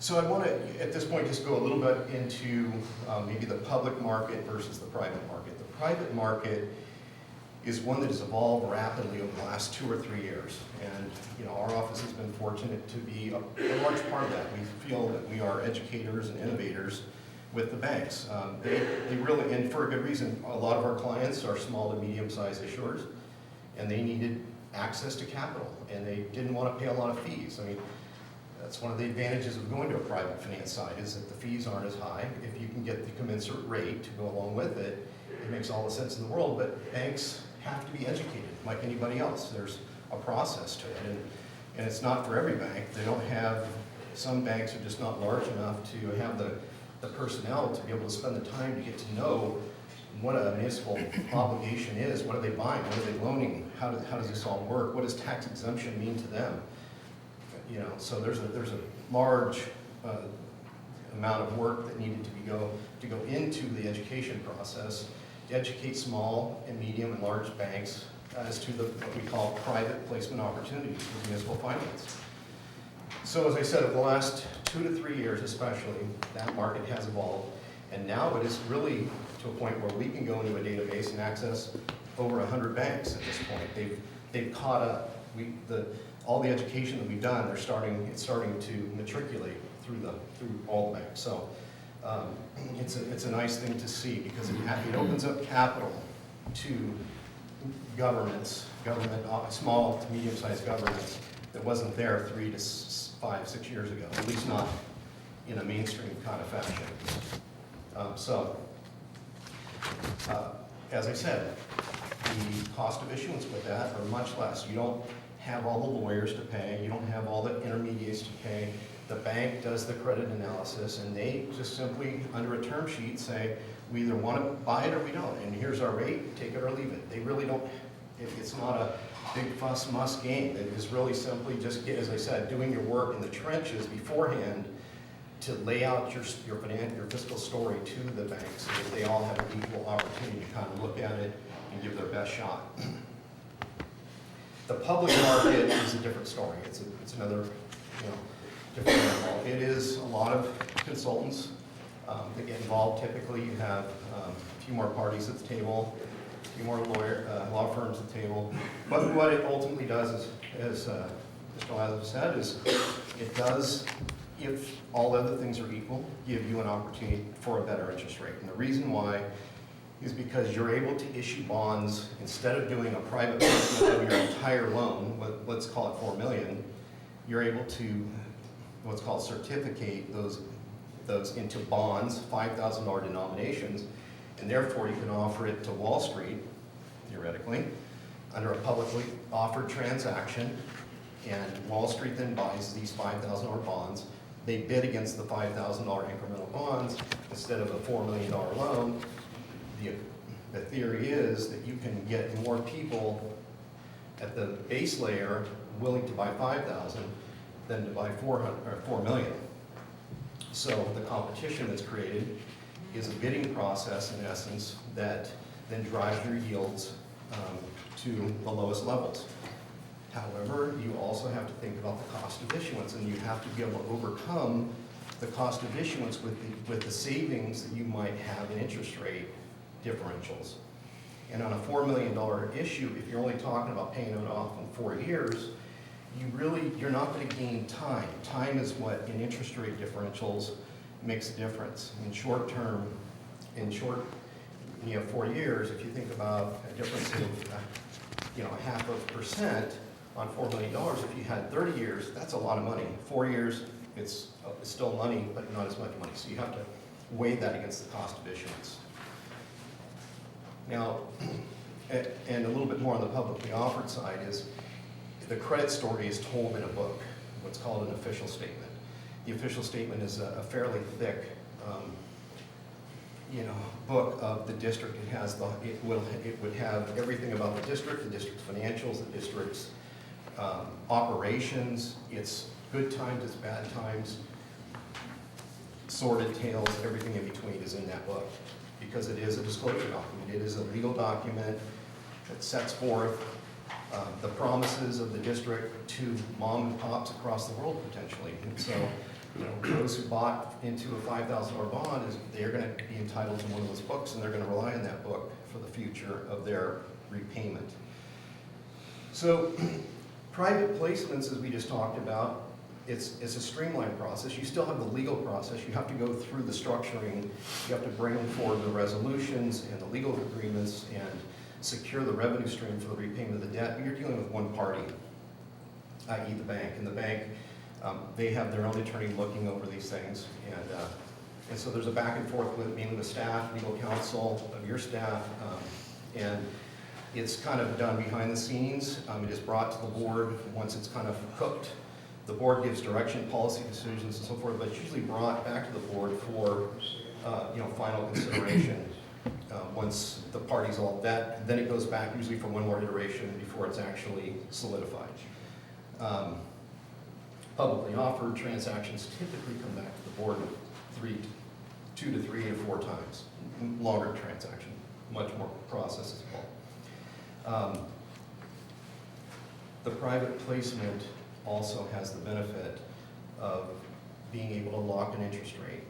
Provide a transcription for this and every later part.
So I want to, at this point, just go a little bit into maybe the public market versus the private market. The private market is one that has evolved rapidly over the last 2 or 3 years. And our office has been fortunate to be a large part of that. We feel that we are educators and innovators with the banks. They really, and for a good reason, a lot of our clients are small to medium-sized issuers, and they needed access to capital, and they didn't want to pay a lot of fees. I mean, that's one of the advantages of going to a private finance side, is that the fees aren't as high. If you can get the commensurate rate to go along with it, it makes all the sense in the world. But banks have to be educated like anybody else. There's a process to it, and it's not for every bank. They don't have, some banks are just not large enough to have the personnel to be able to spend the time to get to know what a municipal obligation is. What are they buying? What are they loaning? How does this all work? What does tax exemption mean to them? So there's a large amount of work that needed to go into the education process to educate small and medium and large banks as to what we call private placement opportunities for municipal finance. So as I said, over the last 2 to 3 years especially, that market has evolved, and now it is really to a point where we can go into a database and access over 100 banks at this point. They've caught up. All the education that we've done, it's starting to matriculate through all the banks. So it's a nice thing to see, because it opens up capital to government, small to medium-sized governments that wasn't there 3 to 5, 6 years ago, at least not in a mainstream kind of fashion. As I said, the cost of issuance with that are much less. You don't have all the lawyers to pay, you don't have all the intermediates to pay. The bank does the credit analysis, and they just simply, under a term sheet, say, we either want to buy it or we don't, and here's our rate, take it or leave it. They really don't, it's not a big fuss muss game. It is really simply just, as I said, doing your work in the trenches beforehand to lay out your fiscal story to the banks, so that they all have an equal opportunity to kind of look at it and give their best shot. The public market is a different story. It's another different animal. It is a lot of consultants that get involved. Typically, you have a few more parties at the table, a few more law firms at the table. But what it ultimately does is, as Mr. Lazarus said, is it does, if all other things are equal, give you an opportunity for a better interest rate. And the reason why is because you're able to issue bonds instead of doing a private placement of your entire loan, let's call it $4 million. You're able to what's called certificate those into bonds, $5,000 denominations, and therefore you can offer it to Wall Street, theoretically, under a publicly offered transaction, and Wall Street then buys these $5,000 bonds. They bid against the $5,000 incremental bonds instead of a $4 million loan. The theory is that you can get more people at the base layer willing to buy $5,000 than to buy $4 million. So the competition that's created is a bidding process, in essence, that then drives your yields to the lowest levels. However, you also have to think about the cost of issuance, and you have to be able to overcome the cost of issuance with the savings that you might have in interest rate differentials. And on a $4 million issue, if you're only talking about paying it off in 4 years, you're not going to gain time. Time is what, in interest rate differentials, makes a difference. In short, you have 4 years. If you think about a difference of 0.5% on $4 million, if you had 30 years, that's a lot of money. 4 years, it's still money, but not as much money. So you have to weigh that against the cost of issuance. Now, and a little bit more on the publicly offered side is the credit story is told in a book, what's called an official statement. The official statement is a fairly thick, book of the district. It would have everything about the district's financials, the district's operations, its good times, its bad times, sordid tales, everything in between is in that book, because it is a disclosure document. It is a legal document that sets forth the promises of the district to mom and pops across the world, potentially. And so those who bought into a $5,000 bond, they're going to be entitled to one of those books, and they're going to rely on that book for the future of their repayment. So private placements, as we just talked about, it's a streamlined process. You still have the legal process. You have to go through the structuring. You have to bring forward the resolutions and the legal agreements and secure the revenue stream for the repayment of the debt. But you're dealing with one party, i.e. the bank. And the bank, they have their own attorney looking over these things. And so there's a back and forth with mainly the staff, legal counsel of your staff, and it's kind of done behind the scenes. It is brought to the board once it's kind of cooked. The board gives direction, policy decisions, and so forth, but it's usually brought back to the board for final consideration. Once the parties all vet, then it goes back usually for one more iteration before it's actually solidified. Publicly offered transactions typically come back to the board 2 to 3 or 4 times. Longer transaction, much more process as well. The private placement also has the benefit of being able to lock an interest rate.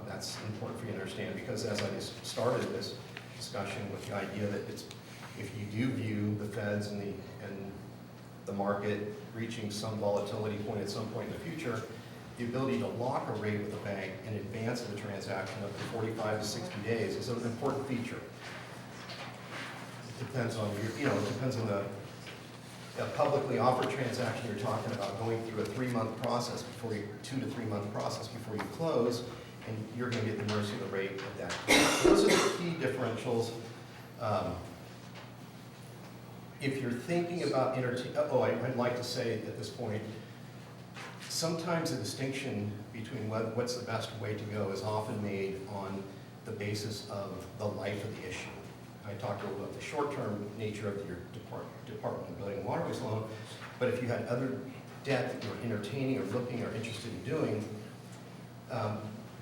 That's important for you to understand, because as I just started this discussion with the idea that if you do view the Feds and the market reaching some volatility point at some point in the future, the ability to lock a rate with the bank in advance of the transaction up to 45 to 60 days is an important feature. It depends on it depends on a publicly offered transaction. You're talking about going through a 3-month process 2 to 3 month process before you close, and you're going to get the mercy of the rate at that point. So those are the key differentials. If you're thinking about I'd like to say at this point, sometimes the distinction between what's the best way to go is often made on the basis of the life of the issue. I talked a little about the short-term nature of your Department of Building and Waterways loan, but if you had other debt that you were entertaining or looking or interested in doing,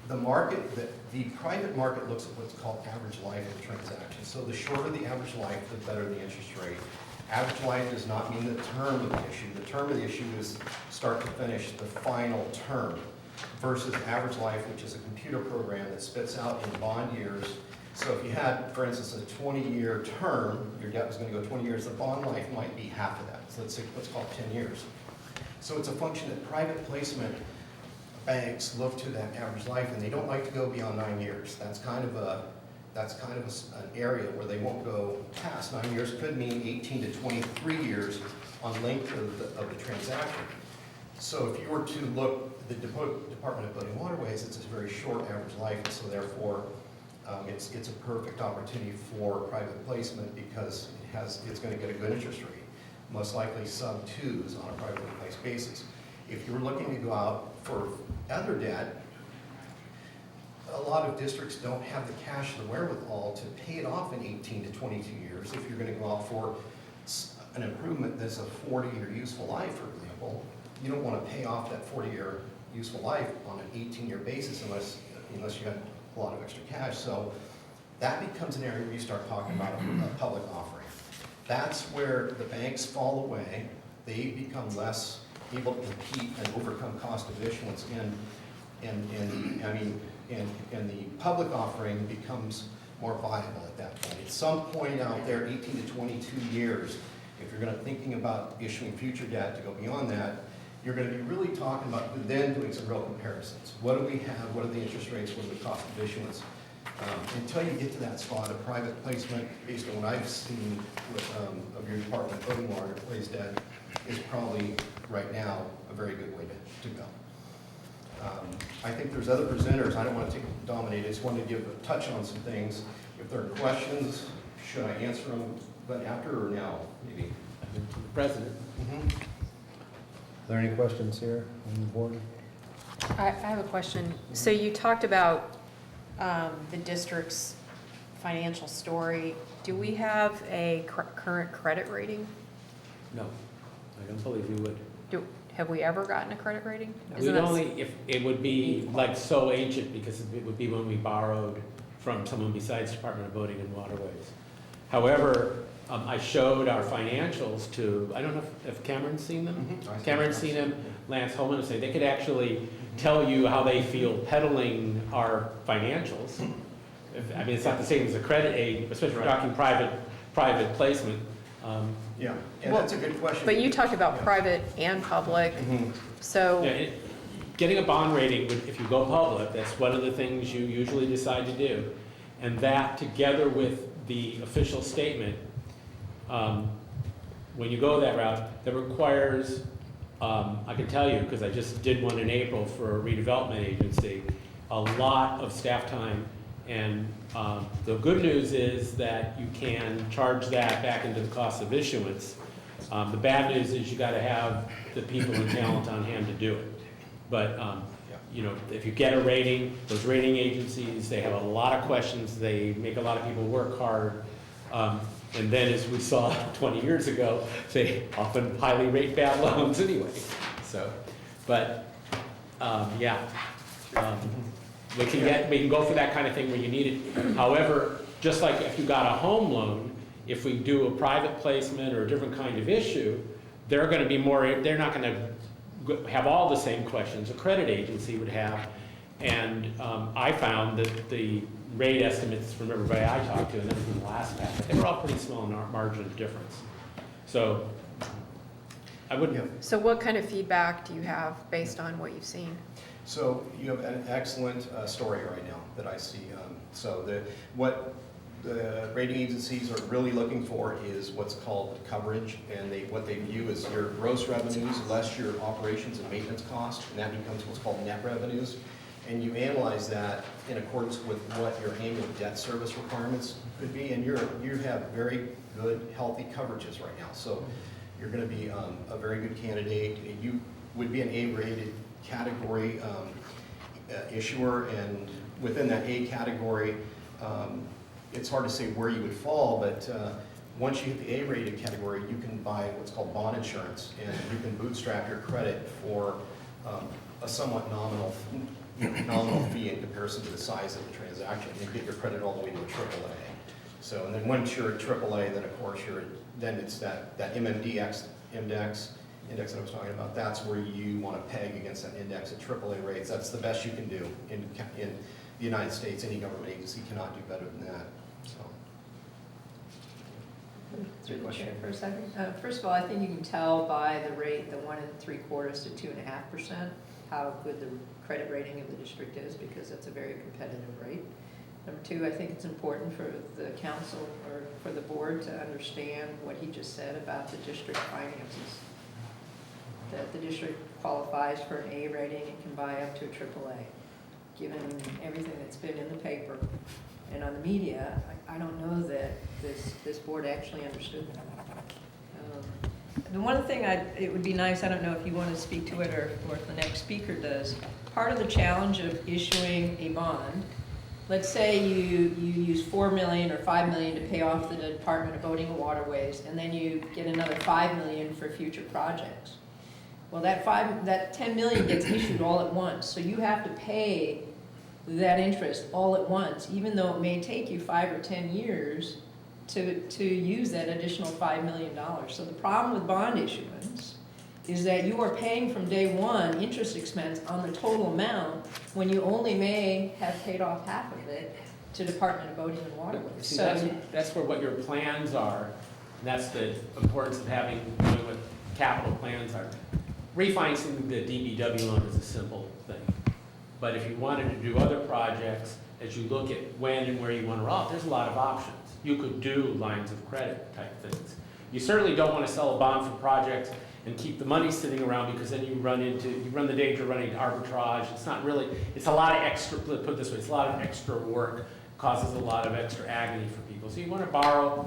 the private market looks at what's called average life of transactions. So the shorter the average life, the better the interest rate. Average life does not mean the term of the issue. The term of the issue is start to finish, the final term, versus average life, which is a computer program that spits out in bond years. So if you had, for instance, a 20-year term, your debt was going to go 20 years, the bond life might be half of that. So let's call it 10 years. So it's a function that private placement banks look to that average life, and they don't like to go beyond 9 years. That's kind of an area where they won't go past 9 years. Could mean 18 to 23 years on length of the transaction. So if you were to look, the Department of Building and Waterways, it's a very short average life, and so therefore it's a perfect opportunity for private placement because it's going to get a good interest rate, most likely sub-2s on a privately placed basis. If you're looking to go out for other debt, a lot of districts don't have the cash or the wherewithal to pay it off in 18 to 22 years. If you're going to go out for an improvement that's a 40-year useful life, for example, you don't want to pay off that 40-year useful life on an 18-year basis unless you have a lot of extra cash. So that becomes an area where you start talking about a public offering. That's where the banks fall away. They become less able to compete and overcome cost of issuance, and the public offering becomes more viable at that point. At some point out there, 18 to 22 years, if you're going to thinking about issuing future debt to go beyond that, you're going to be really talking about then doing some real comparisons. What do we have? What are the interest rates? What are the cost of issuance? Until you get to that spot, a private placement, based on what I've seen of your Department of Building and Waterways debt, is probably right now a very good way to go. I think there's other presenters. I don't want to dominate. I just wanted to touch on some things. If there are questions, should I answer them but after or now, maybe? The President. Mm-hmm. Are there any questions here on the board? I have a question. So you talked about the district's financial story. Do we have a current credit rating? No, I don't believe we would. Have we ever gotten a credit rating? We'd only, if it would be like so ancient, because it would be when we borrowed from someone besides Department of Building and Waterways. However, I showed our financials to, I don't know if Cameron's seen them? Mm-hmm. Cameron's seen them. Lance Holman would say, they could actually tell you how they feel peddling our financials. I mean, it's not the same as a credit aid, especially if we're talking private placement. Yeah, and Well, that's a good question. But you talked about Yeah. private and public, Mhm. so, Yeah, getting a bond rating, if you go public, that's one of the things you usually decide to do. And that, together with the official statement, when you go that route, that requires, I can tell you, because I just did one in April for a redevelopment agency, a lot of staff time. And the good news is that you can charge that back into the cost of issuance. The bad news is you got to have the people and talent on hand to do it. But, you know, if you get a rating, those rating agencies, they have a lot of questions, they make a lot of people work hard. And then, as we saw 20 years ago, they often highly rate bad loans anyway. So, but, yeah. We can go for that kind of thing where you need it. However, just like if you got a home loan, if we do a private placement or a different kind of issue, they're gonna be more, they're not gonna have all the same questions a credit agency would have. And I found that the rate estimates from everybody I talked to, and then from the last packet, they were all pretty small in our margin of difference. So I wouldn't. so what kind of feedback do you have based on what you've seen? So you have an excellent story right now that I see. So what the rating agencies are really looking for is what's called coverage, and what they view is your gross revenues less your operations and maintenance costs, and that becomes what's called net revenues. And you analyze that in accordance with what your annual debt service requirements could be, and you have very good, healthy coverages right now. So you're going to be a very good candidate. You would be an A-rated category issuer, and within that A category, it's hard to say where you would fall, but once you hit the A-rated category, you can buy what's called bond insurance, and you can bootstrap your credit for a somewhat nominal fee in comparison to the size of the transaction, and get your credit all the way to a AAA. So, and then once you're at AAA, then of course then it's that MMDX index that I was talking about. That's where you want to peg against that index at AAA rates. That's the best you can do in the United States. Any government agency cannot do better than that. So. Through the chair for a second. First of all, I think you can tell by the rate, the 1 3/4 to 2.5%, how good the credit rating of the district is, because that's a very competitive rate. Number two, I think it's important for the council or for the board to understand what he just said about the district finances. That the district qualifies for an A rating and can buy up to a AAA. Given everything that's been in the paper and on the media, I don't know that this board actually understood that. The one thing it would be nice, I don't know if you want to speak to it or if the next speaker does, part of the challenge of issuing a bond, let's say you use $4 million or $5 million to pay off the Department of Boating and Waterways, and then you get another $5 million for future projects. Well, that $10 million gets issued all at once, so you have to pay that interest all at once, even though it may take you 5 or 10 years to use that additional $5 million. So the problem with bond issuance is that you are paying from day one interest expense on the total amount when you only may have paid off half of it to Department of Boating and Waterways. See, So that's where what your plans are, and that's the importance of having, knowing what capital plans are. Refinancing the DBW loan is a simple thing, but if you wanted to do other projects, as you look at when and where you want to roll, there's a lot of options. You could do lines of credit type things. You certainly don't want to sell a bond for projects and keep the money sitting around, because then you run the danger of running into arbitrage. It's not really, it's a lot of extra, put it this way, it's a lot of extra work, causes a lot of extra agony for people. So you want to borrow,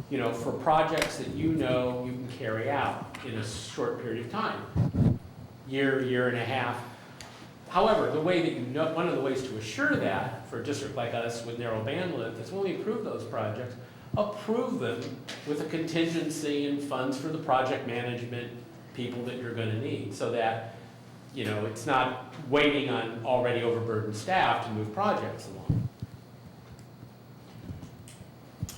you know, for projects that you know you can carry out in a short period of time, year and a half. However, the way that you know, one of the ways to assure that for a district like us with narrow bandwidth is when we approve those projects, approve them with a contingency and funds for the project management people that you're going to need, so that, you know, it's not waiting on already overburdened staff to move projects along.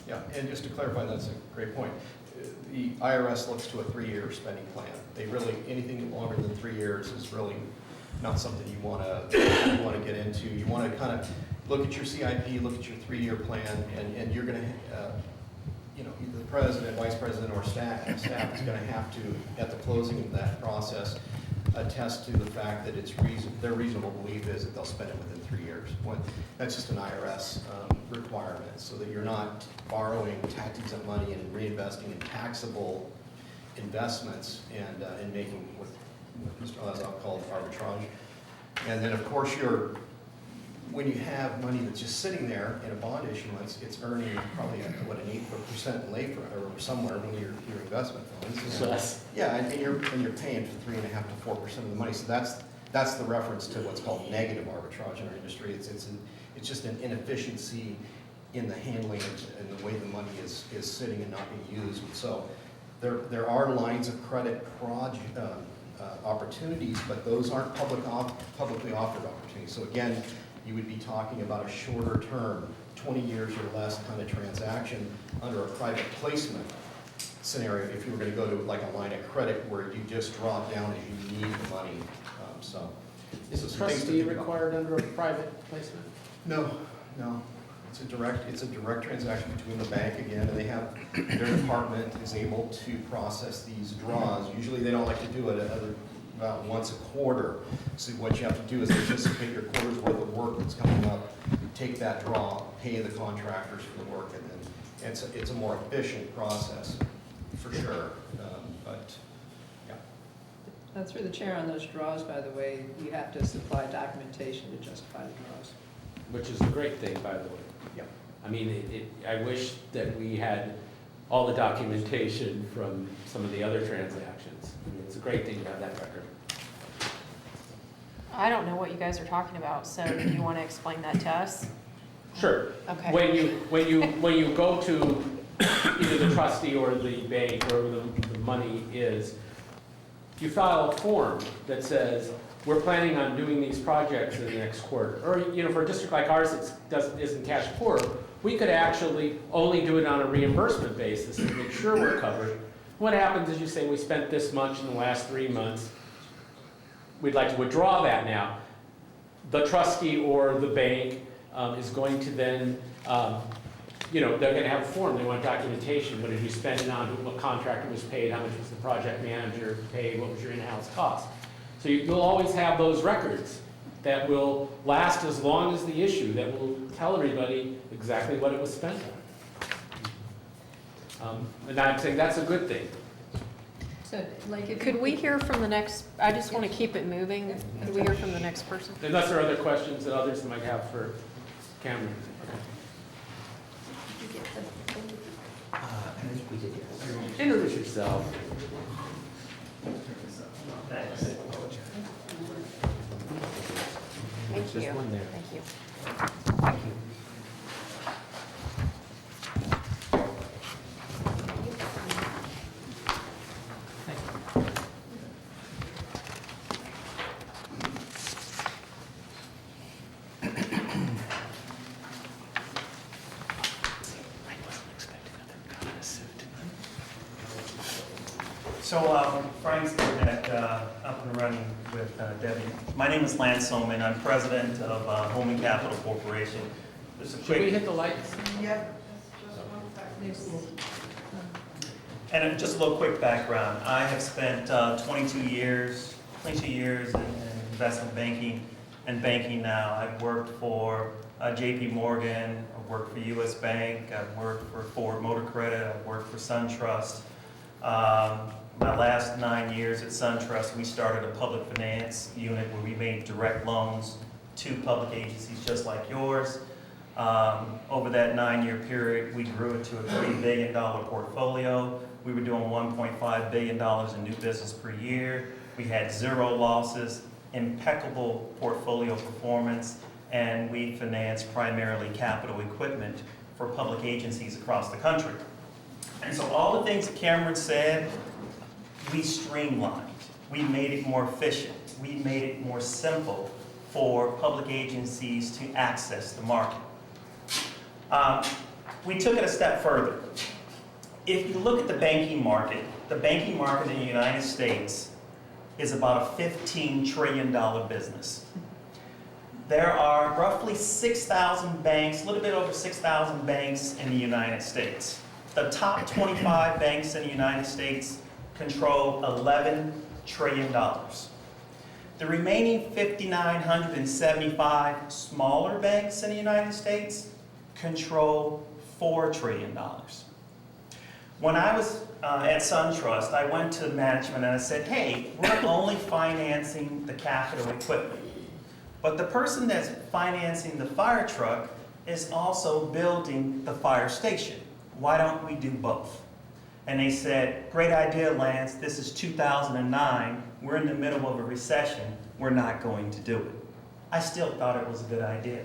Yeah, and just to clarify, that's a great point. the IRS looks to a 3-year spending plan. They really, anything longer than 3 years is really not something you want to get into. You want to kind of look at your CIP, look at your 3-year plan, and you're going to, you know, either the president, vice president, or staff is going to have to, at the closing of that process, attest to the fact that it's their reasonable belief is that they'll spend it within 3 years. That's just an IRS requirement, so that you're not borrowing tax-exempt money and reinvesting in taxable investments and making what Mr. Lazar called arbitrage. And then, of course, when you have money that's just sitting there in a bond issuance, it's earning probably an 8% in late or somewhere when your investment funds. Less. Yeah, and you're paying for 3.5% to 4% of the money. So that's the reference to what's called negative arbitrage in our industry. It's just an inefficiency in the handling and the way the money is sitting and not being used. So there are lines of credit opportunities, but those aren't publicly offered opportunities. So again, you would be talking about a shorter term, 20 years or less kind of transaction under a private placement scenario if you were going to go to like a line of credit where you just draw it down as you need the money. Is so a some things to trustee think about. required under a private placement? No. It's a direct transaction between the bank again, and they have, their department is able to process these draws. Usually they don't like to do it about once a quarter. So what you have to do is anticipate your quarter's worth of work that's coming up, take that draw, pay the contractors for the work, and then it's a more efficient process, for sure. But, yeah. Through the chair, on those draws, by the way, you have to supply documentation to justify the draws. Which is a great thing, by the way. Yeah. I mean, I wish that we had all the documentation from some of the other transactions. I mean, it's a great thing to have that record. I don't know what you guys are talking about, so do you want to explain that to us? Sure. Okay. When you go to either the trustee or the bank, wherever the money is, you file a form that says, we're planning on doing these projects in the next quarter. Or, you know, for a district like ours that isn't cash poor, we could actually only do it on a reimbursement basis and make sure we're covered. What happens is you say, we spent this much in the last 3 months. We'd like to withdraw that now. The trustee or the bank is going to then, you know, they're going to have a form. They want documentation. What did you spend it on? What contractor was paid? How much was the project manager paid? What was your in-house cost? So you'll always have those records that will last as long as the issue, that will tell everybody exactly what it was spent on. And I'm saying that's a good thing. So, like, if Could we hear from the next, I just want to keep it moving. Could we hear from the next person? Unless there are other questions that others might have for Cameron. Okay. Introduce yourself. Thank Just you. one there. Thank you. So Frank's getting that up and running with Debbie. My name is Lance Soman. I'm president of Home and Capital Corporation. Just a Should we quick, hit the lights? and just a little quick background. I have spent 22 years in investment banking and banking now. I've worked for JP Morgan, I've worked for US Bank, I've worked for Ford Motor Credit, I've worked for SunTrust. My last 9 years at SunTrust, we started a public finance unit where we made direct loans to public agencies just like yours. Over that 9-year period, we grew it to a $3 billion portfolio. We were doing $1.5 billion in new business per year. We had 0 losses, impeccable portfolio performance, and we financed primarily capital equipment for public agencies across the country. And so all the things that Cameron said, we streamlined. We made it more efficient. We made it more simple for public agencies to access the market. We took it a step further. If you look at the banking market in the United States is about a $15 trillion business. There are roughly 6,000 banks, a little bit over 6,000 banks in the United States. The top 25 banks in the United States control $11 trillion. The remaining 5,975 smaller banks in the United States control $4 trillion. When I was at SunTrust, I went to management and I said, hey, we're only financing the capital equipment. But the person that's financing the fire truck is also building the fire station. Why don't we do both? And they said, great idea, Lance. This is 2009. We're in the middle of a recession. We're not going to do it. I still thought it was a good idea.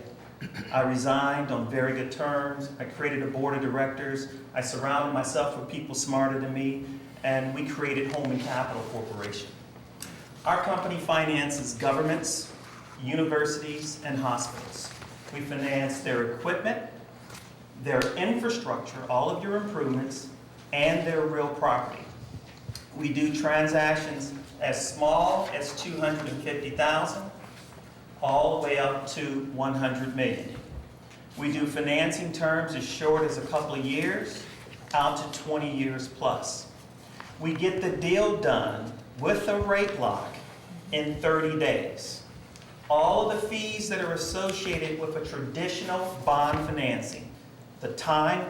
I resigned on very good terms. I created a board of directors. I surrounded myself with people smarter than me, and we created Home and Capital Corporation. Our company finances governments, universities, and hospitals. We finance their equipment, their infrastructure, all of your improvements, and their real property. We do transactions as small as $250,000, all the way up to $100 million. We do financing terms as short as a couple of years, out to 20 years plus. We get the deal done with a rate lock in 30 days. All of the fees that are associated with a traditional bond financing, the time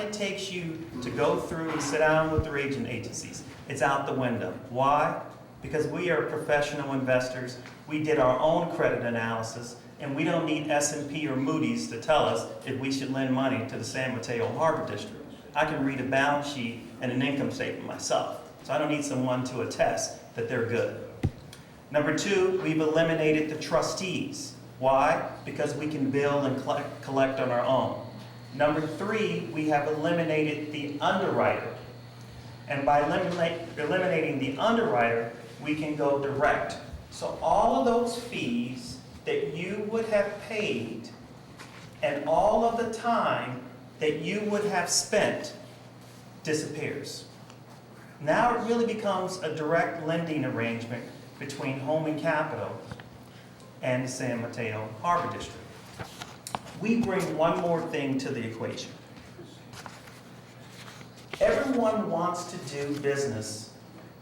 it takes you to go through and sit down with the rating agencies, it's out the window. Why? Because we are professional investors. We did our own credit analysis, and we don't need S&P or Moody's to tell us if we should lend money to the San Mateo Harbor District. I can read a balance sheet and an income statement myself, so I don't need someone to attest that they're good. Number two, we've eliminated the trustees. Why? Because we can bill and collect on our own. Number three, we have eliminated the underwriter. And by eliminating the underwriter, we can go direct. So all of those fees that you would have paid and all of the time that you would have spent disappears. Now it really becomes a direct lending arrangement between Home and Capital and the San Mateo Harbor District. We bring one more thing to the equation. Everyone wants to do business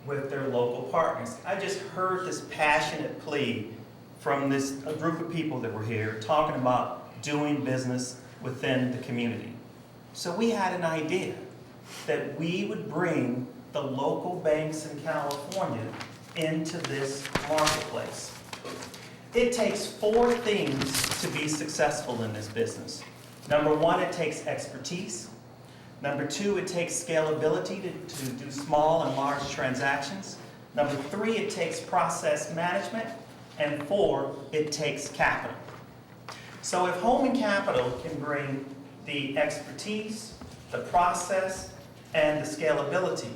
with their local partners. I just heard this passionate plea from a group of people that were here talking about doing business within the community. So we had an idea that we would bring the local banks in California into this marketplace. It takes 4 things to be successful in this business. Number 1, it takes expertise. Number 2, it takes scalability to do small and large transactions. Number 3, it takes process management. And 4, it takes capital. So if Home and Capital can bring the expertise, the process, and the scalability,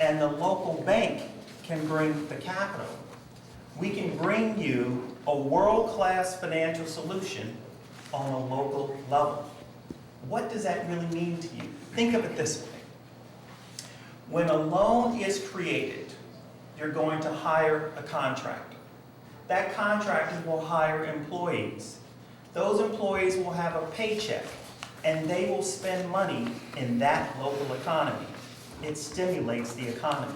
and the local bank can bring the capital, we can bring you a world-class financial solution on a local level. What does that really mean to you? Think of it this way. When a loan is created, you're going to hire a contractor. That contractor will hire employees. Those employees will have a paycheck, and they will spend money in that local economy. It stimulates the economy.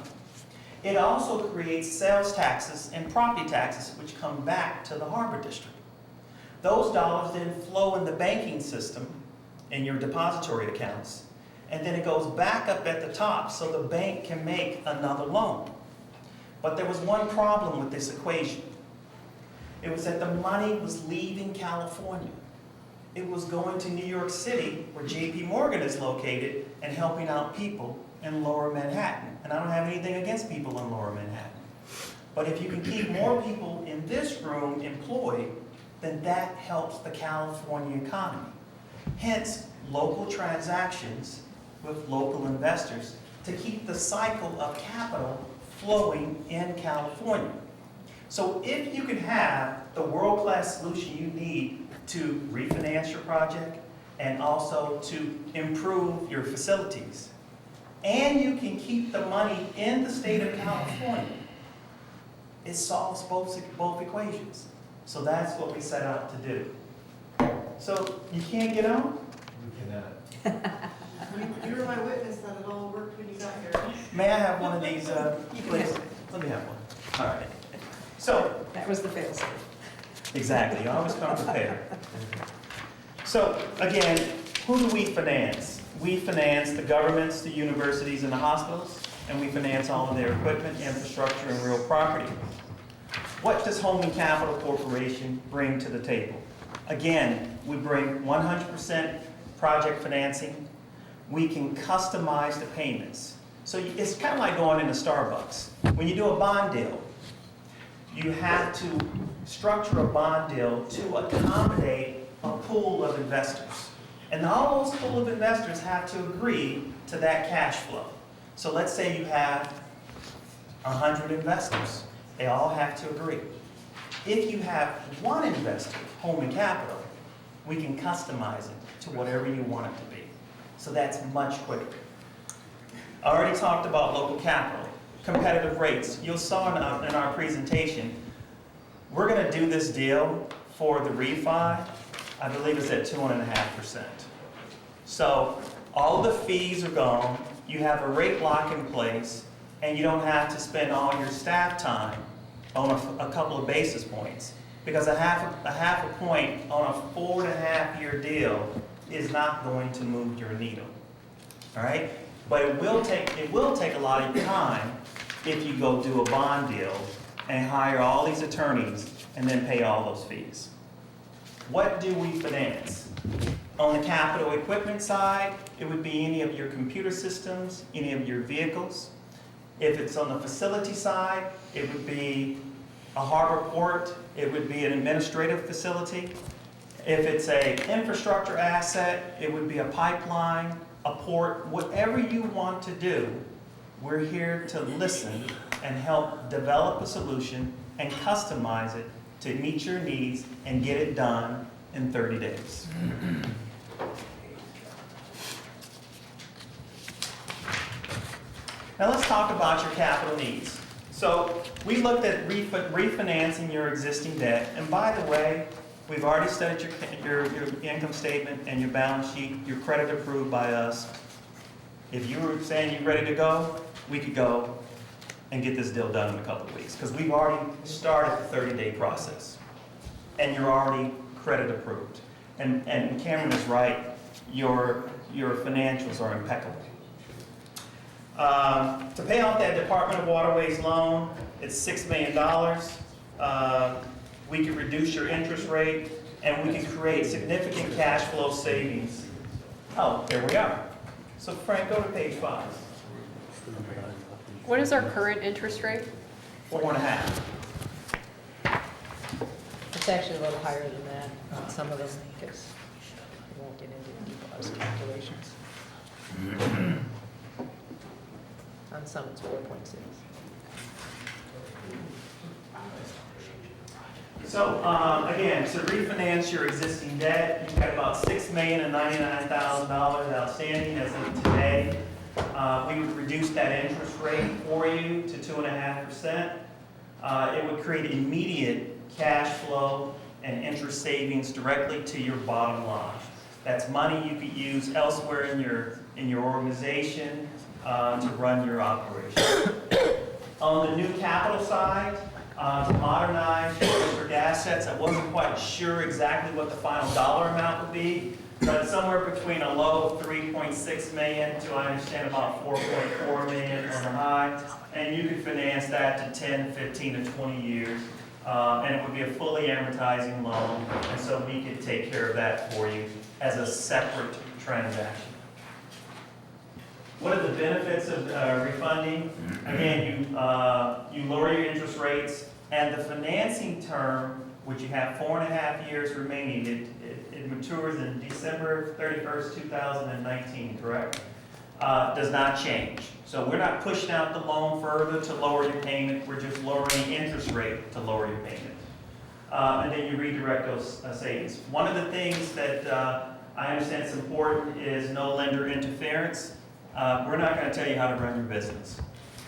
It also creates sales taxes and property taxes, which come back to the Harbor District. Those dollars then flow in the banking system, in your depository accounts, and then it goes back up at the top so the bank can make another loan. But there was one problem with this equation. It was that the money was leaving California. It was going to New York City, where JP Morgan is located, and helping out people in Lower Manhattan. And I don't have anything against people in Lower Manhattan. But if you can keep more people in this room employed, then that helps the California economy. Hence, local transactions with local investors to keep the cycle of capital flowing in California. So if you can have the world-class solution you need to refinance your project and also to improve your facilities, and you can keep the money in the state of California, it solves both equations. So that's what we set out to do. So you can't get on? We cannot. You were my witness that it all worked when you got here. May I have one of these, please? Let me have one. All right. So, That was the fail-safe. exactly, you always come prepared. So, again, who do we finance? We finance the governments, the universities, and the hospitals, and we finance all of their equipment, infrastructure, and real property. What does Home and Capital Corporation bring to the table? Again, we bring 100% project financing. We can customize the payments. So it's kind of like going into Starbucks. When you do a bond deal, you have to structure a bond deal to accommodate a pool of investors. And all those pool of investors have to agree to that cash flow. So let's say you have 100 investors. They all have to agree. If you have one investor, Home and Capital, we can customize it to whatever you want it to be. So that's much quicker. I already talked about local capital, competitive rates. You saw in our presentation, we're going to do this deal for the refi, I believe it's at 2.5%. So all the fees are gone, you have a rate lock in place, and you don't have to spend all your staff time on a couple of basis points. Because a half a point on a 4.5-year deal is not going to move your needle. All right? But it will take a lot of time if you go do a bond deal and hire all these attorneys and then pay all those fees. What do we finance? On the capital equipment side, it would be any of your computer systems, any of your vehicles. If it's on the facility side, it would be a harbor port, it would be an administrative facility. If it's an infrastructure asset, it would be a pipeline, a port, whatever you want to do, we're here to listen and help develop a solution and customize it to meet your needs and get it done in 30 days. Now let's talk about your capital needs. So we looked at refinancing your existing debt, and by the way, we've already studied your income statement and your balance sheet, your credit approved by us. If you were saying you're ready to go, we could go and get this deal done in a couple of weeks, because we've already started the 30-day process, and you're already credit approved. And Cameron is right, your financials are impeccable. To pay off that Department of Waterways loan, it's $6 million. We can reduce your interest rate, and we can create significant cash flow savings. Oh, there we are. So Frank, go to page 5. What is our current interest rate? 4.5. It's actually a little higher than that on some of them, because we won't get into the details calculations. On some, it's 4.6. So, again, to refinance your existing debt, you've got about $6,099,000 outstanding as of today. We would reduce that interest rate for you to 2.5%. It would create immediate cash flow and interest savings directly to your bottom line. That's money you could use elsewhere in your organization to run your operation. On the new capital side, to modernize your district assets, I wasn't quite sure exactly what the final dollar amount would be, but somewhere between a low of 3.6 million to, I understand, about 4.4 million on the high, and you could finance that to 10, 15, or 20 years, and it would be a fully amortizing loan, and so we could take care of that for you as a separate transaction. What are the benefits of refunding? Again, you lower your interest rates, and the financing term, which you have 4.5 years remaining, it matures in December 31st, 2019, correct? Does not change. So we're not pushing out the loan further to lower your payment, we're just lowering the interest rate to lower your payment. And then you redirect those savings. One of the things that I understand is important is no lender interference. we're not going to tell you how to run your business.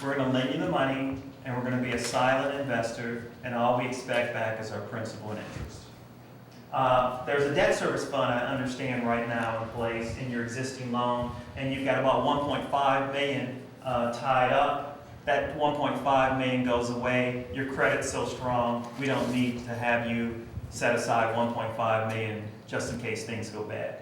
We're going to lend you the money, and we're going to be a silent investor, and all we expect back is our principal and interest. There's a debt service fund, I understand, right now in place in your existing loan, and you've got about 1.5 million tied up. That 1.5 million goes away. Your credit's so strong, we don't need to have you set aside 1.5 million just in case things go bad.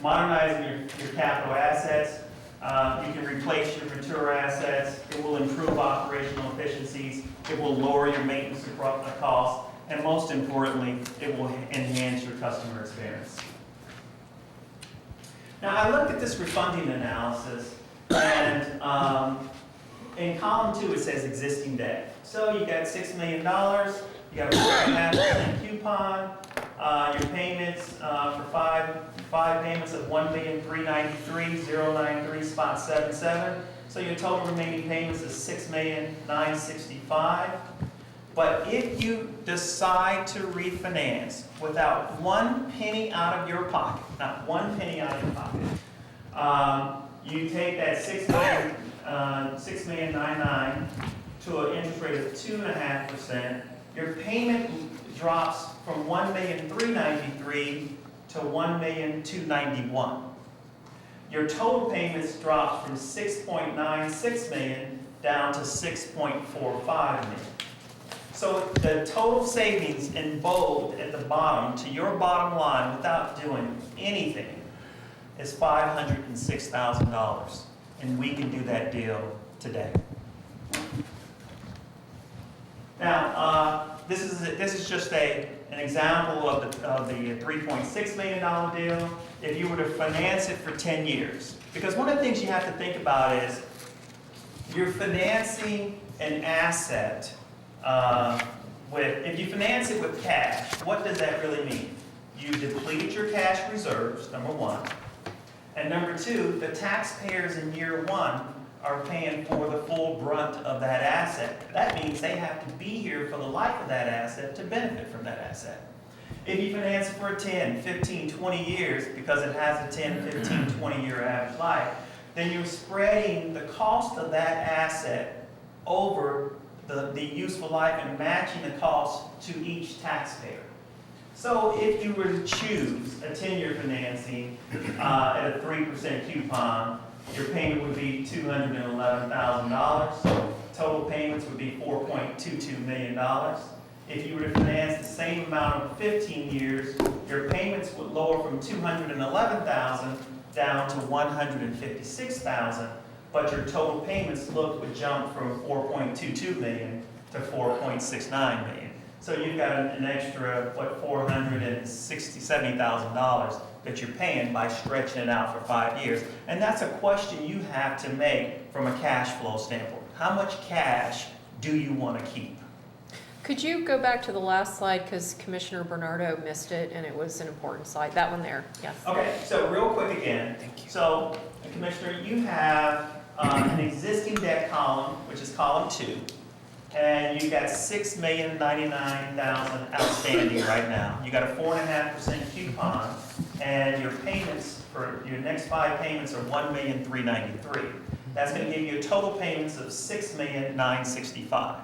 Modernizing your capital assets. You can replace your mature assets. It will improve operational efficiencies. It will lower your maintenance costs. And most importantly, it will enhance your customer experience. Now, I looked at this refunding analysis, and in column 2 it says existing debt. So you got $6 million, you got a 4.5% coupon, your payments for five payments of $1,393,093.77. So your total remaining payments is $6,965,000. But if you decide to refinance without 1 penny out of your pocket, not 1 penny out of your pocket, you take that $6,999,000 to an interest rate of 2.5%. Your payment drops from $1,393,000 to $1,291,000. Your total payments drop from $6.96 million down to $6.45 million. So the total savings in bold at the bottom to your bottom line without doing anything is $506,000, and we can do that deal today. Now, this is just an example of the $3.6 million deal. If you were to finance it for 10 years, because one of the things you have to think about is you're financing an asset. If you finance it with cash, what does that really mean? You depleted your cash reserves, number one. And number two, the taxpayers in year 1 are paying for the full brunt of that asset. That means they have to be here for the life of that asset to benefit from that asset. If you finance it for 10, 15, 20 years, because it has a 10, 15, 20-year average life, then you're spreading the cost of that asset over the useful life and matching the cost to each taxpayer. So if you were to choose a 10-year financing at a 3% coupon, your payment would be $211,000. Total payments would be $4.22 million. If you were to finance the same amount of 15 years, your payments would lower from $211,000 down to $156,000. But your total payments would jump from $4.22 million to $4.69 million. So you've got an extra, $470,000 that you're paying by stretching it out for 5 years. And that's a question you have to make from a cash flow standpoint. How much cash do you want to keep? Could you go back to the last slide, because Commissioner Bernardo missed it, and it was an important slide. That one there, yes. Okay, so real quick again. So, Commissioner, you have an existing debt column, which is column 2, and you've got $6,099,000 outstanding right now. You got a 4.5% coupon, and your payments for your next 5 payments are $1,393,000. That's going to give you total payments of $6,965,000.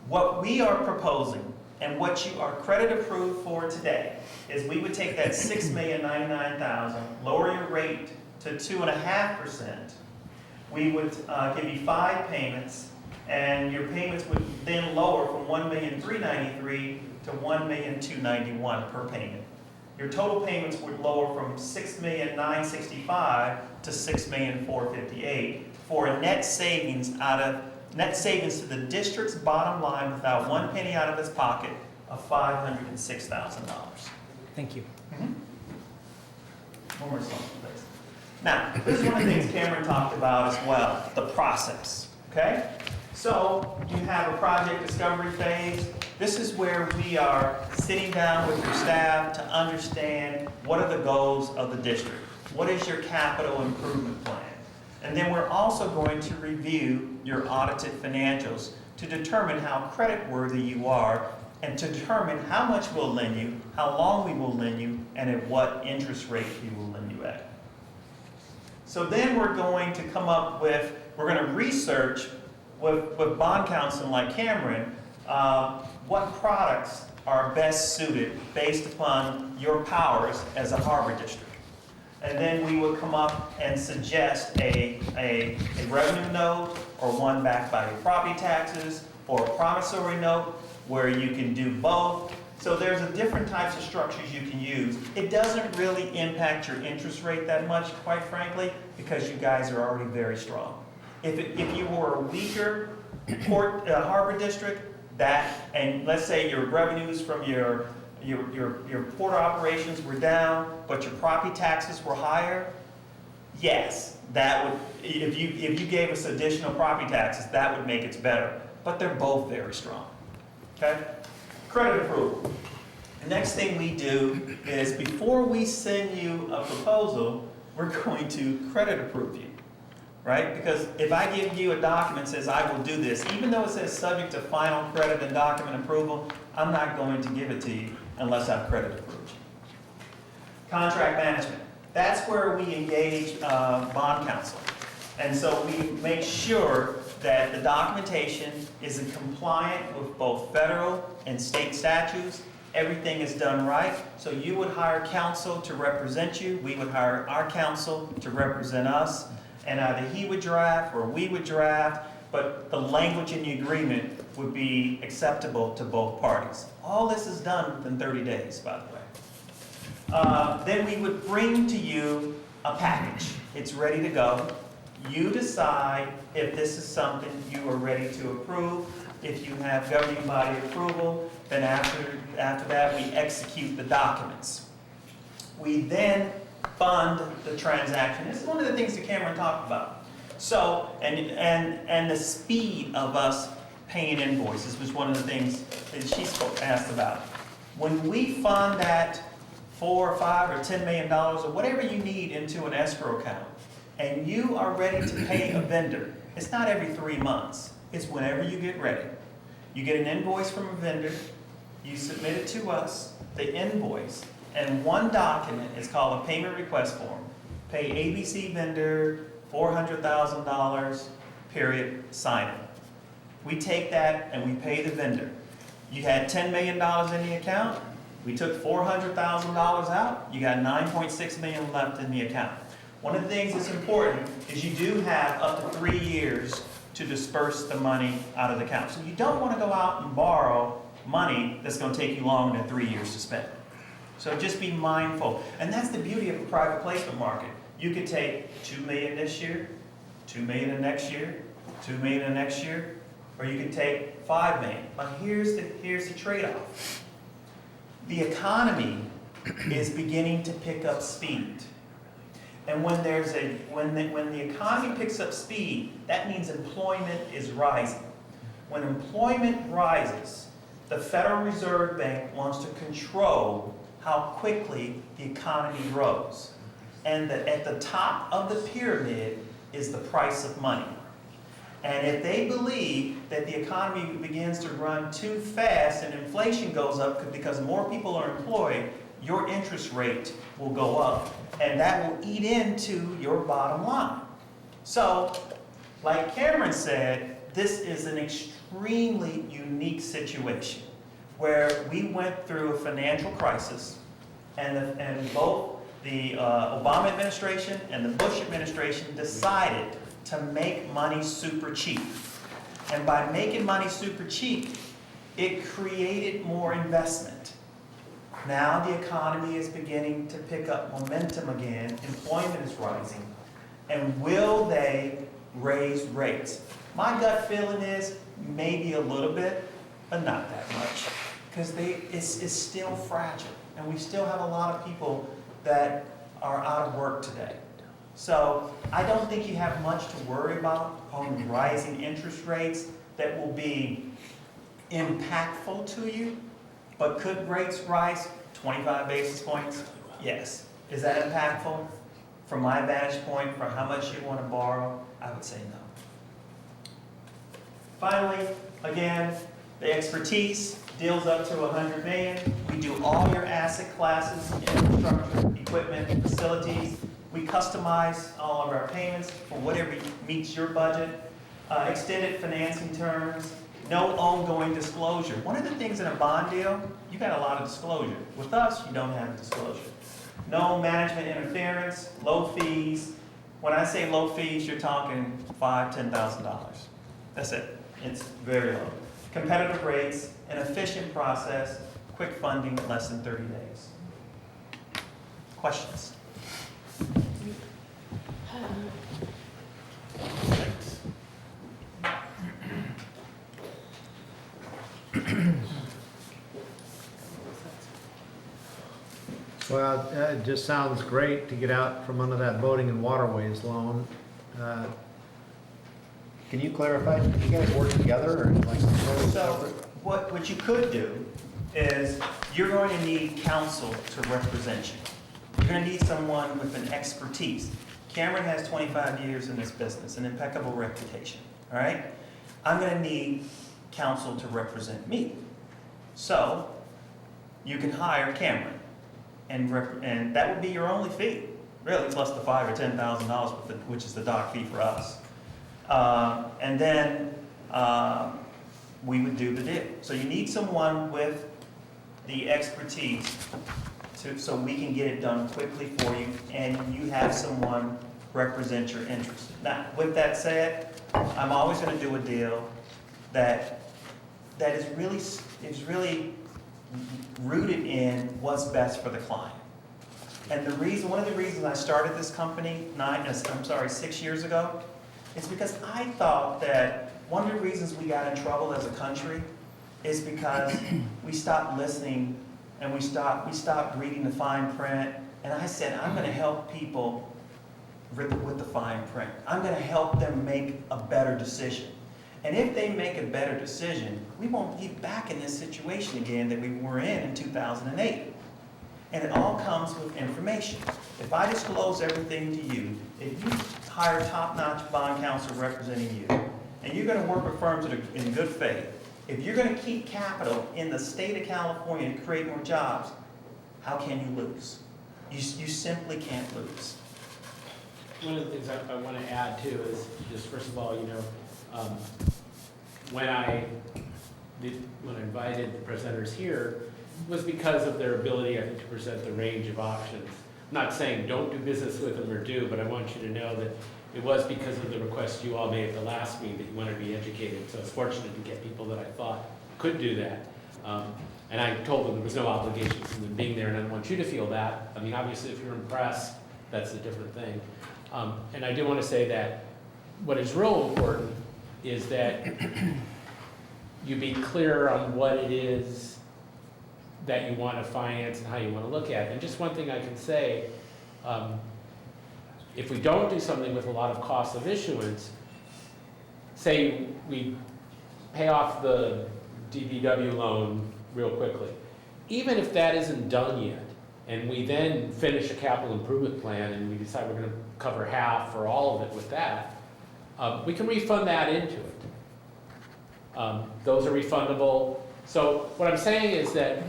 What we are proposing and what you are credit approved for today is we would take that $6,099,000, lower your rate to 2.5%. We would give you 5 payments, and your payments would then lower from $1,393,000 to $1,291,000 per payment. Your total payments would lower from $6,965,000 to $6,458,000 for a net savings to the district's bottom line without 1 penny out of its pocket of $506,000. Thank you. One more slide, please. Now, this is one of the things Cameron talked about as well, the process, okay? So, you have a project discovery phase. This is where we are sitting down with your staff to understand what are the goals of the district. What is your capital improvement plan? And then we're also going to review your audited financials to determine how creditworthy you are and to determine how much we'll lend you, how long we will lend you, and at what interest rate we will lend you at. So then we're going to come up with, we're going to research with bond counsel like Cameron, what products are best suited based upon your powers as a harbor district. And then we would come up and suggest a revenue note, or one backed by your property taxes, or a promissory note where you can do both. So there's different types of structures you can use. It doesn't really impact your interest rate that much, quite frankly, because you guys are already very strong. If you were a weaker harbor district, and let's say your revenues from your port operations were down, but your property taxes were higher, yes, that would, if you gave us additional property taxes, that would make it better. But they're both very strong. Okay? Credit approval. The next thing we do is, before we send you a proposal, we're going to credit approve you. Right? Because if I give you a document that says I will do this, even though it says subject to final credit and document approval, I'm not going to give it to you unless I've credit approved you. Contract management. That's where we engage bond counsel. And so we make sure that the documentation is compliant with both federal and state statutes. Everything is done right. So you would hire counsel to represent you. We would hire our counsel to represent us. And either he would draft or we would draft, but the language in the agreement would be acceptable to both parties. All this is done within 30 days, by the way. Then we would bring to you a package. It's ready to go. You decide if this is something you are ready to approve. If you have governing body approval, then after that we execute the documents. We then fund the transaction. This is one of the things that Cameron talked about. So, and the speed of us paying invoices was one of the things that she asked about. When we fund that $4 or $5 or $10 million or whatever you need into an escrow account, and you are ready to pay a vendor, it's not every 3 months. It's whenever you get ready. You get an invoice from a vendor, you submit it to us, the invoice, and one document is called a payment request form. Pay ABC vendor $400,000, period, sign it. We take that and we pay the vendor. You had $10 million in the account, we took $400,000 out, you got $9.6 million left in the account. One of the things that's important is you do have up to 3 years to disperse the money out of the account. So you don't want to go out and borrow money that's going to take you longer than 3 years to spend. So just be mindful. And that's the beauty of a private placement market. You could take $2 million this year, $2 million the next year, $2 million the next year, or you could take $5 million. But here's the trade-off. The economy is beginning to pick up speed. And when the economy picks up speed, that means employment is rising. When employment rises, the Federal Reserve Bank wants to control how quickly the economy grows. And at the top of the pyramid is the price of money. And if they believe that the economy begins to run too fast and inflation goes up because more people are employed, your interest rate will go up. And that will eat into your bottom line. So, like Cameron said, this is an extremely unique situation where we went through a financial crisis, and both the Obama administration and the Bush administration decided to make money super cheap. And by making money super cheap, it created more investment. Now the economy is beginning to pick up momentum again, employment is rising, and will they raise rates? My gut feeling is maybe a little bit, but not that much, because it's still fragile, and we still have a lot of people that are out of work today. So I don't think you have much to worry about on rising interest rates that will be impactful to you. But could rates rise 25 basis points? Yes. Is that impactful? From my vantage point, for how much you want to borrow, I would say no. Finally, again, the expertise deals up to $100 million. We do all your asset classes, infrastructure, equipment, facilities. We customize all of our payments for whatever meets your budget. Extended financing terms, no ongoing disclosure. One of the things in a bond deal, you got a lot of disclosure. With us, you don't have disclosure. No management interference, low fees. When I say low fees, you're talking $5,000, $10,000. That's it. It's very low. Competitive rates, an efficient process, quick funding, less than 30 days. Questions? Well, it just sounds great to get out from under that boating and waterways loan. Can you clarify, do you guys work together or like totally So separate? what you could do is you're going to need counsel to represent you. You're going to need someone with an expertise. Cameron has 25 years in this business, an impeccable reputation, all right? I'm going to need counsel to represent me. So you can hire Cameron, and that would be your only fee, really, plus the $5,000 or $10,000, which is the doc fee for us. And then we would do the deal. So you need someone with the expertise so we can get it done quickly for you, and you have someone represent your interests. Now, with that said, I'm always going to do a deal that is really rooted in what's best for the client. And one of the reasons I started this company 6 years ago, is because I thought that one of the reasons we got in trouble as a country is because we stopped listening and we stopped reading the fine print. And I said, I'm going to help people with the fine print. I'm going to help them make a better decision. And if they make a better decision, we won't be back in this situation again that we were in 2008. And it all comes with information. If I disclose everything to you, if you hire top-notch bond counsel representing you, and you're going to work with firms that are in good faith, if you're going to keep capital in the state of California to create more jobs, how can you lose? You simply can't lose. One of the things I want to add too is just, first of all, when I invited the presenters here, was because of their ability, I think, to present the range of options. I'm not saying don't do business with them or do, but I want you to know that it was because of the request you all made at the last meeting that you wanted to be educated. So I was fortunate to get people that I thought could do that. And I told them there was no obligation from them being there, and I don't want you to feel that. I mean, obviously, if you're impressed, that's a different thing. And I do want to say that what is real important is that you be clear on what it is that you want to finance and how you want to look at it. And just one thing I can say, if we don't do something with a lot of cost of issuance, say we pay off the DPW loan real quickly, even if that isn't done yet, and we then finish a capital improvement plan and we decide we're going to cover half or all of it with that, we can refund that into it. Those are refundable. So what I'm saying is that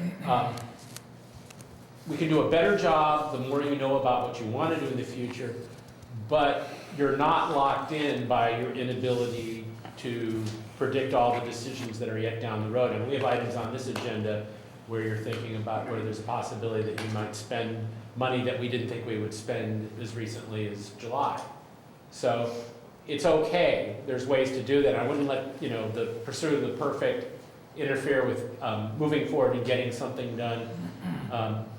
we can do a better job the more you know about what you want to do in the future, but you're not locked in by your inability to predict all the decisions that are yet down the road. And we have items on this agenda where you're thinking about where there's a possibility that you might spend money that we didn't think we would spend as recently as July. So it's okay. There's ways to do that. I wouldn't let the pursuit of the perfect interfere with moving forward and getting something done.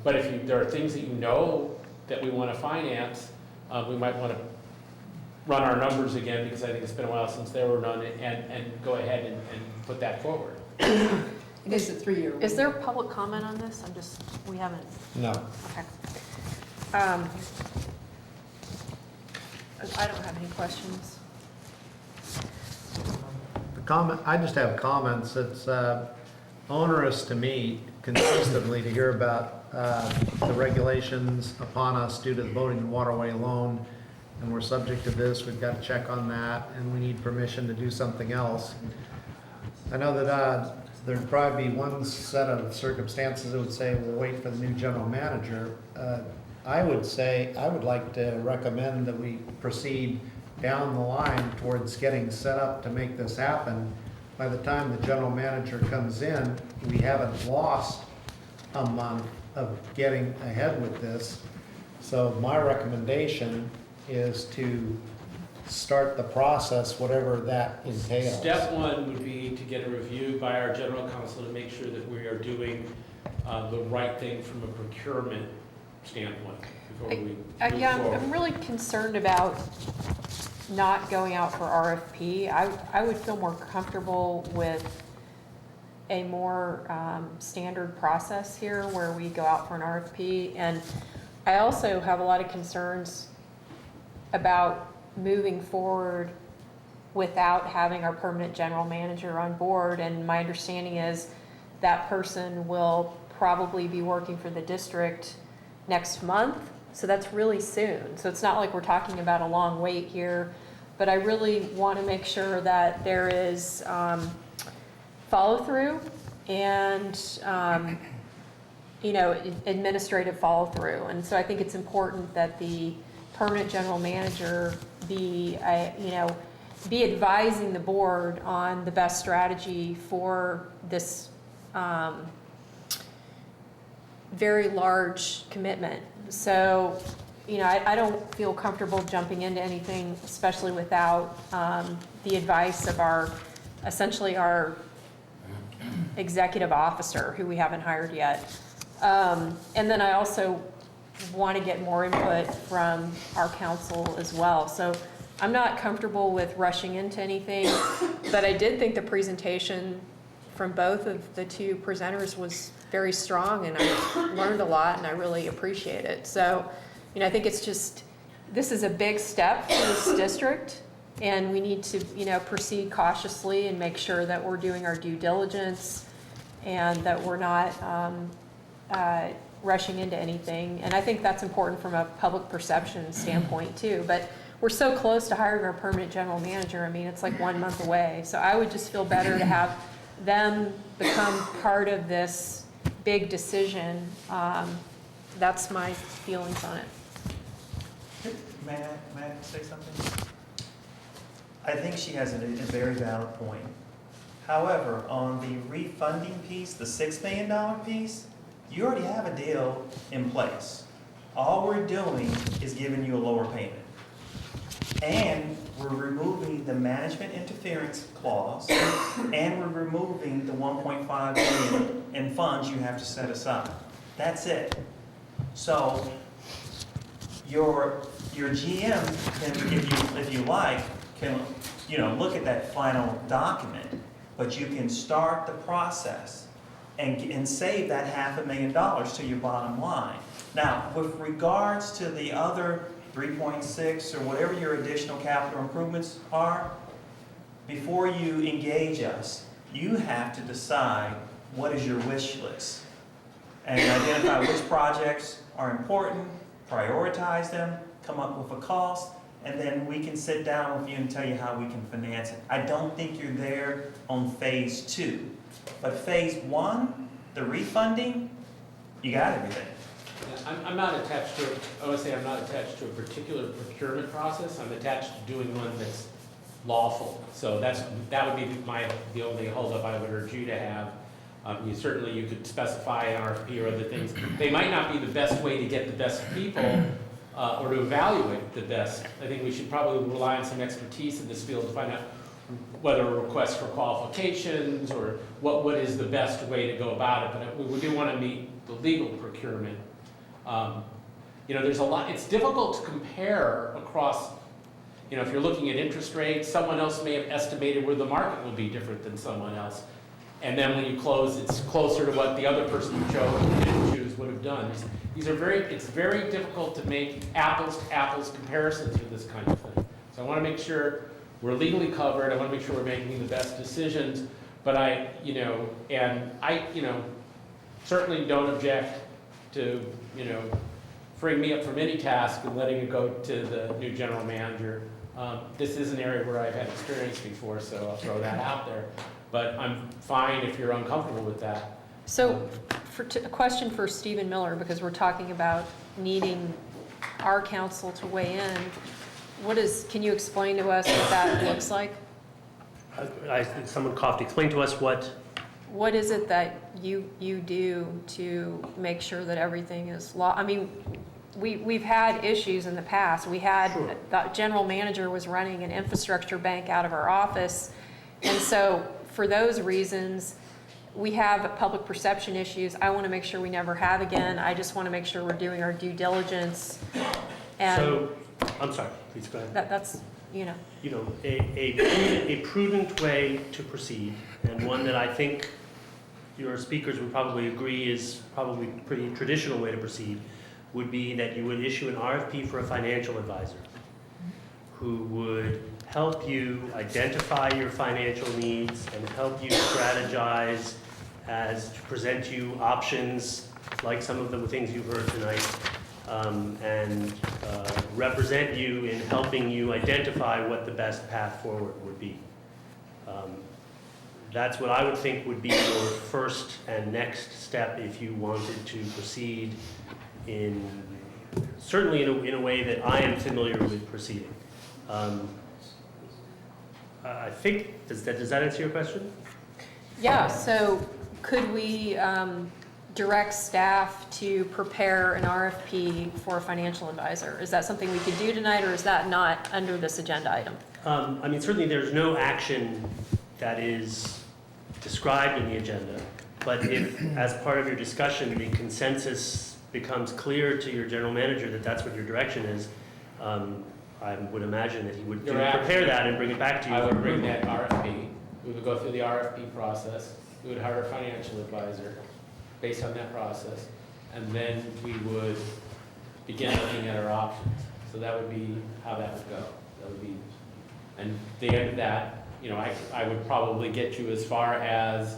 But if there are things that you know that we want to finance, we might want to run our numbers again, because I think it's been a while since they were run, and go ahead and put that forward. It is a 3-year. Is there public comment on this? We haven't. No. Okay. I don't have any questions. I just have comments. It's onerous to me consistently to hear about the regulations upon us due to the boating and waterway loan, and we're subject to this, we've got to check on that, and we need permission to do something else. I know that there'd probably be one set of circumstances that would say we'll wait for the new general manager. I would say, I would like to recommend that we proceed down the line towards getting set up to make this happen. By the time the general manager comes in, we haven't lost a month of getting ahead with this. So my recommendation is to start the process, whatever that entails. Step one would be to get a review by our general counsel to make sure that we are doing the right thing from a procurement standpoint before we move Yeah, forward. I'm really concerned about not going out for RFP. I would feel more comfortable with a more standard process here where we go out for an RFP. And I also have a lot of concerns about moving forward without having our permanent general manager on board. And my understanding is that person will probably be working for the district next month. So that's really soon. So it's not like we're talking about a long wait here, but I really want to make sure that there is follow-through and, administrative follow-through. And so I think it's important that the permanent general manager be advising the board on the best strategy for this very large commitment. So, I don't feel comfortable jumping into anything, especially without the advice of essentially our executive officer, who we haven't hired yet. And then I also want to get more input from our council as well. So I'm not comfortable with rushing into anything, but I did think the presentation from both of the two presenters was very strong, and I learned a lot, and I really appreciate it. So, I think it's just, this is a big step for this district, and we need to, proceed cautiously and make sure that we're doing our due diligence and that we're not rushing into anything. And I think that's important from a public perception standpoint too. But we're so close to hiring our permanent general manager. I mean, it's like 1 month away. So I would just feel better to have them become part of this big decision. That's my feelings on it. May I say something? I think she has a very valid point. However, on the refunding piece, the $6 million piece, you already have a deal in place. All we're doing is giving you a lower payment. And we're removing the management interference clause, and we're removing the $1.5 million in funds you have to set aside. That's it. So your GM can, if you like, can look at that final document, but you can start the process and save that $500,000 to your bottom line. Now, with regards to the other 3.6 or whatever your additional capital improvements are, before you engage us, you have to decide what is your wish list and identify which projects are important, prioritize them, come up with a cost, and then we can sit down with you and tell you how we can finance it. I don't think you're there on phase 2. But phase 1, the refunding, you got everything. I'm not attached to, I want to say I'm not attached to a particular procurement process. I'm attached to doing one that's lawful. So that would be the only holdup I would urge you to have. You could specify an RFP or other things. They might not be the best way to get the best people or to evaluate the best. I think we should probably rely on some expertise in this field to find out whether a request for qualifications or what is the best way to go about it. But we do want to meet the legal procurement. There's a lot, it's difficult to compare across, if you're looking at interest rates, someone else may have estimated where the market will be different than someone else. And then when you close, it's closer to what the other person who chose or didn't choose would have done. It's very difficult to make apples to apples comparisons for this kind of thing. So I want to make sure we're legally covered. I want to make sure we're making the best decisions. But I certainly don't object to, freeing me up from any task and letting it go to the new general manager. This is an area where I've had experience before, so I'll throw that out there. But I'm fine if you're uncomfortable with that. So, a question for Stephen Miller, because we're talking about needing our council to weigh in. Can you explain to us what that looks like? Someone coughed. Explain to us what. What is it that you do to make sure that everything is I mean, we've had issues in the past. We had, Sure. The general manager was running an infrastructure bank out of our office. And so for those reasons, we have public perception issues. I want to make sure we never have again. I just want to make sure we're doing our due diligence. And So, I'm sorry, please go ahead. that's, A prudent way to proceed, and one that I think your speakers would probably agree is probably a pretty traditional way to proceed, would be that you would issue an RFP for a financial advisor who would help you identify your financial needs and help you strategize as to present you options like some of the things you've heard tonight, and represent you in helping you identify what the best path forward would be. That's what I would think would be your first and next step if you wanted to proceed certainly in a way that I am familiar with proceeding. I think, does that answer your question? Yeah, so could we direct staff to prepare an RFP for a financial advisor? Is that something we could do tonight, or is that not under this agenda item? I mean, certainly there's no action that is described in the agenda, but if, as part of your discussion, the consensus becomes clear to your general manager that that's what your direction is, I would imagine that he would prepare that and bring it back to you. I would bring that RFP. We would go through the RFP process. We would hire a financial advisor based on that process, and then we would begin looking at our options. So that would be how that would go. That would be, and at the end of that, I would probably get you as far as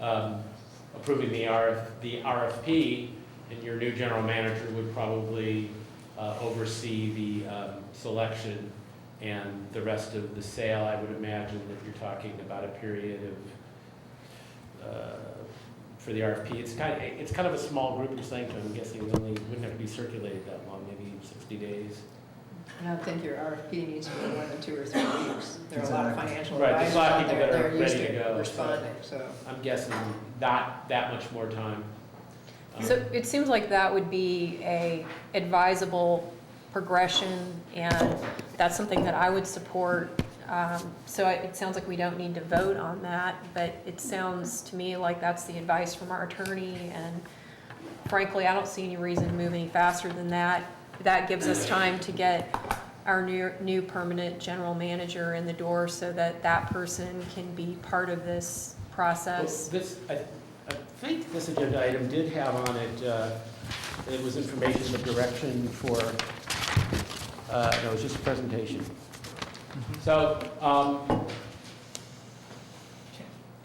approving the RFP, and your new general manager would probably oversee the selection and the rest of the sale. I would imagine that you're talking about a period of, for the RFP, it's kind of a small group you're saying, so I'm guessing it wouldn't have to be circulated that long, maybe 60 days. I don't think your RFP needs to be more than 2 or 3 weeks. There are a lot of financial Right, there's advisors a lot of out people there, that are they're used ready to go, to responding, so. I'm guessing not that much more time. So it seems like that would be a advisable progression, and that's something that I would support. So it sounds like we don't need to vote on that, but it sounds to me like that's the advice from our attorney, and frankly, I don't see any reason to move any faster than that. That gives us time to get our new permanent general manager in the door so that that person can be part of this process. Well, I think this agenda item did have on it, it was information of direction for, no, it was just a presentation. So,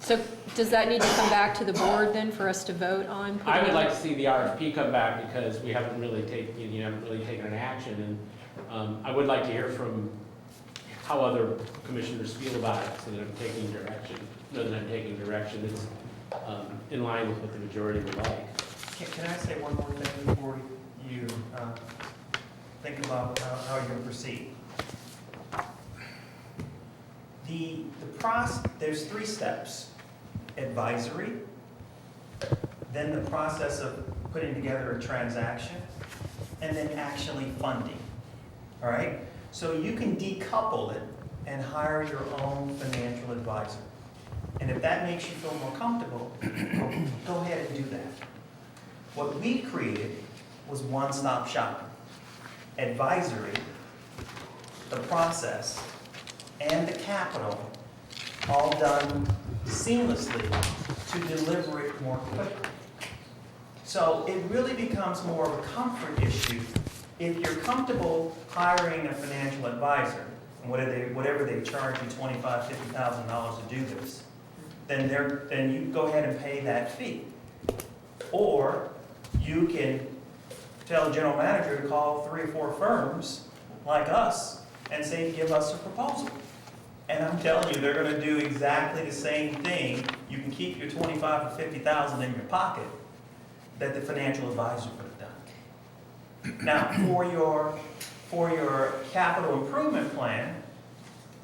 So does that need to come back to the board then for us to vote on? I would like to see the RFP come back because we haven't really taken an action, and I would like to hear from how other commissioners feel about it, so that I'm taking direction, that's in line with what the majority would like. Can I say one more thing before you think about how you're going to proceed? The process, there's 3 steps: advisory, then the process of putting together a transaction, and then actually funding. All right? So you can decouple it and hire your own financial advisor. And if that makes you feel more comfortable, go ahead and do that. What we created was one-stop shopping. Advisory, the process, and the capital, all done seamlessly to deliver it more quickly. So it really becomes more of a comfort issue. If you're comfortable hiring a financial advisor, and whatever they charge you, $25,000, $50,000 to do this, then you go ahead and pay that fee. Or you can tell the general manager to call 3 or 4 firms like us and say, give us a proposal. And I'm telling you, they're going to do exactly the same thing you can keep your 25 or 50,000 in your pocket that the financial advisor would have done. Now, for your capital improvement plan,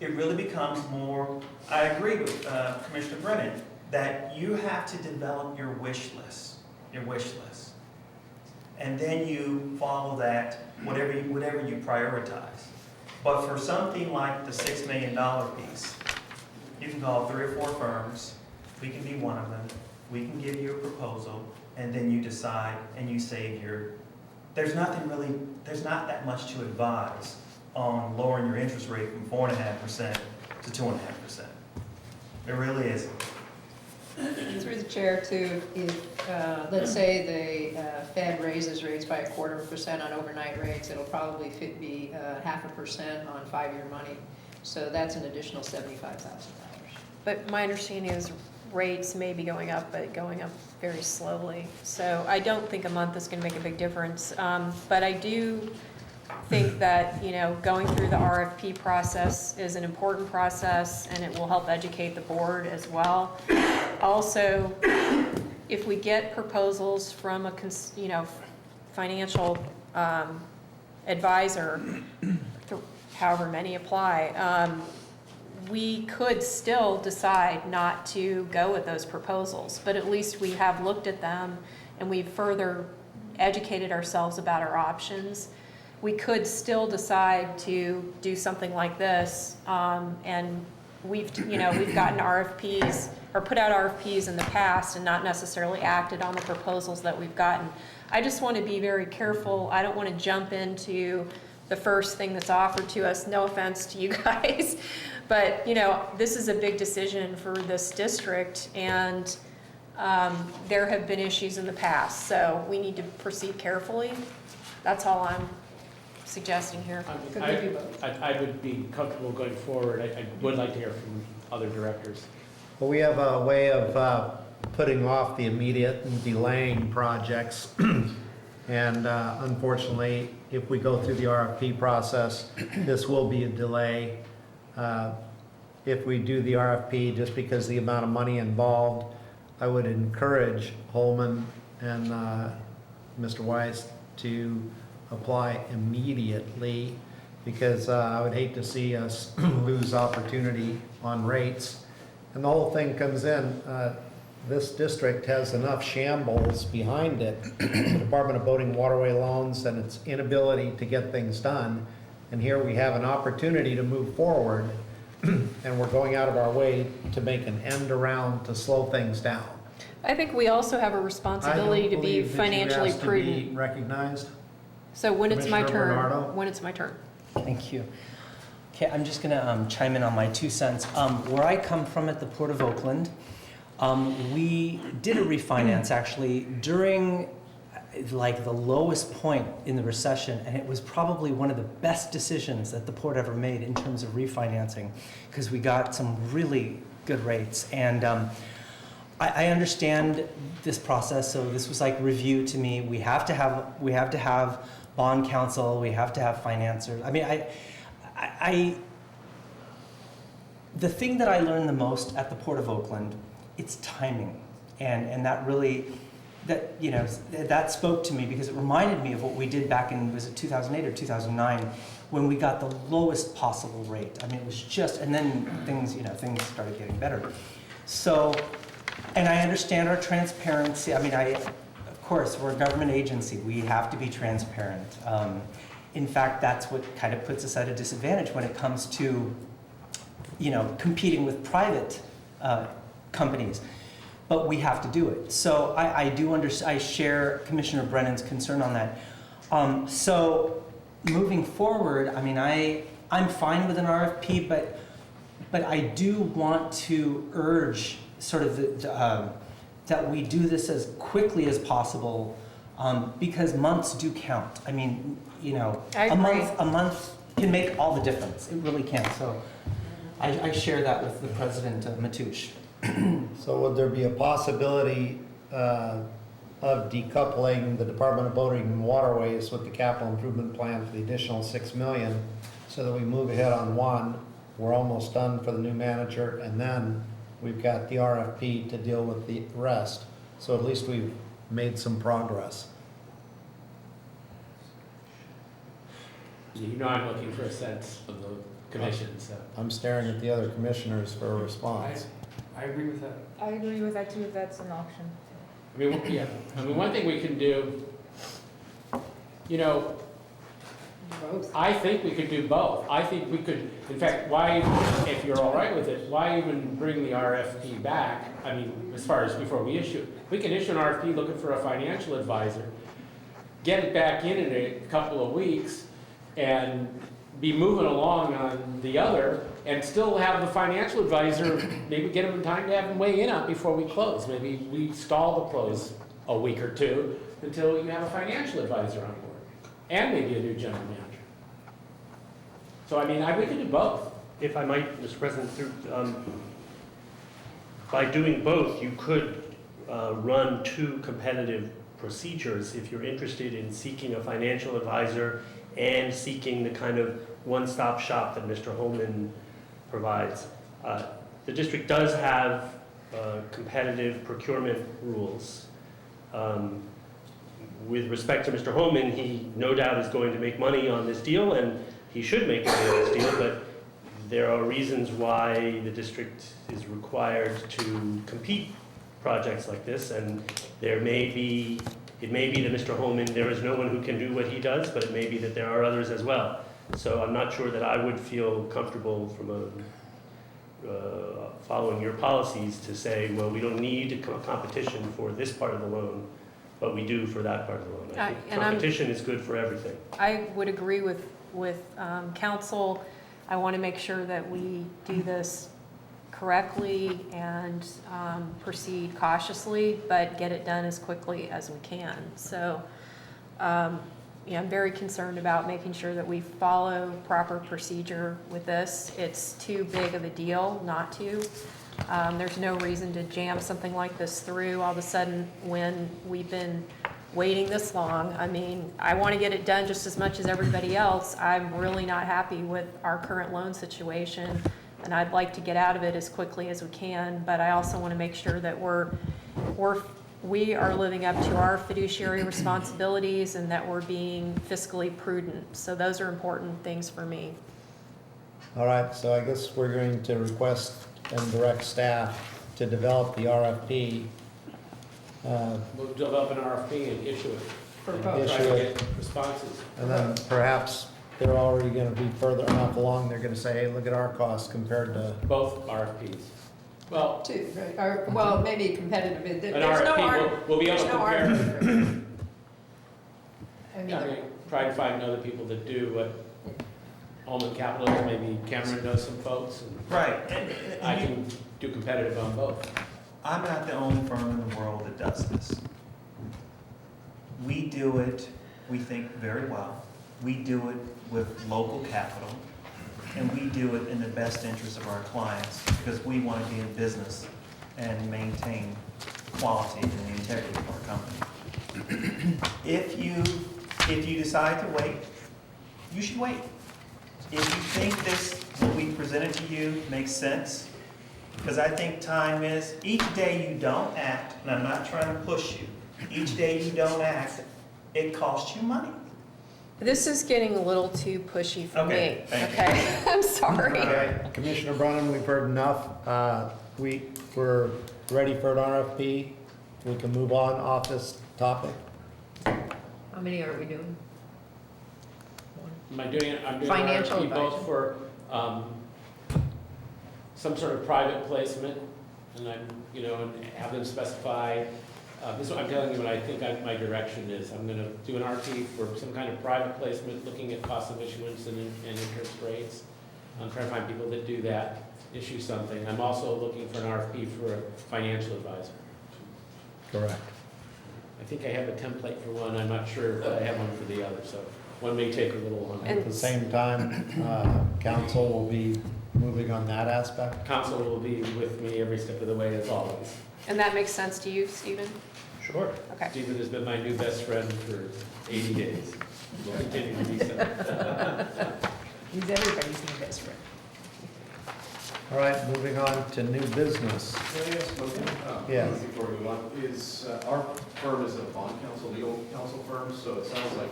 it really becomes more, I agree with Commissioner Brennan, that you have to develop your wish list. And then you follow that, whatever you prioritize. But for something like the $6 million piece, you can call 3 or 4 firms, we can be one of them, we can give you a proposal, and then you decide and you save there's not that much to advise on lowering your interest rate from 4.5% to 2.5%. It really isn't. Through the chair too, if, let's say the Fed raises rates by 0.25% on overnight rates, it'll probably be 0.5% on 5-year money. So that's an additional $75,000. But my understanding is rates may be going up, but going up very slowly. So I don't think a month is going to make a big difference. But I do think that, going through the RFP process is an important process, and it will help educate the board as well. Also, if we get proposals from a, financial advisor, however many apply, we could still decide not to go with those proposals, but at least we have looked at them and we've further educated ourselves about our options. We could still decide to do something like this, and we've gotten RFPs or put out RFPs in the past and not necessarily acted on the proposals that we've gotten. I just want to be very careful. I don't want to jump into the first thing that's offered to us. No offense to you guys, but this is a big decision for this district, and there have been issues in the past, so we need to proceed carefully. That's all I'm suggesting here. I would be comfortable going forward. I would like to hear from other directors. Well, we have a way of putting off the immediate and delaying projects. And unfortunately, if we go through the RFP process, this will be a delay. If we do the RFP, just because the amount of money involved, I would encourage Holman and Mr. Weiss to apply immediately, because I would hate to see us lose opportunity on rates. And the whole thing comes in, this district has enough shambles behind it, the Department of Boating and Waterway loans and its inability to get things done. And here we have an opportunity to move forward, and we're going out of our way to make an end around to slow things down. I think we also have a responsibility to be financially prudent. I don't believe that you asked to be recognized. So when it's my Commissioner turn, Bernardo? when it's my turn. Thank you. Okay, I'm just gonna chime in on my 2 cents. Where I come from at the Port of Oakland, we did a refinance actually during like the lowest point in the recession, and it was probably one of the best decisions that the port ever made in terms of refinancing, because we got some really good rates. And I understand this process, so this was like review to me. We have to have bond counsel, we have to have financiers. I mean, the thing that I learned the most at the Port of Oakland, it's timing, and that really, that spoke to me, because it reminded me of what we did back in, was it 2008 or 2009, when we got the lowest possible rate. I mean, it was just, and then things started getting better. So, and I understand our transparency. I mean, of course, we're a government agency. We have to be transparent. In fact, that's what kind of puts us at a disadvantage when it comes to, competing with private companies. But we have to do it. So I share Commissioner Brennan's concern on that. So moving forward, I mean, I'm fine with an RFP, but I do want to urge sort of that we do this as quickly as possible, because months do count. I mean, I agree. a month can make all the difference. It really can. So I share that with the President, Mateusz. So would there be a possibility of decoupling the Department of Boating and Waterways with the capital improvement plan for the additional $6 million, so that we move ahead on one, we're almost done for the new manager, and then we've got the RFP to deal with the rest. So at least we've made some progress. You know I'm looking for a sense of the commission, so. I'm staring at the other commissioners for a response. I agree with that. I agree with that too, if that's an option. I mean, yeah, I mean, one thing we can do, you know, Both. I think we could do both. I think we could, in fact, why, if you're all right with it, why even bring the RFP back? I mean, as far as before we issue, we can issue an RFP looking for a financial advisor, get it back in a couple of weeks, and be moving along on the other, and still have the financial advisor, maybe get him in time to have him weigh in on before we close. Maybe we stall the close a week or two until you have a financial advisor on board, and maybe a new general manager. So I mean, we could do both. If I might, Mr. President, by doing both, you could run two competitive procedures if you're interested in seeking a financial advisor and seeking the kind of one-stop shop that Mr. Holman provides. The district does have competitive procurement rules. With respect to Mr. Holman, he no doubt is going to make money on this deal, and he should make money on this deal, but there are reasons why the district is required to compete projects like this, and it may be that Mr. Holman, there is no one who can do what he does, but it may be that there are others as well. So I'm not sure that I would feel comfortable from following your policies to say, well, we don't need competition for this part of the loan, but we do for that part of the loan. I think competition is good for everything. I would agree with council. I want to make sure that we do this correctly and proceed cautiously, but get it done as quickly as we can. So, yeah, I'm very concerned about making sure that we follow proper procedure with this. It's too big of a deal not to. There's no reason to jam something like this through all of a sudden when we've been waiting this long. I mean, I want to get it done just as much as everybody else. I'm really not happy with our current loan situation, and I'd like to get out of it as quickly as we can, but I also want to make sure that we are living up to our fiduciary responsibilities and that we're being fiscally prudent. So those are important things for me. All right, so I guess we're going to request and direct staff to develop the RFP. We'll develop an RFP and issue it. For And both. try to get responses. And then perhaps they're already gonna be further enough along, they're gonna say, hey, look at our costs compared to, Both RFPs. Well, Two, right, or, well, maybe competitive, an RFP, we'll be able to compare. compare. Try to find other people that do what Holman Capital is, maybe Cameron knows some folks, and Right. I can do competitive on both. I'm not the only firm in the world that does this. We do it, we think, very well. We do it with local capital, and we do it in the best interest of our clients because we want to be in business and maintain quality and the integrity of our company. If you decide to wait, you should wait. If you think what we presented to you makes sense, because I think time is, each day you don't act, and I'm not trying to push you, each day you don't act, it costs you money. This is getting a little too pushy for me. Okay, thank you. Okay, I'm sorry. okay, Commissioner Brennan, we've heard enough. We're ready for an RFP. We can move on off this topic. How many are we doing? Am I doing it? I'm doing Financial RFP both advisor. for some sort of private placement, and I'm, and have them specify, this is what I'm telling you what I think my direction is. I'm gonna do an RFP for some kind of private placement, looking at cost of issuance and interest rates. I'm trying to find people that do that, issue something. I'm also looking for an RFP for a financial advisor. Correct. I think I have a template for one, I'm not sure if I have one for the other, so one may take a little longer. At the same time, council will be moving on that aspect. Council will be with me every step of the way, as always. And that makes sense to you, Stephen? Sure. Okay. Stephen has been my new best friend for 80 days. Will continue to be so. He's everybody's new best friend. All right, moving on to new business. Can I ask one thing? Yes. Before we move on, is, our firm is a bond counsel, legal counsel firm, so it sounds like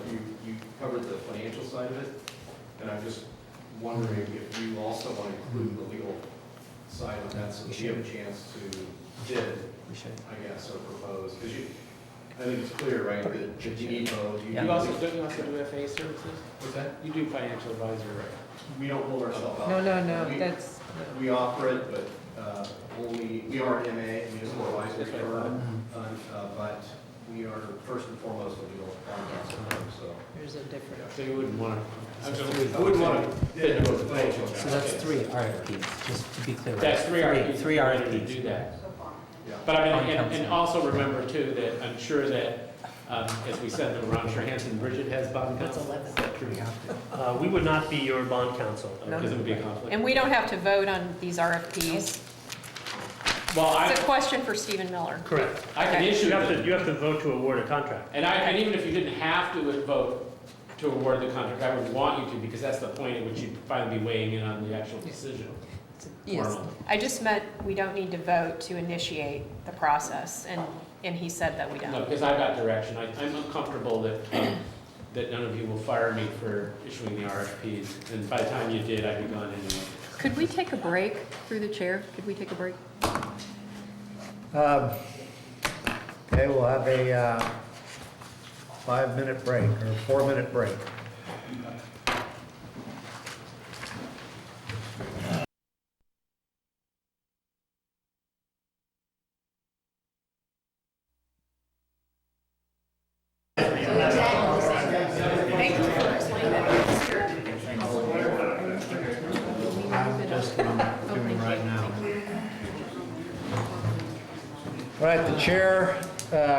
you covered the financial side of it. And I'm just wondering if you also want to include the legal side of that, so that you have a chance to bid, We should. I guess, or propose, because I think it's clear, right, that you need both. You also, don't you also do FA services? What's that? You do financial advisor, right? We don't hold ourselves out. No, We- that's, We offer it, but only, we are an MA, municipal advisory That's what I firm, but we are first and foremost a legal bond counsel firm, so. There's a difference. So you wouldn't want to, I wouldn't want to bid into a financial. So that's 3 RFPs, just to be clear. That's three RFPs. Three ready to RFPs. do that. Yeah. But I On mean, and council. also remember too, that I'm sure that, as we said, them around, I'm sure Hanson Bridget has bond counsel. Is that true? We would not be your bond counsel. Because it would be a conflict. And we don't have to vote on these RFPs. Well, It's a question for Stephen Miller. Correct. I can Okay. issue, You have to vote to award a contract. and even if you didn't have to vote to award the contract, I would want you to, because that's the point at which you'd finally be weighing in on the actual decision. Yes. Formally. I just meant we don't need to vote to initiate the process, and he said that we No, don't. because I got direction. I'm uncomfortable that, that none of you will fire me for issuing the RFPs. And by the time you did, I'd be gone anyway. Could we take a break through the chair? Could we take a break? Okay, we'll have a 5-minute break or 4-minute break. Thank you for explaining that. Just what I'm doing right now. All right, the chair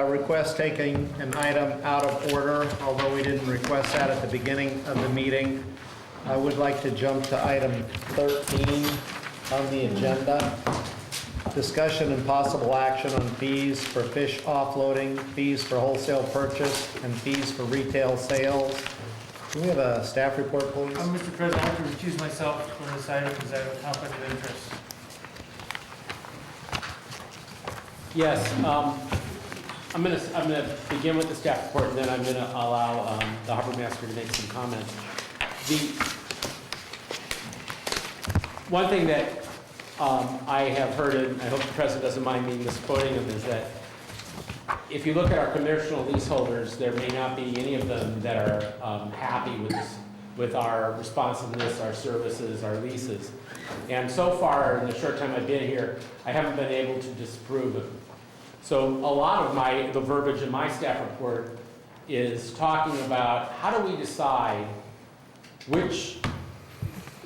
requests taking an item out of order, although we didn't request that at the beginning of the meeting. I would like to jump to item 13 on the agenda. Discussion and possible action on fees for fish offloading, fees for wholesale purchase, and fees for retail sales. Do we have a staff report, please? Mr. President, I have to recuse myself from this item because I have a conflict of interest. Yes, I'm gonna begin with the staff report, and then I'm gonna allow the harbor master to make some comments. The one thing that I have heard, and I hope the president doesn't mind me misquoting him, is that if you look at our commercial leaseholders, there may not be any of them that are happy with our responsiveness, our services, our leases. And so far, in the short time I've been here, I haven't been able to disprove it. So a lot of the verbiage in my staff report is talking about how do we decide which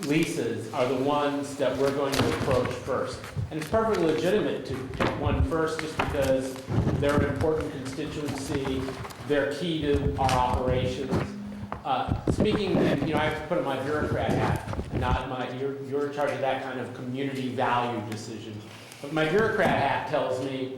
leases are the ones that we're going to approach first. And it's perfectly legitimate to pick one first just because they're an important constituency, they're key to our operations. Speaking, and I have to put on my bureaucrat hat, not my, you're in charge of that kind of community value decision. But my bureaucrat hat tells me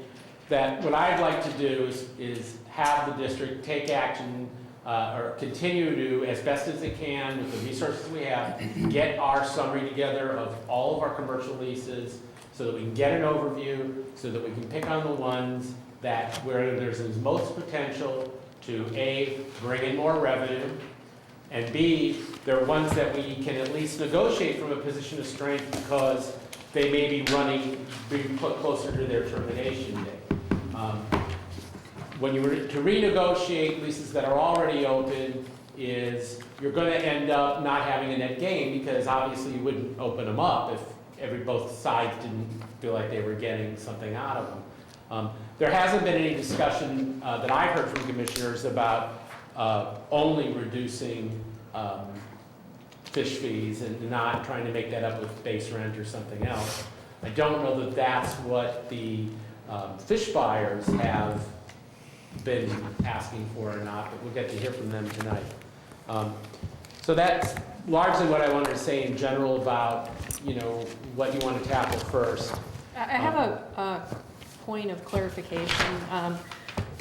that what I'd like to do is have the district take action or continue to, as best as it can with the resources we have, get our summary together of all of our commercial leases so that we can get an overview, so that we can pick on the ones that where there's the most potential to A, bring in more revenue, and B, there are ones that we can at least negotiate from a position of strength because they may be being put closer to their termination date. When you were to renegotiate leases that are already open, you're going to end up not having a net gain because obviously you wouldn't open them up if both sides didn't feel like they were getting something out of them. There hasn't been any discussion that I've heard from commissioners about only reducing fish fees and not trying to make that up with base rent or something else. I don't know that that's what the fish buyers have been asking for or not, but we'll get to hear from them tonight. So that's largely what I wanted to say in general about, what you want to tackle first. I have a point of clarification.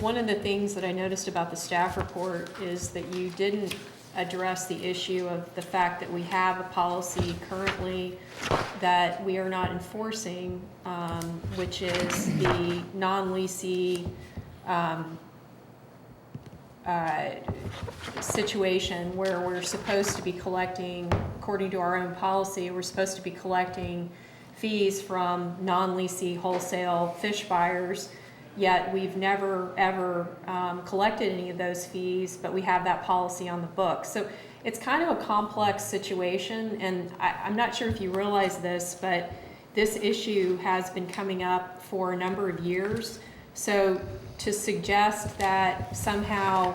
One of the things that I noticed about the staff report is that you didn't address the issue of the fact that we have a policy currently that we are not enforcing, which is the non-leasee situation where we're supposed to be collecting, according to our own policy, we're supposed to be collecting fees from non-leasee wholesale fish buyers, yet we've never, ever collected any of those fees, but we have that policy on the books. So it's kind of a complex situation, and I'm not sure if you realize this, but this issue has been coming up for a number of years. So to suggest that somehow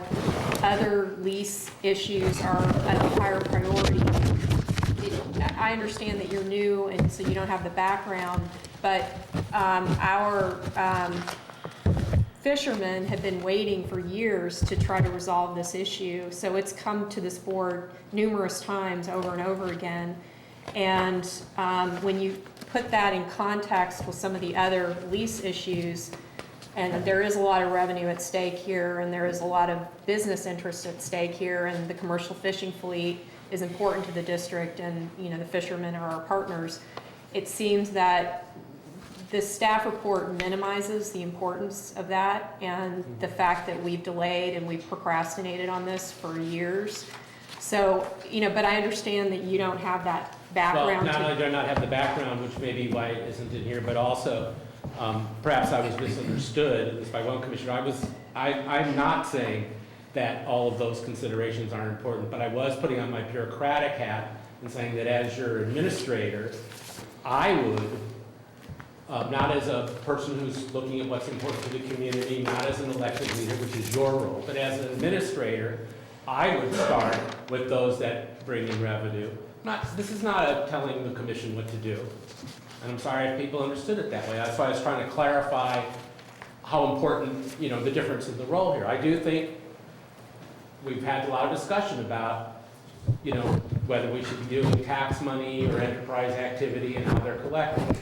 other lease issues are a higher priority, I understand that you're new and so you don't have the background, but our fishermen have been waiting for years to try to resolve this issue. So it's come to this board numerous times over and over again. And when you put that in context with some of the other lease issues, and there is a lot of revenue at stake here, and there is a lot of business interest at stake here, and the commercial fishing fleet is important to the district, and the fishermen are our partners. It seems that the staff report minimizes the importance of that and the fact that we've delayed and we've procrastinated on this for years. So, but I understand that you don't have that background. Well, not only do I not have the background, which may be why it isn't in here, but also perhaps I was misunderstood, at least by one commissioner. I'm not saying that all of those considerations aren't important, but I was putting on my bureaucratic hat and saying that as your administrator, I would, not as a person who's looking at what's important to the community, not as an elected leader, which is your role, but as an administrator, I would start with those that bring in revenue. This is not telling the commission what to do. And I'm sorry if people understood it that way. That's why I was trying to clarify how important, the difference in the role here. I do think we've had a lot of discussion about, whether we should be doing tax money or enterprise activity and how they're collected.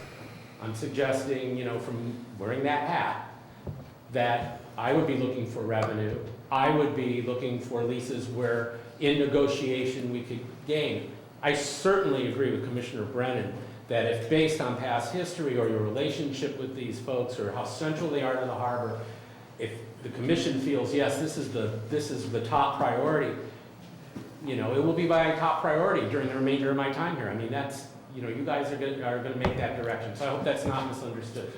I'm suggesting, from wearing that hat, that I would be looking for revenue. I would be looking for leases where in negotiation we could gain. I certainly agree with Commissioner Brennan that if based on past history or your relationship with these folks or how central they are to the harbor, if the commission feels, yes, this is the top priority, it will be my top priority during the remainder of my time here. I mean, that's, you guys are going to make that direction. So I hope that's not misunderstood.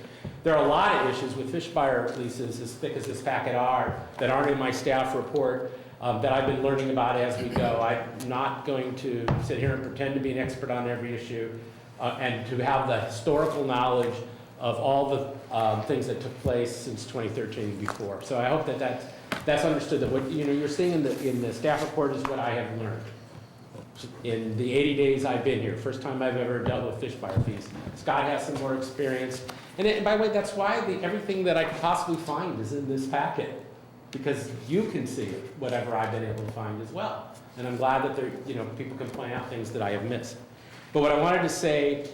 There are a lot of issues with fish buyer leases as thick as this packet are that aren't in my staff report that I've been learning about as we go. I'm not going to sit here and pretend to be an expert on every issue and to have the historical knowledge of all the things that took place since 2013 and before. So I hope that that's understood, that what you're seeing in the staff report is what I have learned in the 80 days I've been here. First time I've ever dealt with fish buyer fees. Scott has some more experience. And by the way, that's why everything that I could possibly find is in this packet, because you can see it, whatever I've been able to find as well. And I'm glad that people can point out things that I have missed. But what I wanted to say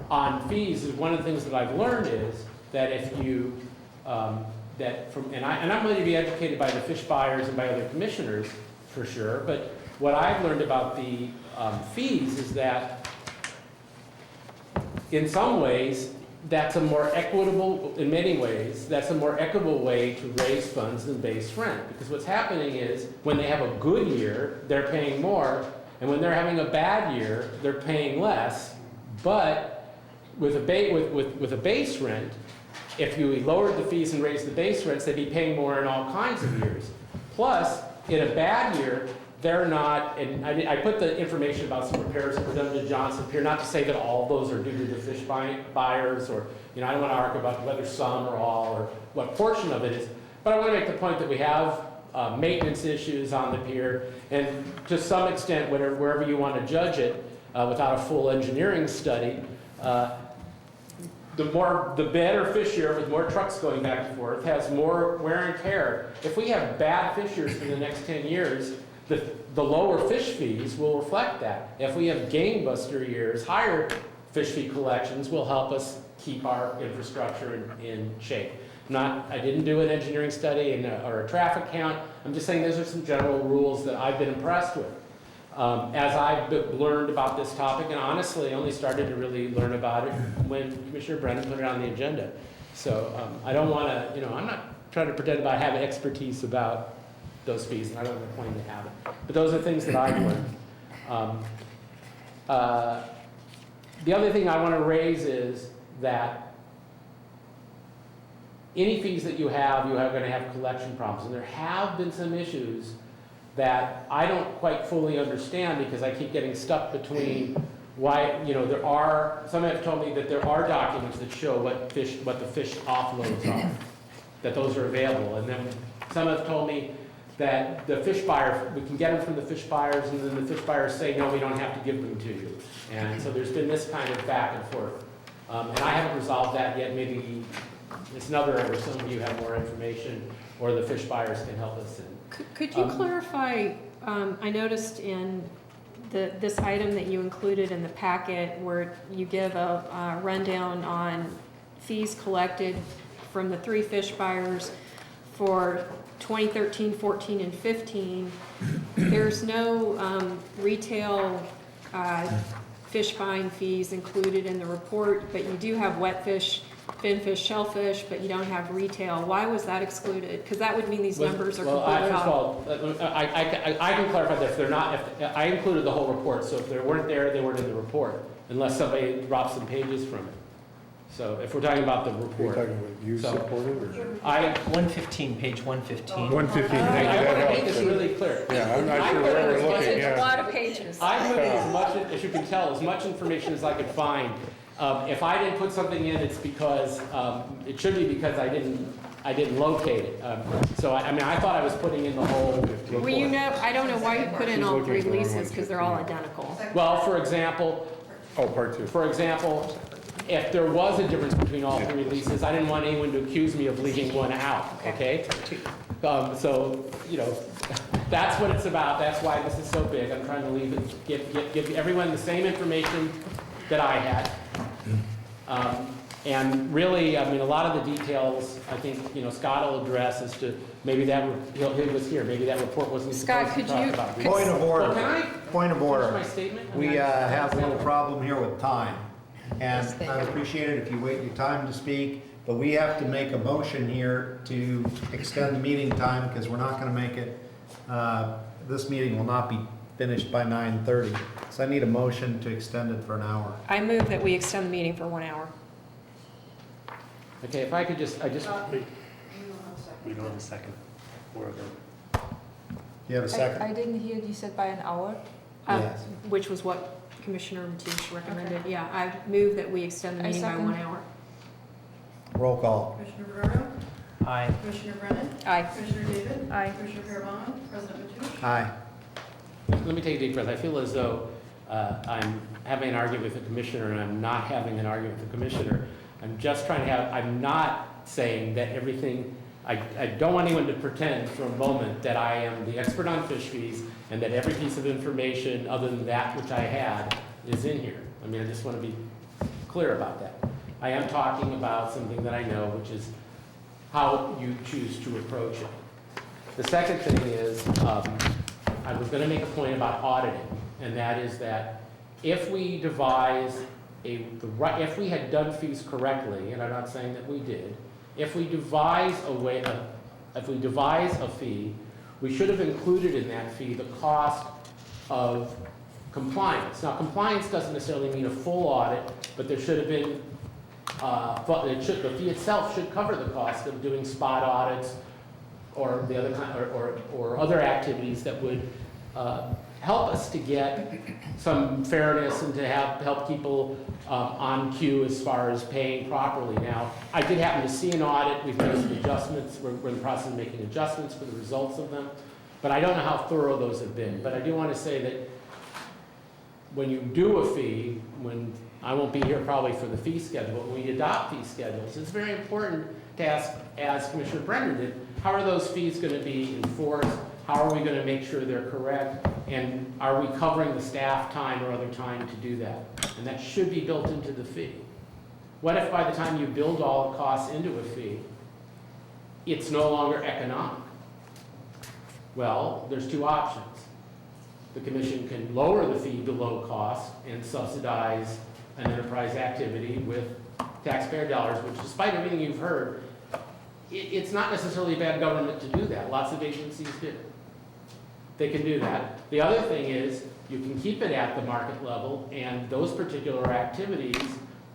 on fees is one of the things that I've learned is that if you, and I'm going to be educated by the fish buyers and by other commissioners for sure, but what I've learned about the fees is that in some ways, that's a more equitable, in many ways, that's a more equitable way to raise funds than base rent. Because what's happening is when they have a good year, they're paying more, and when they're having a bad year, they're paying less. But with a base rent, if you lowered the fees and raised the base rents, they'd be paying more in all kinds of years. Plus, in a bad year, they're not, and I put the information about some repairs that were done to Johnson Pier, not to say that all those are due to the fish buyers, or, I don't want to argue about whether some or all, or what portion of it is, but I want to make the point that we have maintenance issues on the pier, and to some extent, wherever you want to judge it, without a full engineering study, the better fish year with more trucks going back and forth has more wear and tear. If we have bad fish years for the next 10 years, the lower fish fees will reflect that. If we have gangbuster years, higher fish fee collections will help us keep our infrastructure in shape. I didn't do an engineering study or a traffic count. I'm just saying those are some general rules that I've been impressed with. As I've learned about this topic, and honestly, only started to really learn about it when Commissioner Brennan put it on the agenda. So I don't want to, I'm not trying to pretend about having expertise about those fees, and I don't claim to have it. But those are things that I've learned. The other thing I want to raise is that any fees that you are going to have collection problems. And there have been some issues that I don't quite fully understand because I keep getting stuck between why, some have told me that there are documents that show what the fish offloads are, that those are available. And then some have told me that the fish buyer, we can get them from the fish buyers, and then the fish buyers say, no, we don't have to give them to you. And so there's been this kind of back and forth. And I haven't resolved that yet. Maybe Ms. Nuther or some of you have more information, or the fish buyers can help us. Could you clarify, I noticed in this item that you included in the packet where you give a rundown on fees collected from the 3 fish buyers for 2013, 14, and 15. There's no retail fish buying fees included in the report, but you do have wet fish, finfish, shellfish, but you don't have retail. Why was that excluded? Because that would mean these numbers are completely First of off. all, I can clarify that if they're not, I included the whole report, so if they weren't there, they weren't in the report, unless somebody dropped some pages from it. So if we're talking about the report. You're talking about you So, supported or? 115, page 115. 115. I want to make this really clear. Yeah, I'm not sure where we're looking, It's a yeah. lot of pages. I put in as much, as you can tell, as much information as I could find. If I didn't put something in, it's because, it should be because I didn't locate it. So, I mean, I thought I was putting in the whole report. Well, I don't know why you put in She's all looking 3 for the wrong leases, because they're all 115. identical. Well, for example, Oh, part 2. if there was a difference between all 3 leases, I didn't want anyone to accuse me of leaving one out, okay? So, that's what it's about. That's why this is so big. I'm trying to give everyone the same information that I had. And really, I mean, a lot of the details, I think, Scott will address as to maybe he was here, maybe that report wasn't Scott, supposed to could talk you- about. Point of order. Well, can I Point of finish order. my statement? We have a little problem here with time. And Yes, thank I'd you. appreciate it if you wait your time to speak, but we have to make a motion here to extend the meeting time because we're not going to make it, this meeting will not be finished by 9:30. So I need a motion to extend it for an hour. I move that we extend the meeting for 1 hour. Okay, if I could We don't have a second. You have a second? I didn't hear you said by an hour. Yes. Which was what Commissioner Mateusz recommended. Yeah, I move that we extend the I meeting by second. 1 hour. Roll call. Commissioner Bernardo? Aye. Commissioner Brennan? Aye. Commissioner David? Aye. Commissioner Paramano? President Mateusz? Aye. Let me take a deep breath. I feel as though I'm having an argument with the commissioner, and I'm not having an argument with the commissioner. I'm just trying to I'm not saying that everything, I don't want anyone to pretend for a moment that I am the expert on fish fees and that every piece of information other than that which I had is in here. I mean, I just want to be clear about that. I am talking about something that I know, which is how you choose to approach it. The second thing is, I was going to make a point about auditing, and that is that if we if we had done fees correctly, and I'm not saying that we did, if we devise a fee, we should have included in that fee the cost of compliance. Now, compliance doesn't necessarily mean a full audit, but there should have been, the fee itself should cover the cost of doing spot audits or the other kind, or other activities that would help us to get some fairness and to help people on cue as far as paying properly. Now, I did happen to see an audit. We've made some adjustments. We're in the process of making adjustments for the results of them. But I don't know how thorough those have been. But I do want to say that when you do a fee, I won't be here probably for the fee schedule, but when we adopt fee schedules, it's very important to ask, as Commissioner Brennan did, how are those fees going to be enforced? How are we going to make sure they're correct? And are we covering the staff time or other time to do that? And that should be built into the fee. What if by the time you build all the costs into a fee, it's no longer economic. Well, there's two options. The commission can lower the fee to low cost and subsidize an enterprise activity with taxpayer dollars, which despite everything you've heard, it's not necessarily bad government to do that. Lots of agencies do. They can do that. The other thing is you can keep it at the market level, and those particular activities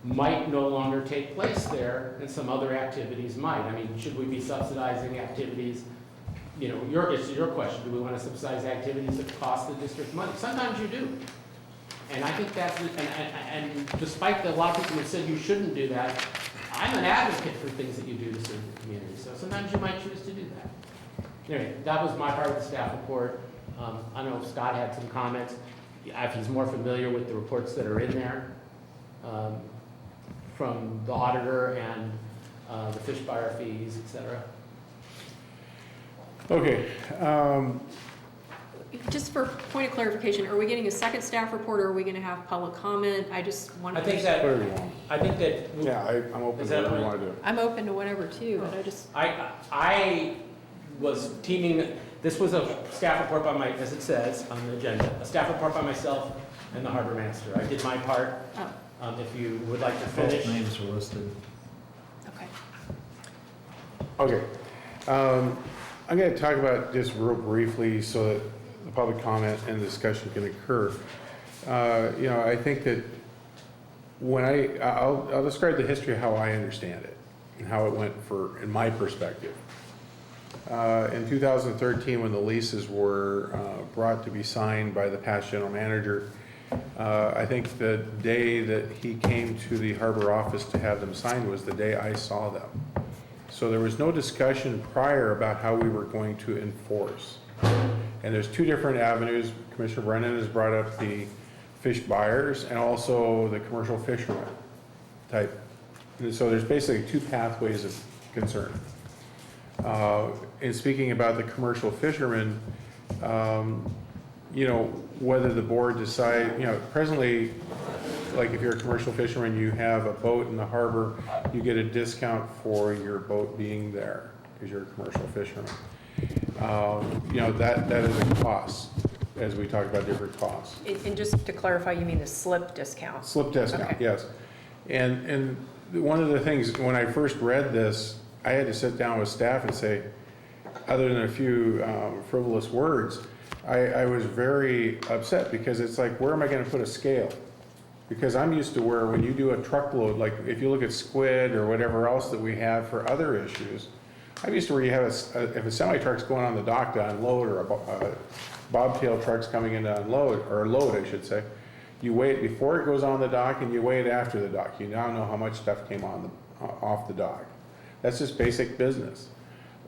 might no longer take place there, and some other activities might. I mean, should we be subsidizing activities? You know, it's your question. Do we want to subsidize activities that cost the district money? Sometimes you do. And I think that's, and despite a lot of people have said you shouldn't do that, I'm an advocate for things that you do to serve the community. So sometimes you might choose to do that. Anyway, that was my part of the staff report. I don't know if Scott had some comments, if he's more familiar with the reports that are in there from the auditor and the fish buyer fees, et cetera. Okay, Just for point of clarification, are we getting a second staff report, or are we gonna have public comment? I just want I to. think that, whatever you want. I think that. Yeah, I'm open Is to that whatever you right? want to do. I'm open to whatever too, but I just, I was teaming, this was a staff report by my, as it says on the agenda, a staff report by myself and the harbor master. I did my part. If you would like to Both finish. names were listed. okay. Okay. I'm going to talk about just real briefly so that the public comment and discussion can occur. You know, I think that when I'll describe the history of how I understand it and how it went in my perspective. In 2013, when the leases were brought to be signed by the past general manager, I think the day that he came to the harbor office to have them signed was the day I saw them. So there was no discussion prior about how we were going to enforce. And there's two different avenues. Commissioner Brennan has brought up the fish buyers and also the commercial fishermen type. And so there's basically two pathways of concern. In speaking about the commercial fishermen, you know, whether the board decide, you know, presently, like if you're a commercial fisherman, you have a boat in the harbor, you get a discount for your boat being there because you're a commercial fisherman. You know, that is a cost, as we talk about different costs. And just to clarify, you mean the slip discount? Slip discount, Okay. yes. And one of the things, when I first read this, I had to sit down with staff and say, other than a few frivolous words, I was very upset because it's like, where am I going to put a scale? Because I'm used to where when you do a truckload, like if you look at squid or whatever else that we have for other issues, I'm used to where you have if a semi-truck's going on the dock to unload or a bobtail truck's coming in to unload, or load I should say, you weigh it before it goes on the dock and you weigh it after the dock. You now know how much stuff came off the dock. That's just basic business.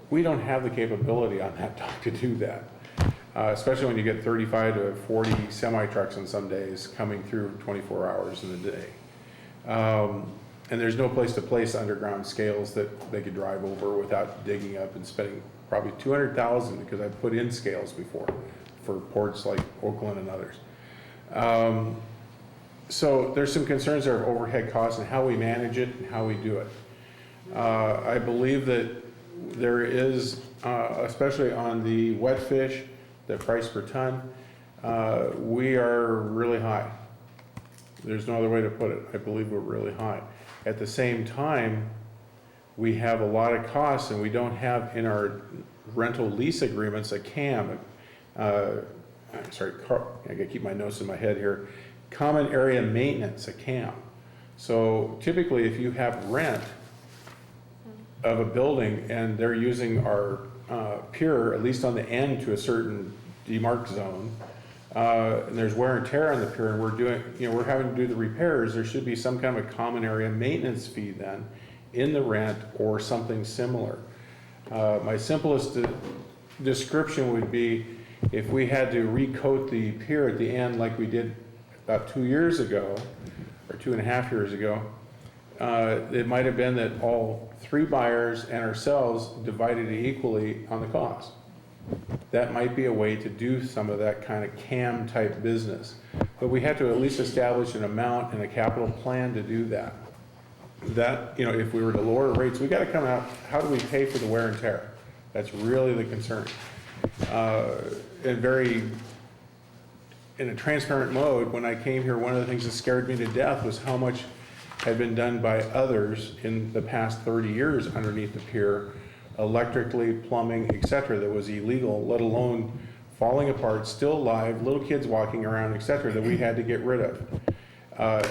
We don't have the capability on that dock to do that. Especially when you get 35 to 40 semi-trucks on some days coming through 24 hours in a day. And there's no place to place underground scales that they could drive over without digging up and spending probably $200,000, because I've put in scales before for ports like Oakland and others. So there's some concerns there of overhead costs and how we manage it and how we do it. I believe that there is, especially on the wet fish, the price per ton, we are really high. There's no other way to put it. I believe we're really high. At the same time, we have a lot of costs, and we don't have in our rental lease agreements a CAM. I gotta keep my notes in my head here. Common area maintenance, a CAM. So typically, if you have rent of a building and they're using our pier, at least on the end to a certain demarc zone, and there's wear and tear on the pier, and we're having to do the repairs, there should be some kind of a common area maintenance fee then in the rent or something similar. My simplest description would be if we had to recoat the pier at the end like we did about 2 years ago, or 2.5 years ago, it might have been that all three buyers and ourselves divided it equally on the cost. That might be a way to do some of that kind of CAM type business. But we have to at least establish an amount and a capital plan to do that. that, you know, if we were to lower rates, we gotta come out, how do we pay for the wear and tear? That's really the concern. In a transparent mode, when I came here, one of the things that scared me to death was how much had been done by others in the past 30 years underneath the pier, electrically, plumbing, et cetera, that was illegal, let alone falling apart, still live, little kids walking around, et cetera, that we had to get rid of.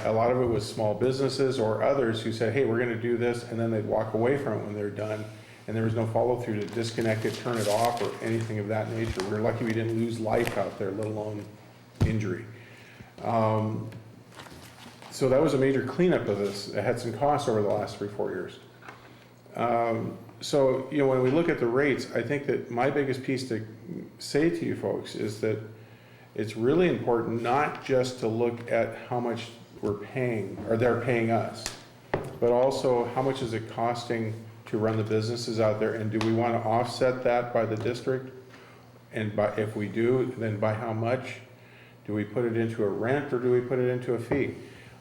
A lot of it was small businesses or others who said, hey, we're gonna do this, and then they'd walk away from it when they're done, and there was no follow-through to disconnect it, turn it off, or anything of that nature. We're lucky we didn't lose life out there, let alone injury. So that was a major cleanup of this. It had some costs over the last 3-4 years. So, you know, when we look at the rates, I think that my biggest piece to say to you folks is that it's really important not just to look at how much we're paying, or they're paying us, but also how much is it costing to run the businesses out there, and do we want to offset that by the district? And if we do, then by how much? Do we put it into a rent, or do we put it into a fee?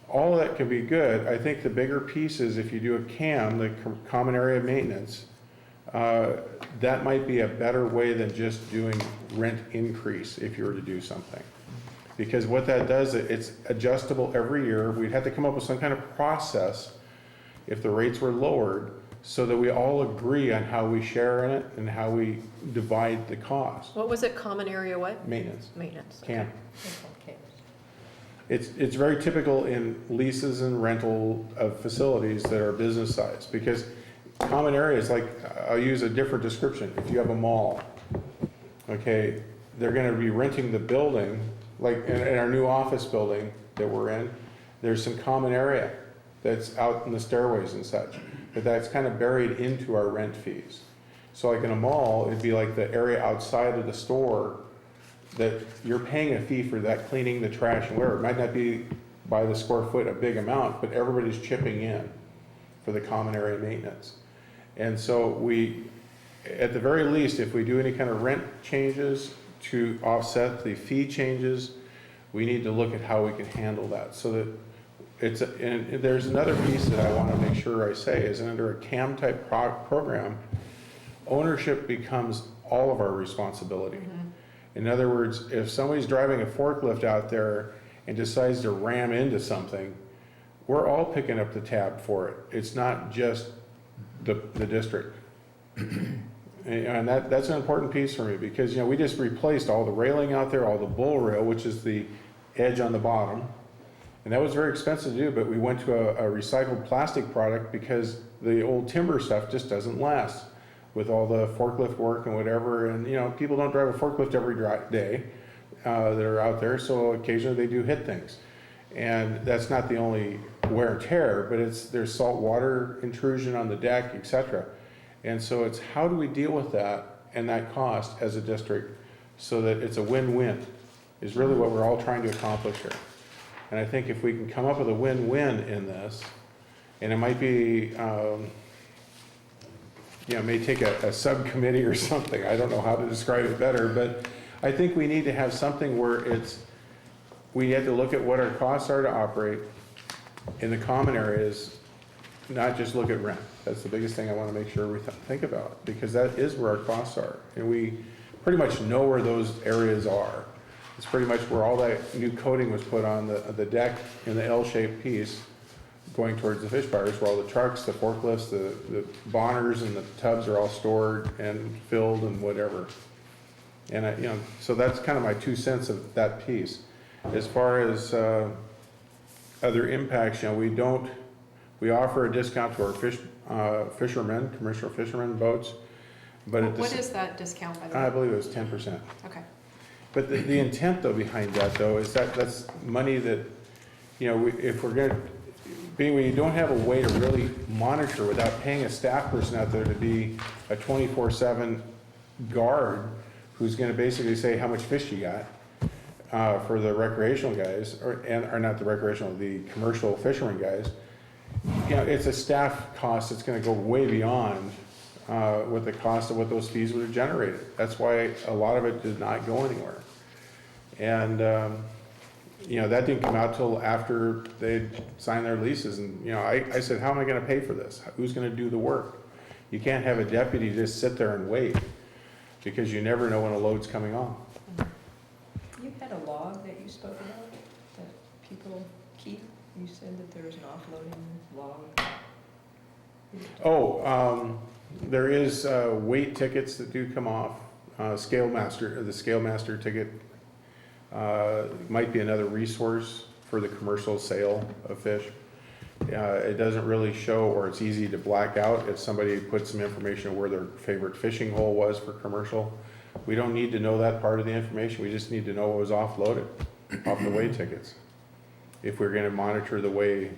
All of that can be good. I think the bigger piece is if you do a CAM, the common area maintenance, that might be a better way than just doing rent increase if you were to do something. Because what that does, it's adjustable every year. We'd have to come up with some kind of process if the rates were lowered so that we all agree on how we share in it and how we divide the cost. What was it, common area what? Maintenance, Maintenance. CAM. Okay. It's very typical in leases and rental of facilities that are business size, because common areas, like, I'll use a different description. If you have a mall, okay, they're gonna be renting the building, like in our new office building that we're in, there's some common area that's out in the stairways and such, but that's kind of buried into our rent fees. So like in a mall, it'd be like the area outside of the store that you're paying a fee for that, cleaning the trash and whatever. It might not be by the square foot a big amount, but everybody's chipping in for the common area maintenance. And so we, at the very least, if we do any kind of rent changes to offset the fee changes, we need to look at how we can handle that so that it's, and there's another piece that I want to make sure I say is under a CAM type program, ownership becomes all of our responsibility. In other words, if somebody's driving a forklift out there and decides to ram into something, we're all picking up the tab for it. It's not just the district. And that's an important piece for me, because, you know, we just replaced all the railing out there, all the bull rail, which is the edge on the bottom. And that was very expensive to do, but we went to a recycled plastic product because the old timber stuff just doesn't last with all the forklift work and whatever. And, you know, people don't drive a forklift every day that are out there, so occasionally they do hit things. And that's not the only wear and tear, but there's salt water intrusion on the deck, etc. And so it's how do we deal with that and that cost as a district so that it's a win-win is really what we're all trying to accomplish here. And I think if we can come up with a win-win in this, and it might be, you know, it may take a subcommittee or something. I don't know how to describe it better, but I think we need to have something where we have to look at what our costs are to operate in the common areas, not just look at rent. That's the biggest thing I want to make sure we think about, because that is where our costs are. And we pretty much know where those areas are. It's pretty much where all that new coating was put on the deck in the L-shaped piece going towards the fish buyers, where all the trucks, the forklifts, the bonners and the tubs are all stored and filled and whatever. And you know, so that's kind of my 2 cents of that piece. As far as other impacts, you know, we offer a discount to our fishermen, commercial fishermen boats, but What is that discount, by the way? I believe it was 10%. Okay. But the intent though behind that though is that's money that, you know, if we're going to, being when you don't have a way to really monitor without paying a staff person out there to be a 24/7 guard who's going to basically say how much fish you got for the recreational guys, or not the recreational, the commercial fishermen guys, you know, it's a staff cost that's going to go way beyond what the cost of what those fees would have generated. That's why a lot of it did not go anywhere. And that didn't come out till after they'd signed their leases, and, I said, how am I gonna pay for this? Who's gonna do the work? You can't have a deputy just sit there and wait, because you never know when a load's coming on. You had a log that you spoke about that people keep. You said that there was an offloading log. Oh, there is, weight tickets that do come off, the Scale Master ticket, might be another resource for the commercial sale of fish. It doesn't really show, or it's easy to black out if somebody puts some information on where their favorite fishing hole was for commercial. We don't need to know that part of the information, we just need to know what was offloaded off the weigh tickets. If we're gonna monitor the weigh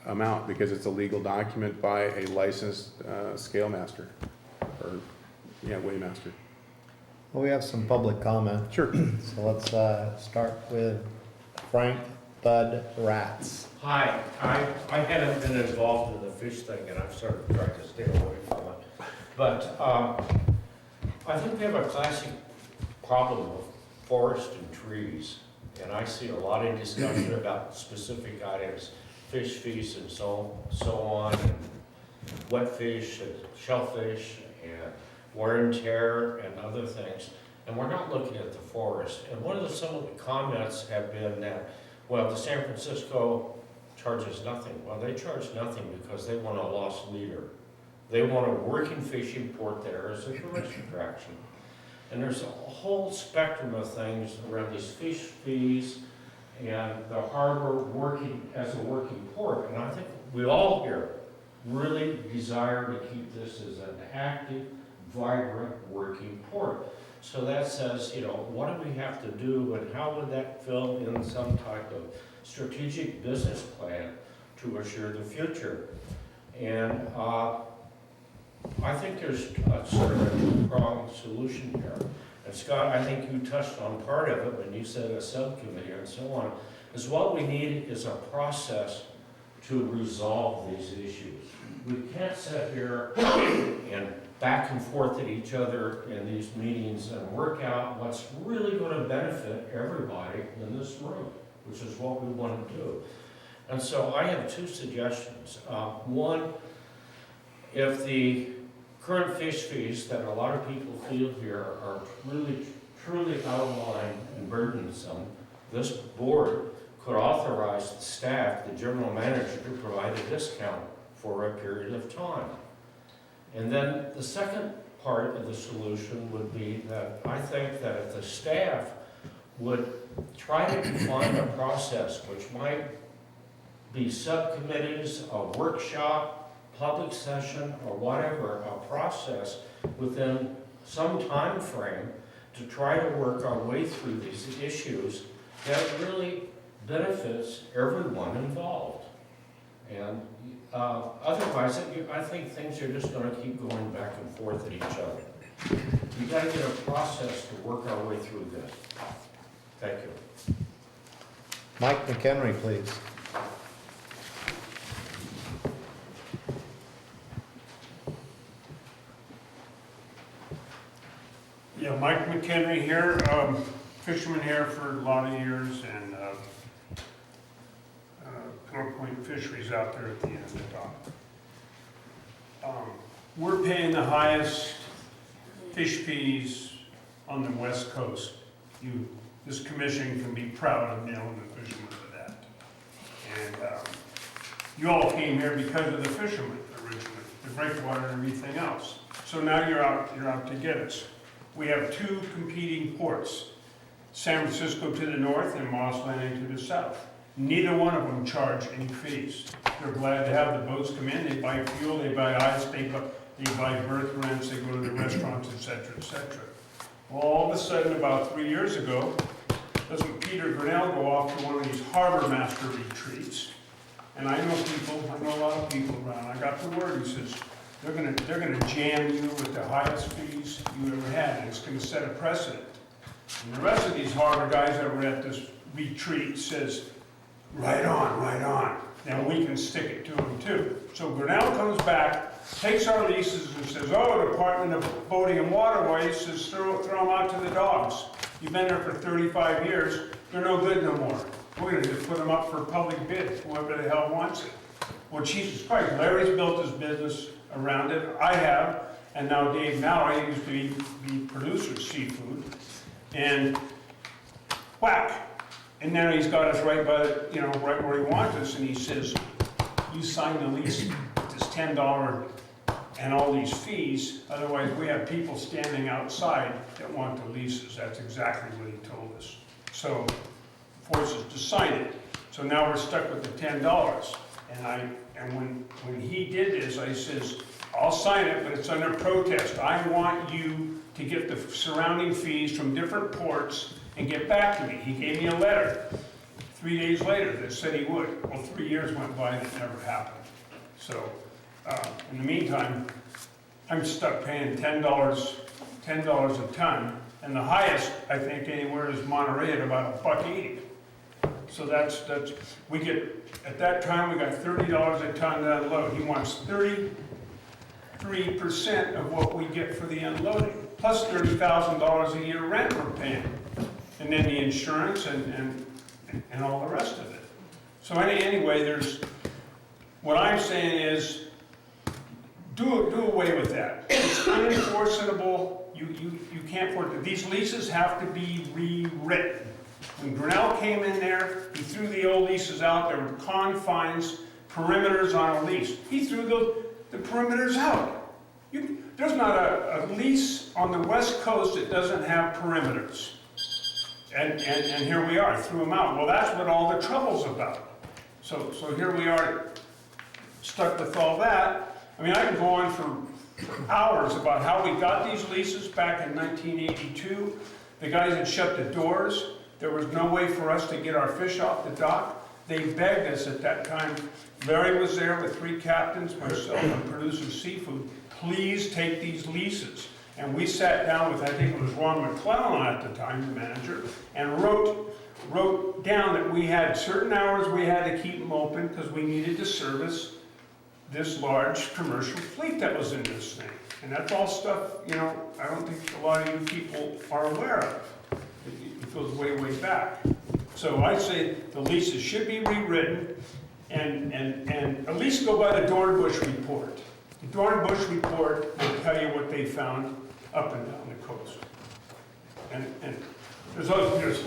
amount, because it's a legal document by a licensed scale master, or, weigh master. Well, we have some public comment. Sure. So let's start with Frank Bud Ratz. Hi, I hadn't been involved in the fish thing, and I've sort of tried to stay away from it. But I think we have a classic problem with forest and trees, and I see a lot of discussion about specific items, fish fees and so on, and wet fish and shellfish and wear and tear and other things. And we're not looking at the forest. And some of the comments have been that, well, the San Francisco charges nothing. Well, they charge nothing because they want a lost leader. They want a working fishing port there as a tourist attraction. And there's a whole spectrum of things around these fish fees and the harbor working as a working port. And I think we all here really desire to keep this as an active, vibrant, working port. So that says, what do we have to do, and how would that fill in some type of strategic business plan to assure the future? And I think there's a sort of a two-pronged solution here. And Scott, I think you touched on part of it when you said a subcommittee and so on, is what we need is a process to resolve these issues. We can't sit here and back and forth at each other in these meetings and work out what's really going to benefit everybody in this room, which is what we want to do. And so I have two suggestions. One, if the current fish fees that a lot of people feel here are really, truly out of line and burdensome, this board could authorize the staff, the general manager, to provide a discount for a period of time. And then the second part of the solution would be that I think that if the staff would try to define a process, which might be subcommittees, a workshop, public session, or whatever, a process within some time frame to try to work our way through these issues that really benefits everyone involved. And otherwise, I think things are just going to keep going back and forth at each other. We got to get a process to work our way through this. Thank you. Mike McHenry, please. Yeah, Mike McHenry here, fisherman here for a lot of years, and North Point Fisheries out there at the end of the dock. We're paying the highest fish fees on the West Coast. This commission can be proud of nailing the fishermen for that. And you all came here because of the fishermen originally, the breakwater and everything else. So now you're out to get us. We have two competing ports, San Francisco to the north and Moss Landing to the south. Neither one of them charge any fees. They're glad to have the boats come in, they buy fuel, they buy ice, they buy berth rents, they go to the restaurants, etc., etc. Well, all of a sudden, about 3 years ago, doesn't Peter Grinnell go off to one of these harbor master retreats? And I know a lot of people around. I got the word, he says, they're gonna jam you with the highest fees you ever had, and it's gonna set a precedent. And the rest of these harbor guys that were at this retreat says, right on, right on. Now we can stick it to them too. So Grinnell comes back, takes our leases and says, oh, Department of Boating and Waterways says throw them out to the dogs. You've been there for 35 years, they're no good no more. We're gonna just put them up for public bid, whoever the hell wants it. Well, Jesus Christ, Larry's built his business around it, I have, and now Dave Mallory used to be producer seafood, and whack. And now he's got us right by, right where he wants us, and he says, you signed the lease, this $10 and all these fees, otherwise we have people standing outside that want the leases. That's exactly what he told us. So, forced us to sign it. So now we're stuck with the $10. And when he did this, I says, I'll sign it, but it's under protest. I want you to get the surrounding fees from different ports and get back to me. He gave me a letter 3 days later that said he would. Well, 3 years went by and it never happened. So, in the meantime, I'm stuck paying $10 a ton, and the highest, I think, anywhere is Monterey at about $1.80. So we get, at that time, we got $30 a ton to unload. He wants 33% of what we get for the unloading, plus $30,000 a year rent we're paying, and then the insurance and all the rest of it. So anyway, what I'm saying is, do away with that. It's unenforceable. You can't force it. These leases have to be rewritten. When Grinnell came in there, he threw the old leases out. There were confines, perimeters on a lease. He threw the perimeters out. There's not a lease on the West Coast that doesn't have perimeters. And here we are, threw them out. Well, that's what all the trouble's about. So here we are, stuck with all that. I mean, I can go on for hours about how we got these leases back in 1982. The guys had shut the doors. There was no way for us to get our fish off the dock. They begged us at that time. Larry was there with 3 captains, myself, and Producer Seafood. Please take these leases. And we sat down with, I think it was Ron McClellan at the time, the manager, and wrote down that we had certain hours we had to keep them open because we needed to service this large commercial fleet that was in this thing. And that's all stuff, I don't think a lot of you people are aware of. It goes way, way back. So I say the leases should be rewritten and at least go by the Dornbush report. The Dornbush report will tell you what they found up and down the coast. And there's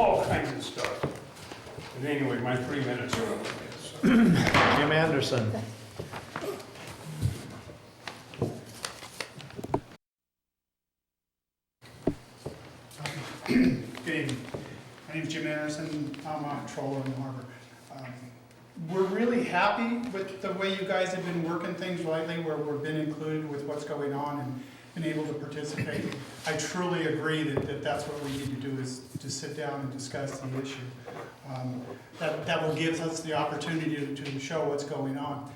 all kinds of stuff. And anyway, my 3 minutes are up. So. Jim Anderson. Good evening. My name's Jim Anderson. I'm a controller in the harbor. We're really happy with the way you guys have been working things lately, where we've been included with what's going on and been able to participate. I truly agree that that's what we need to do, is to sit down and discuss the issue. That will give us the opportunity to show what's going on.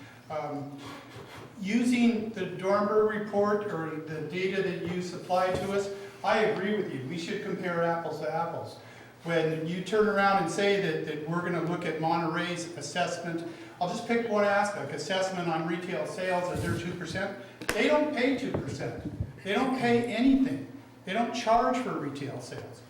Using the Dornbush report or the data that you supply to us, I agree with you. We should compare apples to apples. When you turn around and say that we're going to look at Monterey's assessment, I'll just pick one aspect, assessment on retail sales, that they're 2%. They don't pay 2%. They don't pay anything. They don't charge for retail sales.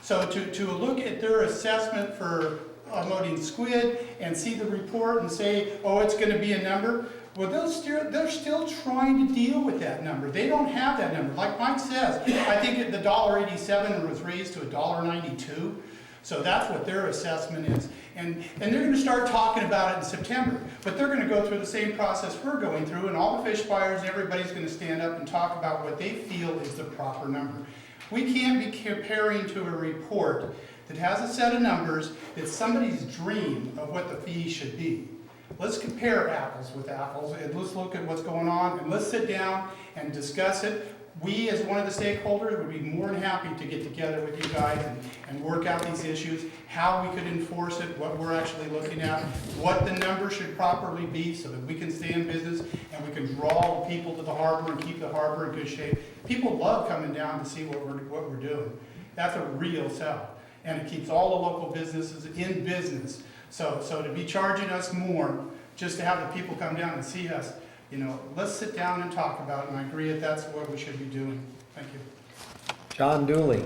So to look at their assessment for unloading squid and see the report and say, oh, it's going to be a number, well, they're still trying to deal with that number. They don't have that number. Like Mike says, I think the $1.87 was raised to $1.92. So that's what their assessment is. And they're going to start talking about it in September. But they're going to go through the same process we're going through, and all the fish buyers, everybody's going to stand up and talk about what they feel is the proper number. We can't be comparing to a report that has a set of numbers that's somebody's dream of what the fee should be. Let's compare apples with apples, and let's look at what's going on, and let's sit down and discuss it. We, as one of the stakeholders, would be more than happy to get together with you guys and work out these issues, how we could enforce it, what we're actually looking at, what the number should properly be so that we can stay in business and we can draw people to the harbor and keep the harbor in good shape. People love coming down to see what we're doing. That's a real sell. And it keeps all the local businesses in business. So to be charging us more just to have the people come down and see us, let's sit down and talk about it, and I agree that that's what we should be doing. Thank you. John Dooley.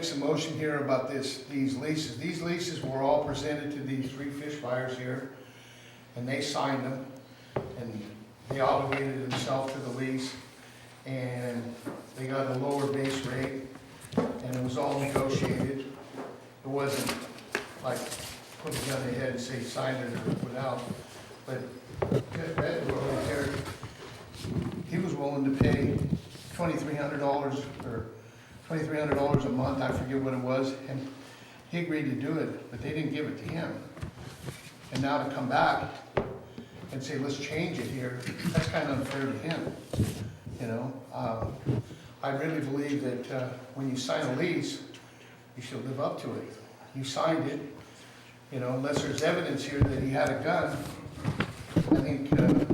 make some motion here about these leases. These leases were all presented to these 3 fish buyers here, and they signed them, and they obligated themselves to the lease, and they got a lower base rate, and it was all negotiated. It wasn't like put a gun in the head and say sign it or put out, but that right there, he was willing to pay $2,300 or $2,300 a month, I forget what it was, and he agreed to do it, but they didn't give it to him. And now to come back and say, let's change it here, that's kind of unfair to him, you know? I really believe that when you sign a lease, you should live up to it. You signed it, you know, unless there's evidence here that he had a gun. I think the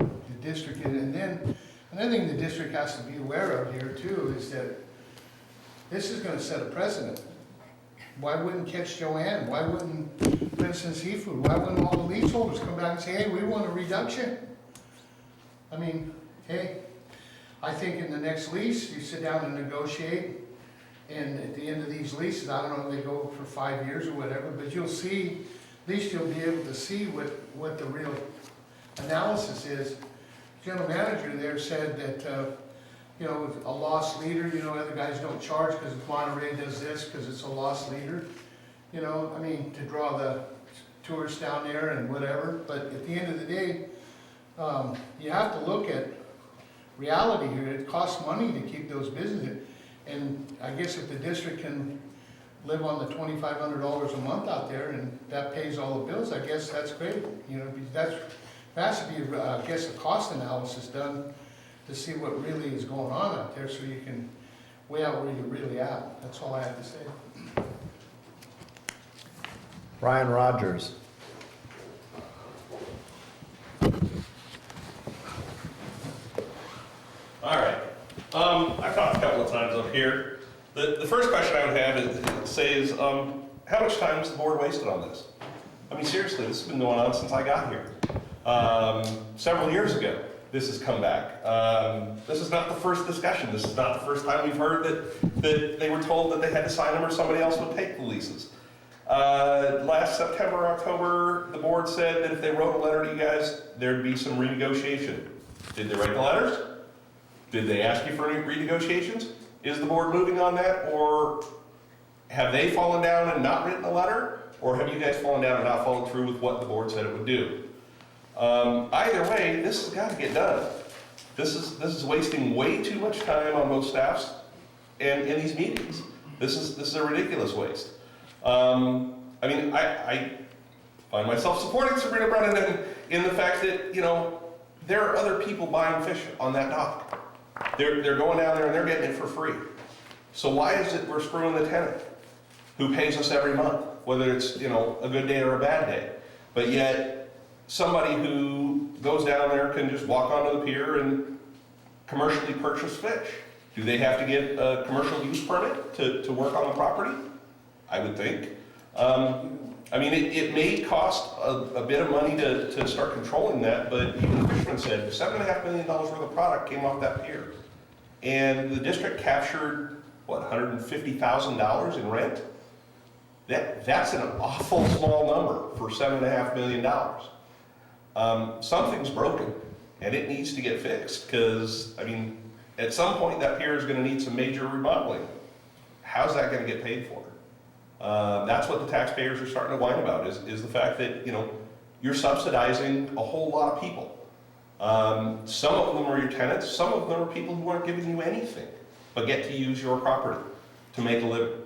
district, and then another thing the district has to be aware of here too is that this is gonna set a precedent. Why wouldn't Catch Joanne? Why wouldn't Vincent Seafood? Why wouldn't all the leaseholders come back and say, hey, we want a reduction? I mean, hey, I think in the next lease, you sit down and negotiate, and at the end of these leases, I don't know if they go for 5 years or whatever, but you'll see, at least you'll be able to see what the real analysis is. General manager there said that, you know, a loss leader, you know, other guys don't charge because Monterey does this because it's a loss leader. You know, I mean, to draw the tourists down there and whatever, but at the end of the day, you have to look at reality here. It costs money to keep those businesses. And I guess if the district can live on the $2,500 a month out there and that pays all the bills, I guess that's great. You know, there has to be, I guess, a cost analysis done to see what really is going on out there so you can weigh out where you're really at. That's all I have to say. Ryan Rogers. All right. I've talked a couple of times up here. The first question I would have is how much time has the board wasted on this? I mean, seriously, this has been going on since I got here. Several years ago, this has come back. This is not the first discussion. This is not the first time we've heard that they were told that they had to sign them or somebody else would take the leases. Last September, October, the board said that if they wrote a letter to you guys, there'd be some renegotiation. Did they write the letters? Did they ask you for any renegotiations? Is the board moving on that, or have they fallen down and not written a letter, or have you guys fallen down and not followed through with what the board said it would do? Either way, this has got to get done. This is wasting way too much time on both staffs and in these meetings. This is a ridiculous waste. I mean, I find myself supporting Sabrina Brennan in the fact that, you know, there are other people buying fish on that dock. They're going down there and they're getting it for free. So why is it we're screwing the tenant who pays us every month, whether it's, you know, a good day or a bad day? But yet somebody who goes down there can just walk onto the pier and commercially purchase fish. Do they have to get a commercial use permit to work on the property? I would think. I mean, it may cost a bit of money to start controlling that, but even the fisherman said $7.5 million worth of product came off that pier. And the district captured, what, $150,000 in rent? That's an awful small number for $7.5 million. Something's broken, and it needs to get fixed, because, I mean, at some point that pier is going to need some major remodeling. How's that going to get paid for? That's what the taxpayers are starting to whine about, is the fact that, you know, you're subsidizing a whole lot of people. Some of them are your tenants, some of them are people who aren't giving you anything, but get to use your property to make a living.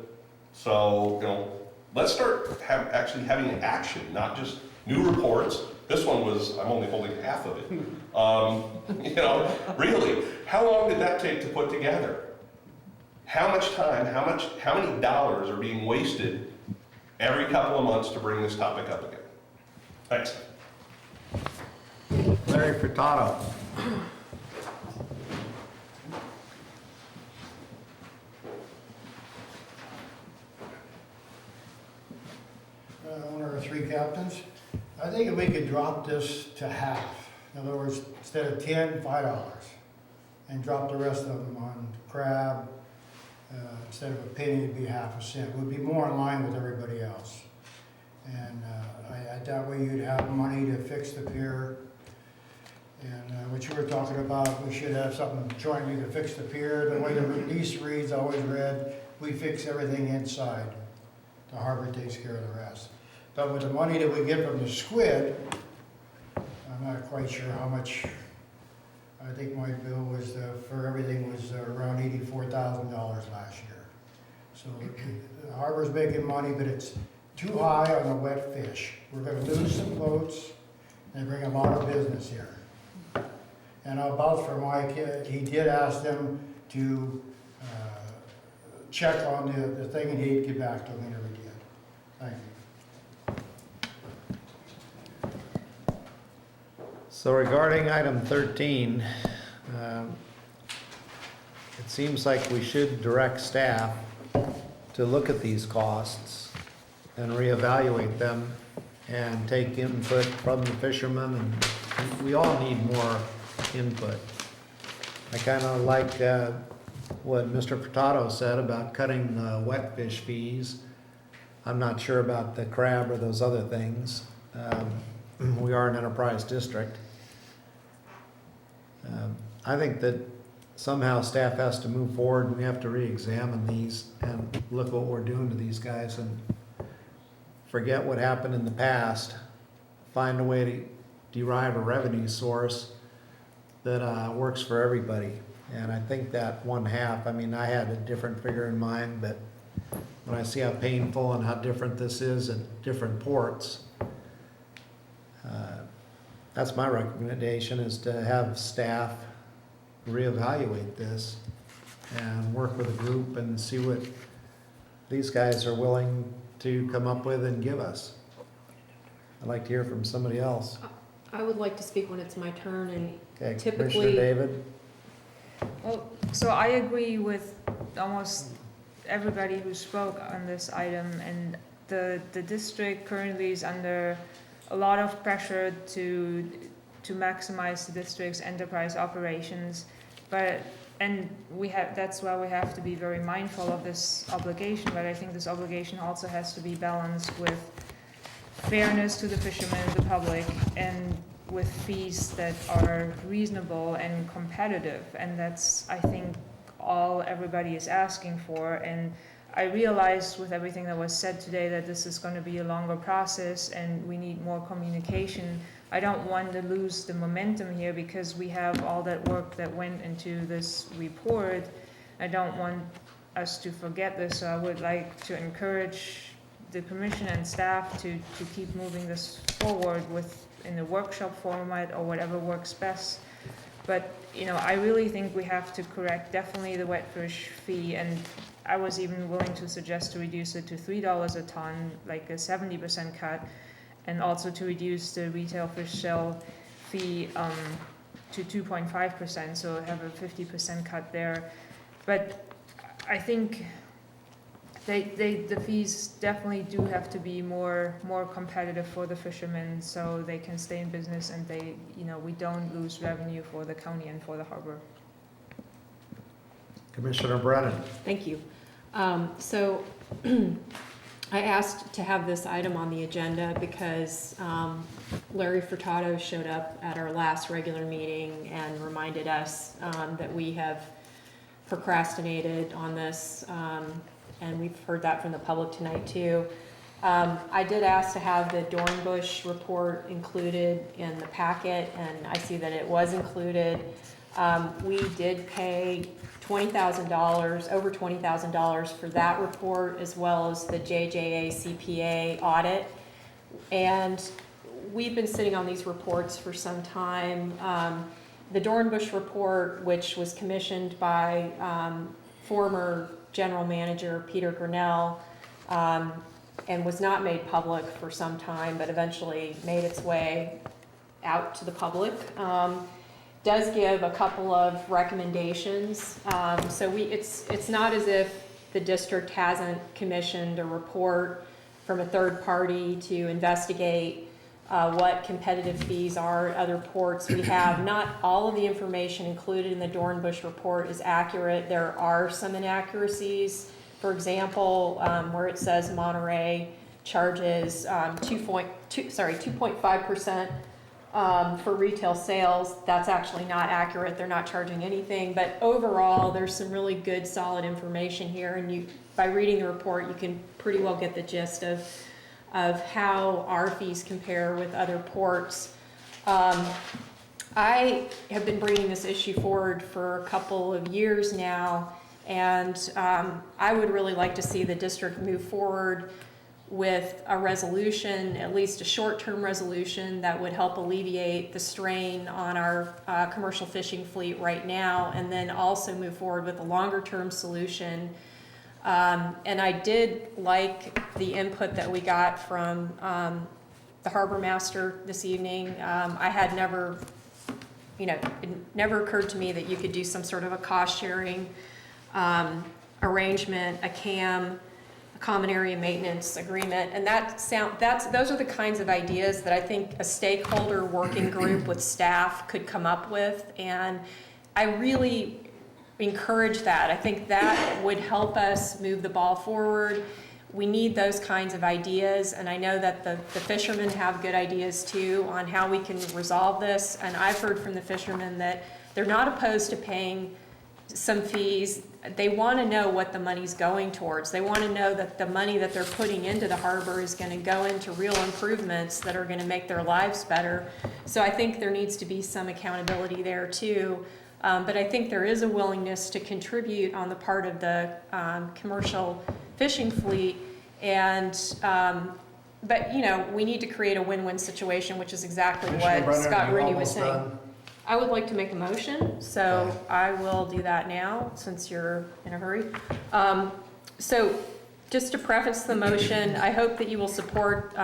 So, you know, let's start actually having action, not just new reports. This one was, I'm only holding half of it. You know, really, how long did that take to put together? How much time, how many dollars are being wasted every couple of months to bring this topic up again? Thanks. Larry Furtado. Owner of 3 captains. I think if we could drop this to half, in other words, instead of $10, $5, and drop the rest of them on crab, instead of a penny, it'd be half a cent. We'd be more in line with everybody else. And that way you'd have money to fix the pier. And what you were talking about, we should have something jointly to fix the pier. The way the lease reads, I always read, we fix everything inside. The harbor takes care of the rest. But with the money that we get from the squid, I'm not quite sure how much. I think my bill was, for everything was around $84,000 last year. So the harbor's making money, but it's too high on the wet fish. We're gonna lose some boats, and bring a lot of business here. And I'll vouch for Mike, he did ask them to check on the thing, and he'd get back to me, and never did. Thank you. So regarding item 13, it seems like we should direct staff to look at these costs and reevaluate them and take input from the fishermen, and we all need more input. I kind of like what Mr. Furtado said about cutting the wet fish fees. I'm not sure about the crab or those other things. We are an enterprise district. I think that somehow staff has to move forward. We have to re-examine these and look what we're doing to these guys and forget what happened in the past. Find a way to derive a revenue source that works for everybody. And I think that 1/2, I mean, I had a different figure in mind, but when I see how painful and how different this is at different ports, that's my recommendation, is to have staff reevaluate this and work with a group and see what these guys are willing to come up with and give us. I'd like to hear from somebody else. I would like to speak when it's my turn, and Okay, typically. Commissioner David? Well, so I agree with almost everybody who spoke on this item, and the district currently is under a lot of pressure to maximize the district's enterprise operations, and that's why we have to be very mindful of this obligation, but I think this obligation also has to be balanced with fairness to the fishermen and the public, and with fees that are reasonable and competitive, and that's, I think, all everybody is asking for. And I realize with everything that was said today that this is going to be a longer process and we need more communication. I don't want to lose the momentum here because we have all that work that went into this report. I don't want us to forget this, so I would like to encourage the commission and staff to keep moving this forward in the workshop format or whatever works best. But, I really think we have to correct definitely the wet fish fee, and I was even willing to suggest to reduce it to $3 a ton, like a 70% cut, and also to reduce the retail fish sale fee to 2.5%, so have a 50% cut there. But I think the fees definitely do have to be more competitive for the fishermen, so they can stay in business and we don't lose revenue for the county and for the harbor. Commissioner Brennan? Thank you. So I asked to have this item on the agenda because Larry Furtado showed up at our last regular meeting and reminded us that we have procrastinated on this, and we've heard that from the public tonight too. I did ask to have the Dornbush report included in the packet, and I see that it was included. We did pay $20,000, over $20,000 for that report, as well as the JJA CPA audit. And we've been sitting on these reports for some time. The Dornbush report, which was commissioned by former General Manager Peter Grinnell, and was not made public for some time, but eventually made its way out to the public, does give a couple of recommendations. So it's not as if the district hasn't commissioned a report from a third party to investigate what competitive fees are at other ports. We have not all of the information included in the Dornbush report is accurate. There are some inaccuracies. For example, where it says Monterey charges 2.5% for retail sales, that's actually not accurate. They're not charging anything. But overall, there's some really good, solid information here, and by reading the report, you can pretty well get the gist of how our fees compare with other ports. I have been bringing this issue forward for a couple of years now, and I would really like to see the district move forward with a resolution, at least a short-term resolution, that would help alleviate the strain on our commercial fishing fleet right now, and then also move forward with a longer-term solution. And I did like the input that we got from the harbor master this evening. I had never, it never occurred to me that you could do some sort of a cost-sharing arrangement, a CAM, a common area maintenance agreement, and those are the kinds of ideas that I think a stakeholder working group with staff could come up with, and I really encourage that. I think that would help us move the ball forward. We need those kinds of ideas, and I know that the fishermen have good ideas too on how we can resolve this, and I've heard from the fishermen that they're not opposed to paying some fees. They want to know what the money's going towards. They want to know that the money that they're putting into the harbor is going to go into real improvements that are going to make their lives better. So I think there needs to be some accountability there too. But I think there is a willingness to contribute on the part of the commercial fishing fleet. And but we need to create a win-win situation, which is exactly what Scott Rooney was saying. Done. I would like to make a motion, so I will do that now since you're in a hurry. So just to preface the motion, I hope that you will support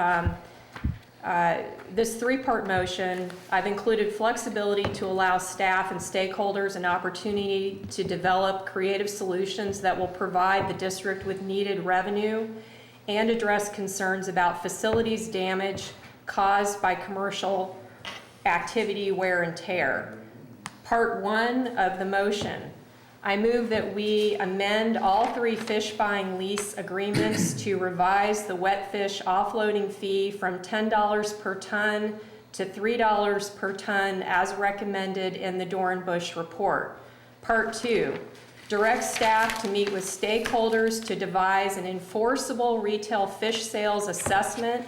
this three-part motion. I've included flexibility to allow staff and stakeholders an opportunity to develop creative solutions that will provide the district with needed revenue and address concerns about facilities damage caused by commercial activity, wear and tear. Part 1 of the motion. I move that we amend all 3 fish buying lease agreements to revise the wet fish offloading fee from $10 per ton to $3 per ton as recommended in the Dornbush report. Part 2. Direct staff to meet with stakeholders to devise an enforceable retail fish sales assessment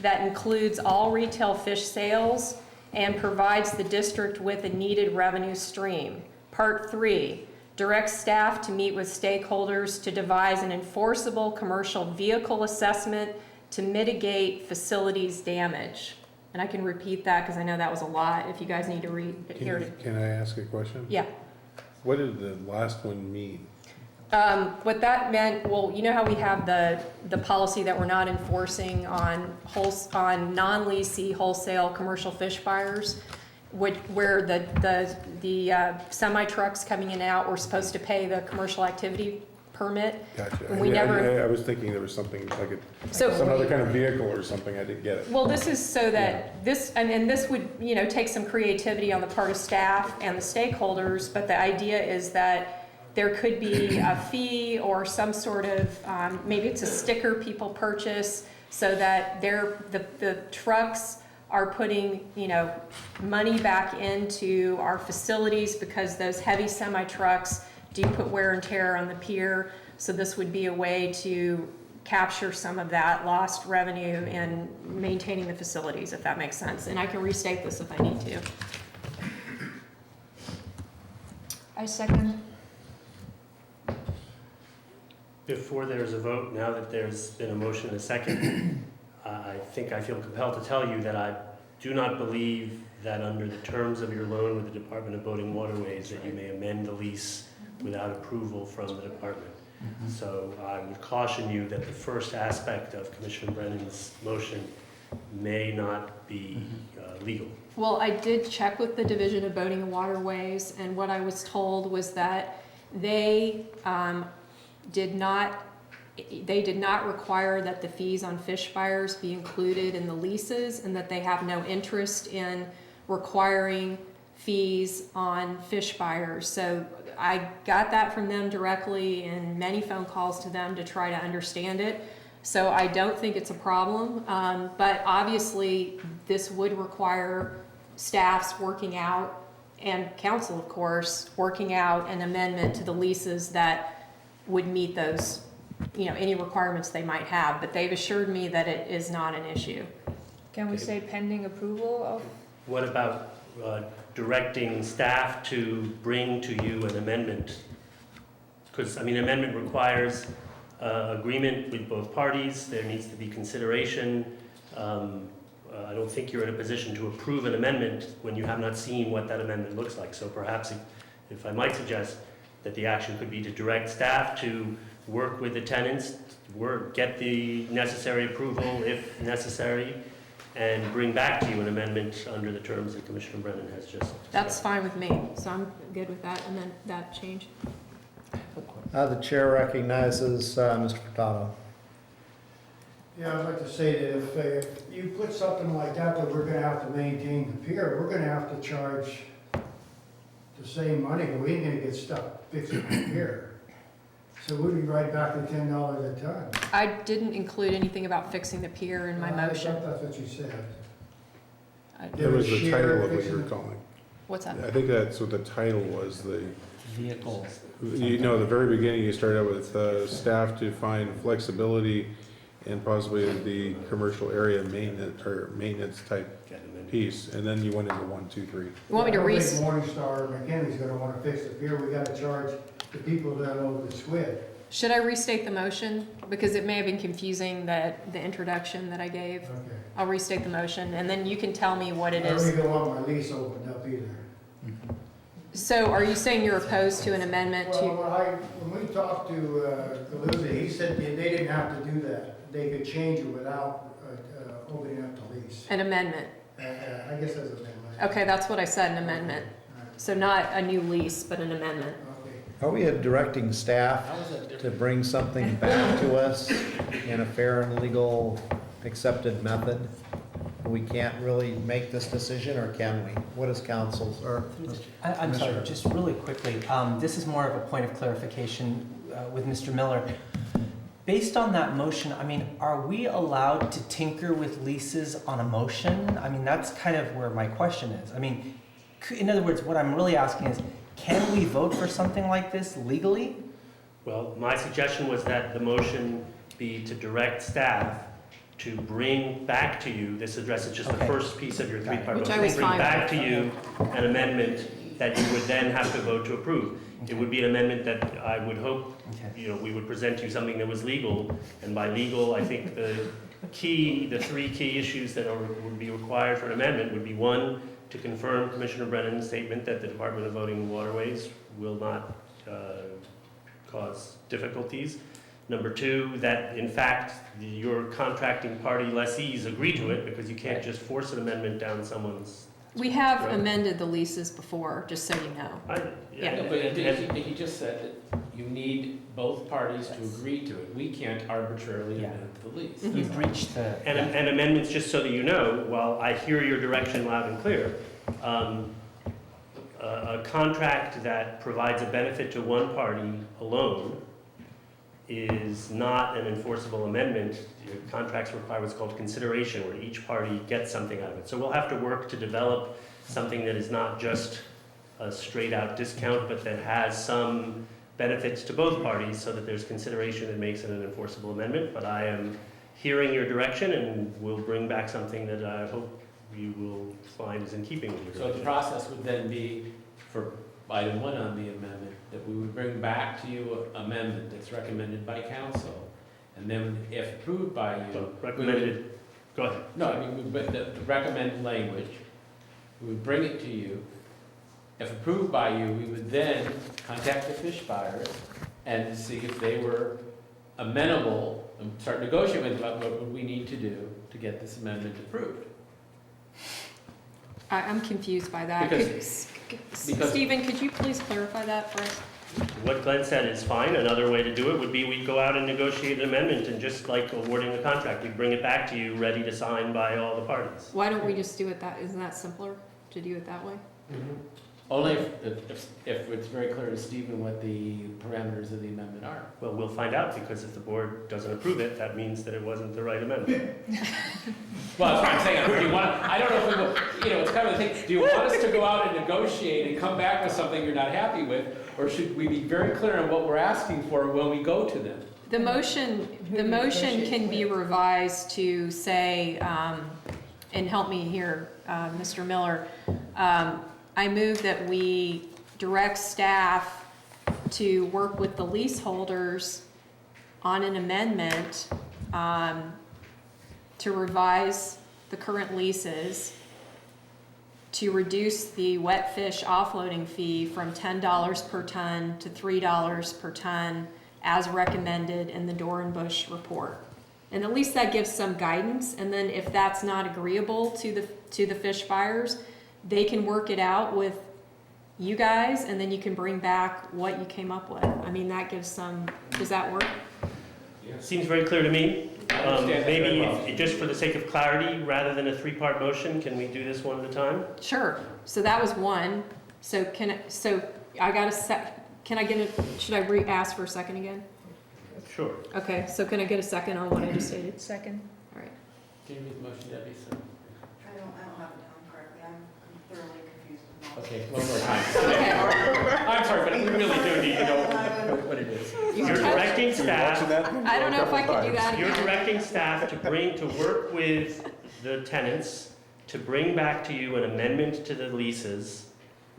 that includes all retail fish sales and provides the district with a needed revenue stream. Part 3, direct staff to meet with stakeholders to devise an enforceable commercial vehicle assessment to mitigate facilities damage. And I can repeat that because I know that was a lot if you guys need to hear it. Can I ask a question? Yeah. What did the last one mean? What that meant, well, you know how we have the policy that we're not enforcing on non-leasee wholesale commercial fish buyers, where the semi trucks coming in and out were supposed to pay the commercial activity permit. Gotcha. And we never. I was thinking there was something like So- some other kind of vehicle or something. I didn't get it. Well, this is so that this would, take some creativity on the part of staff and the stakeholders, but the idea is that there could be a fee or some sort of, maybe it's a sticker people purchase so that the trucks are putting, money back into our facilities because those heavy semi-trucks do put wear and tear on the pier. So this would be a way to capture some of that lost revenue and maintaining the facilities, if that makes sense. And I can restate this if I need to. I second. Before there's a vote, now that there's been a motion and a second, I think I feel compelled to tell you that I do not believe that under the terms of your loan with the Department of Boating and Waterways that you may amend the lease without approval from the department. So I would caution you that the first aspect of Commissioner Brennan's motion may not be legal. Well, I did check with the Division of Boating and Waterways, and what I was told was that they did not they did not require that the fees on fish fires be included in the leases, and that they have no interest in requiring fees on fish fires. So I got that from them directly in many phone calls to them to try to understand it. So I don't think it's a problem, but obviously this would require staffs working out, and council, of course, working out an amendment to the leases that would meet those, any requirements they might have. But they've assured me that it is not an issue. Can we say pending approval of? What about directing staff to bring to you an amendment? Because, amendment requires agreement with both parties. There needs to be consideration. I don't think you're in a position to approve an amendment when you have not seen what that amendment looks like. So perhaps, if I might suggest, that the action could be to direct staff to work with the tenants, get the necessary approval if necessary, and bring back to you an amendment under the terms that Commissioner Brennan has just described. That's fine with me, so I'm good with that, and then that change. The chair recognizes Mr. Furtado. Yeah, I'd like to say that if you put something like that we're gonna have to maintain the pier, we're gonna have to charge the same money, but we ain't gonna get stuck fixing the pier. So we'd be right back to $10 a ton. I didn't include anything about fixing the pier in my motion. I thought that's what you said. That was the title of what you were calling. What's that? I think that's what the title was, the Vehicles. the very beginning, you started out with staff to find flexibility and possibly the commercial area maintenance type piece, and then you went into 1, 2, 3. You want me to I don't think Morningstar McKinney's gonna wanna fix the pier, we gotta charge the people that over the squid. Should I restate the motion? Because it may have been confusing, the introduction that I gave. Okay. I'll restate the motion, and then you can tell me what it I is. really don't want my lease opened up either. So are you saying you're opposed to an amendment to? Well, when we talked to Galuza, he said they didn't have to do that. They could change it without opening up the lease. An amendment? I guess that's an amendment. Okay, that's what I said, an amendment. So not a new lease, but an amendment. Are we directing staff to bring something back to us in a fair and legal accepted method? We can't really make this decision, or can we? What is council's, or? I'm sorry, just really quickly, this is more of a point of clarification with Mr. Miller. Based on that motion, are we allowed to tinker with leases on a motion? That's kind of where my question is. In other words, what I'm really asking is, can we vote for something like this legally? Well, my suggestion was that the motion be to direct staff to bring back to you, this addresses just the first piece of your three-part Which motion, I was bring fine back with. to you an amendment that you would then have to vote to approve. It would be an amendment that I would hope, we would present to you something that was legal, and by legal, I think the three key issues that would be required for an amendment would be, one, to confirm Commissioner Brennan's statement that the Department of Voting and Waterways will not cause difficulties. Number two, that in fact, your contracting party lessees agree to it, because you can't just force an amendment down someone's. We have amended the leases before, just so you know. Yeah, but he just said that you need both parties to agree to it. We can't arbitrarily amend the lease. You breached the... And amendments, just so that you know, while I hear your direction loud and clear, a contract that provides a benefit to one party alone is not an enforceable amendment. Your contracts require what's called consideration, where each party gets something out of it. So we'll have to work to develop something that is not just a straight-out discount, but that has some benefits to both parties, so that there's consideration that makes it an enforceable amendment. But I am hearing your direction, and we'll bring back something that I hope you will find is in keeping with your direction. So the process would then be, for item 1 on the amendment, that we would bring back to you an amendment that's recommended by council, and then if approved by you... Recommended, go ahead. No, but the recommended language, we would bring it to you. If approved by you, we would then contact the fish buyers and see if they were amenable, and start negotiating about what would we need to do to get this amendment approved. I'm confused by that. Because- Stephen, could you please clarify that for us? what Glenn said is fine. Another way to do it would be we'd go out and negotiate an amendment, and just like awarding a contract, we'd bring it back to you, ready to sign by all the parties. Why don't we just do it isn't that simpler to do it that way? Only if it's very clear to Stephen what the parameters of the amendment are. Well, we'll find out, because if the board doesn't approve it, that means that it wasn't the right amendment. Well, that's what I'm saying. Do you want, I don't know if we will, it's kind of the thing, do you want us to go out and negotiate and come back with something you're not happy with? Or should we be very clear on what we're asking for when we go to them? The motion can be revised to say, and help me here, Mr. Miller, I move that we direct staff to work with the leaseholders on an amendment to revise the current leases to reduce the wet fish offloading fee from $10 per ton to $3 per ton as recommended in the Dorenbush report. And at least that gives some guidance, and then if that's not agreeable to the fish buyers, they can work it out with you guys, and then you can bring back what you came up with. I mean, that gives some, does that work? Seems very clear to me. I understand that very Maybe, well. just for the sake of clarity, rather than a three-part motion, can we do this one at a time? Sure. So that was one. So I got a can I get should I ask for a second again? Sure. Okay, so can I get a second on what I just stated? Second. All right. Can you make the motion, Debbie? So- I don't have it down correctly. I'm thoroughly confused with that. Okay, one more time. I'm sorry, but we really do need to know what it is. You're directing staff, I don't know if I can do that you're again. directing staff to work with the tenants to bring back to you an amendment to the leases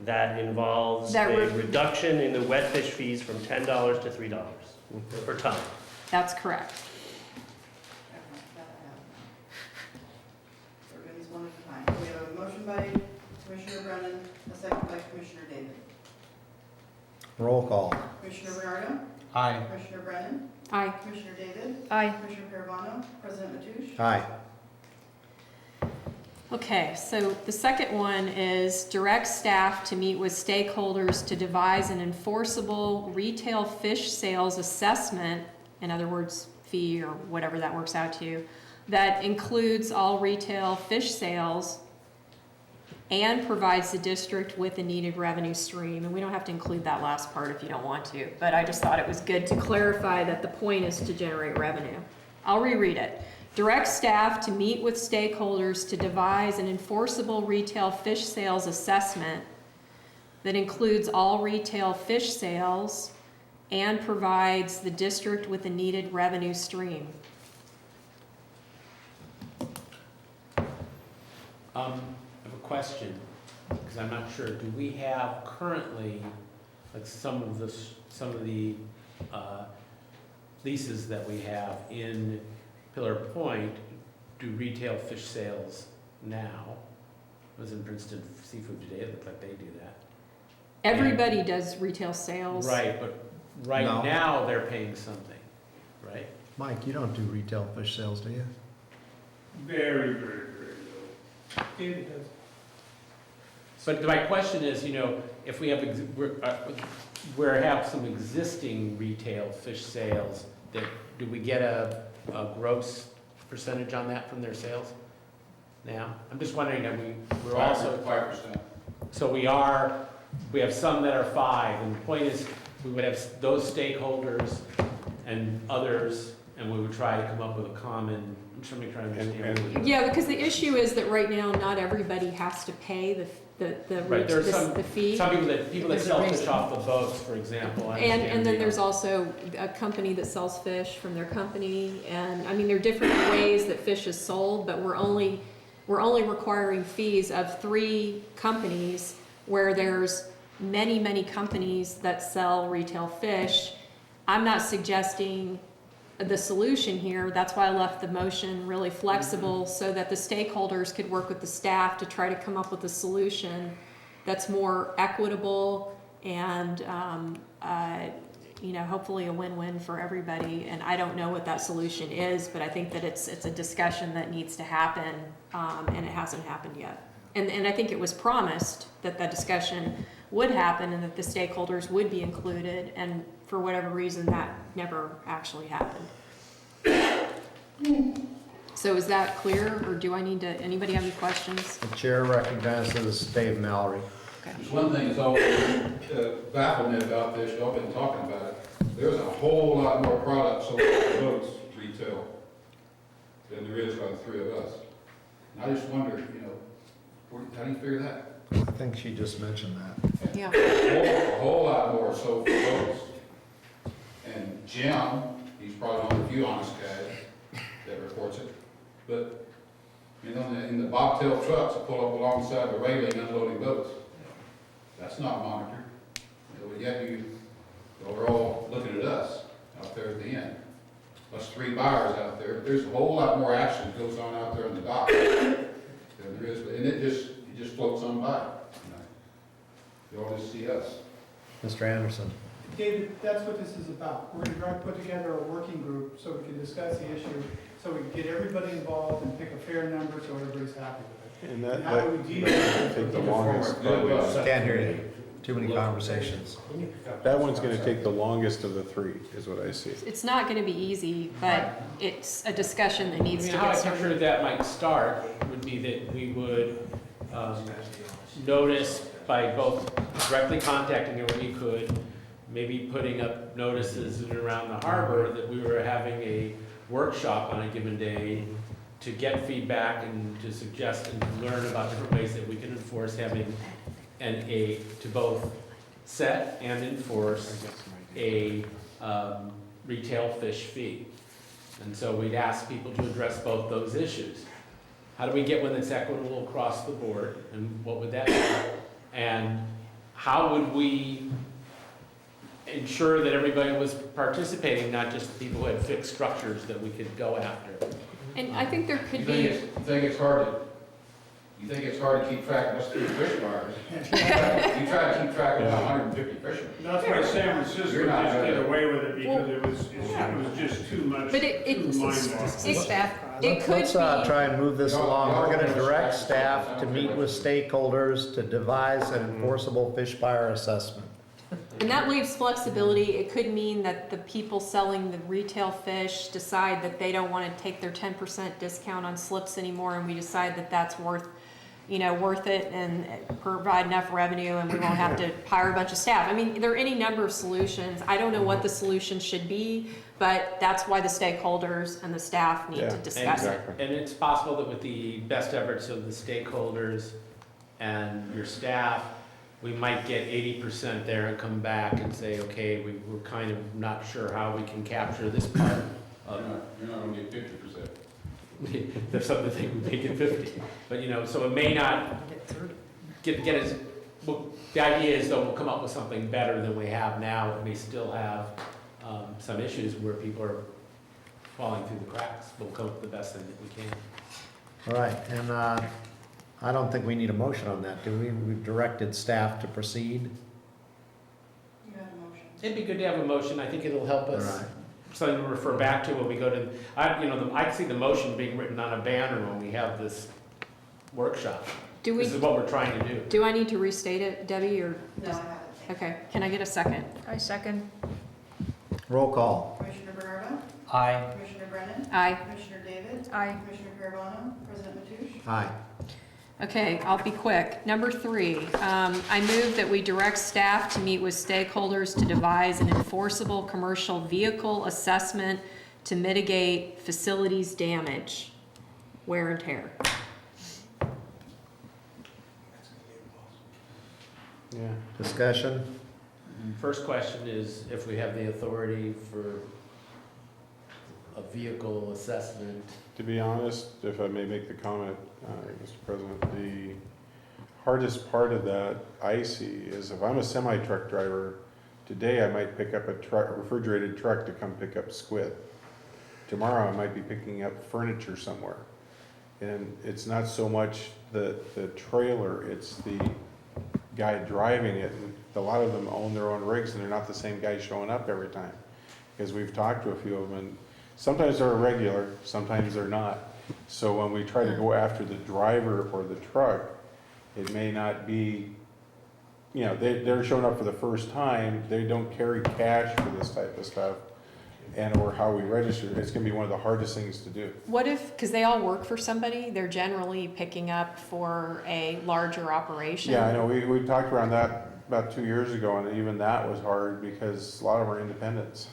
that involves That a re- reduction in the wet fish fees from $10 to $3 per ton. That's correct. We're doing this one at a time. We have a motion by Commissioner Brennan, a second by Commissioner David. Roll call. Commissioner Bernardo? Aye. Commissioner Brennan? Aye. Commissioner David? Aye. Commissioner Paravano? President Matoush? Aye. Okay, so the second one is direct staff to meet with stakeholders to devise an enforceable retail fish sales assessment, in other words, fee or whatever that works out to, that includes all retail fish sales and provides the district with a needed revenue stream. And we don't have to include that last part if you don't want to, but I just thought it was good to clarify that the point is to generate revenue. I'll reread it. Direct staff to meet with stakeholders to devise an enforceable retail fish sales assessment that includes all retail fish sales and provides the district with a needed revenue stream. I have a question, because I'm not sure. Do we have currently, like some of the leases that we have in Pillar Point, do retail fish sales now? I was in Princeton Seafood today, it looked like they do that. Everybody does retail sales. Right, but right No. now they're paying something, right? Mike, you don't do retail fish sales, do you? Very, very, very low. David does. But my question is, if we have, we have some existing retail fish sales, do we get a gross percentage on that from their sales now? I'm just wondering, we're also. 5%. So we have some that are 5, and the point is, we would have those stakeholders and others, and we would try to come up with a common, I'm just trying to understand. Yeah, because the issue is that right now, not everybody has to pay the Right, there are the fee. some people that There's a sell reason. fish off the boats, for example. I And understand then the- there's also a company that sells fish from their company, and, I mean, there are different ways that fish is sold, but we're only requiring fees of 3 companies, where there's many, many companies that sell retail fish. I'm not suggesting the solution here, that's why I left the motion really flexible, so that the stakeholders could work with the staff to try to come up with a solution that's more equitable and, hopefully a win-win for everybody. And I don't know what that solution is, but I think that it's a discussion that needs to happen, and it hasn't happened yet. And I think it was promised that that discussion would happen and that the stakeholders would be included, and for whatever reason, that never actually happened. So is that clear, or do I need to, anybody have any questions? The chair recognizes Dave Mallory. There's one thing that's always baffled me about this, y'all been talking about it. There's a whole lot more products sold on boats retail than there is by the three of us. And I just wonder, how do you figure that? I think she just mentioned that. Yeah. A whole lot more sold for boats. And Jim, he's probably one of the few honest guys that reports it. But, in the bobtail trucks that pull up alongside the railing unloading boats, that's not monitored. But yet we're all looking at us out there at the end. Us three buyers out there. There's a whole lot more action that goes on out there in the dock than there is, and it just floats on by. You all just see us. Mr. Anderson. David, that's what this is about. We're going to try to put together a working group so we can discuss the issue, so we can get everybody involved and pick a fair number so everybody's happy with it. And And how do we deal with it? take the longest. Can't hear you. Too many conversations. That one's gonna take the longest of the three, is what I see. It's not gonna be easy, but it's a discussion that needs to How I get picture started. that might start would be that we would notice by both directly contacting her when we could, maybe putting up notices in and around the harbor that we were having a workshop on a given day to get feedback and to suggest and to learn about different ways that we can enforce having to both set and enforce a retail fish fee. And so we'd ask people to address both those issues. How do we get one that's equitable across the board, and what would that be? And how would we ensure that everybody was participating, not just people who had fixed structures that we could go after? And I think there You could think be, it's hard to keep track of us three fish buyers? You try to keep track of 150 fishermen. That's why San Francisco You're not just gonna- did away with it because it was just too much, but too mind-boggling. it could Let's be, try and move this Y'all- along. y'all We're gonna wanna direct strike staff this to down meet to with stakeholders to devise an enforceable fish buyer assessment. and that leaves flexibility. It could mean that the people selling the retail fish decide that they don't wanna take their 10% discount on slips anymore, and we decide that that's worth it and provide enough revenue, and we won't have to hire a bunch of staff. I mean, there are any number of solutions. I don't know what the solution should be, but that's why the stakeholders and the staff need to discuss it. And it's possible that with the best efforts of the stakeholders and your staff, we might get 80% there and come back and say, okay, we're kind of not sure how we can capture this part of it. You're not gonna get 50%. There's some that think we make it 50, but so it may not get us, well, the idea is though we'll come up with something better than we have now. It may still have some issues where people are falling through the cracks, but we'll come up with the best thing that we can. All right, and I don't think we need a motion on that, do we? We've directed staff to proceed. You have a motion. It'd be good to have a motion. I think it'll help All us. right. Something to refer back to when we go to, I see the motion being written on a banner when we have this workshop. This is what we're trying to do. Do I need to restate it, Debbie, or? No, I haven't. Okay, can I get a second? I second. Roll call. Commissioner Bernardo? Aye. Commissioner Brennan? Aye. Commissioner David? Aye. Commissioner Carabano? President Matoush? Aye. Okay, I'll be quick. Number 3, I move that we direct staff to meet with stakeholders to devise an enforceable commercial vehicle assessment to mitigate facilities damage, wear and tear. Yeah. Discussion? First question is if we have the authority for a vehicle assessment. To be honest, if I may make the comment, Mr. President, the hardest part of that I see is if I'm a semi-truck driver, today I might pick up a refrigerated truck to come pick up squid. Tomorrow I might be picking up furniture somewhere. And it's not so much the trailer, it's the guy driving it. And a lot of them own their own rigs and they're not the same guy showing up every time. Because we've talked to a few of them and sometimes they're irregular, sometimes they're not. So when we try to go after the driver or the truck, it may not be you know, they're showing up for the first time, they don't carry cash for this type of stuff, and or how we register, it's gonna be one of the hardest things to do. What if, because they all work for somebody, they're generally picking up for a larger operation? Yeah, I know, we talked around that about 2 years ago, and even that was hard because a lot of them are independents.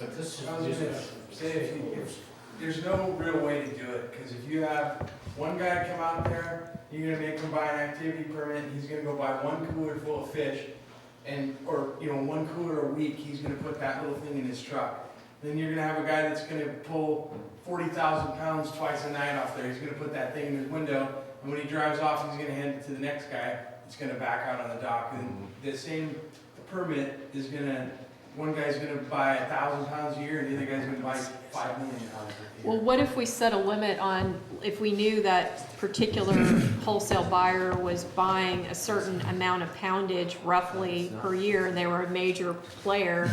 But this is. I was gonna say, if there's no real way to do it, because if you have one guy come out there, you're gonna make him buy an activity permit, he's gonna go buy one cooler full of fish, and, or, you know, one cooler a week, he's gonna put that little thing in his truck. Then you're gonna have a guy that's gonna pull 40,000 pounds twice a night off there, he's gonna put that thing in his window, and when he drives off, he's gonna hand it to the next guy, it's gonna back out on the dock, and the same permit is gonna, one guy's gonna buy 1,000 pounds a year, and the other guy's gonna buy 5 million pounds a year. Well, what if we set a limit on, if we knew that particular wholesale buyer was buying a certain amount of poundage roughly per year, and they were a major player,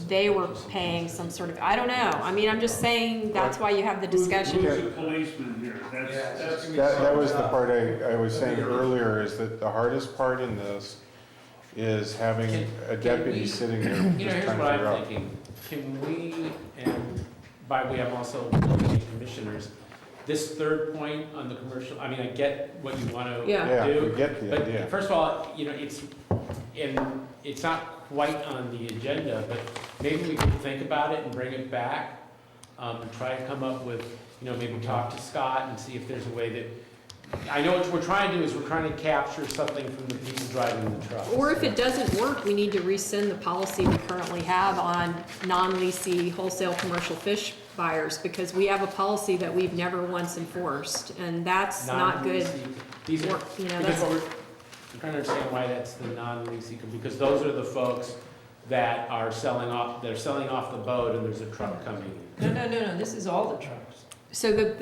they were paying some sort of, I don't know, I mean, I'm just saying, that's why you have the discussion. Who's the policeman here? That's That was the part I was saying earlier, is that the hardest part in this is having a deputy sitting there You know, just here's trying to what figure I'm out. thinking, can we, and by we, I'm also looking at commissioners, this third point on the commercial, I mean, I get what you wanna do. Yeah, we get the idea. But first of all, you know, it's not quite on the agenda, but maybe we can think about it and bring it back, and try to come up with, you know, maybe talk to Scott and see if there's a way that, I know what we're trying to do is we're trying to capture something from the people driving the trucks. Or if it doesn't work, we need to rescind the policy we currently have on non-leasing wholesale commercial fish buyers, because we have a policy that we've never once enforced, and that's not good. These are, work, you know, because that's- I'm trying to understand why that's the non-leasing, because those are the folks that are selling off the boat and there's a truck coming in. No, this is all the trucks. So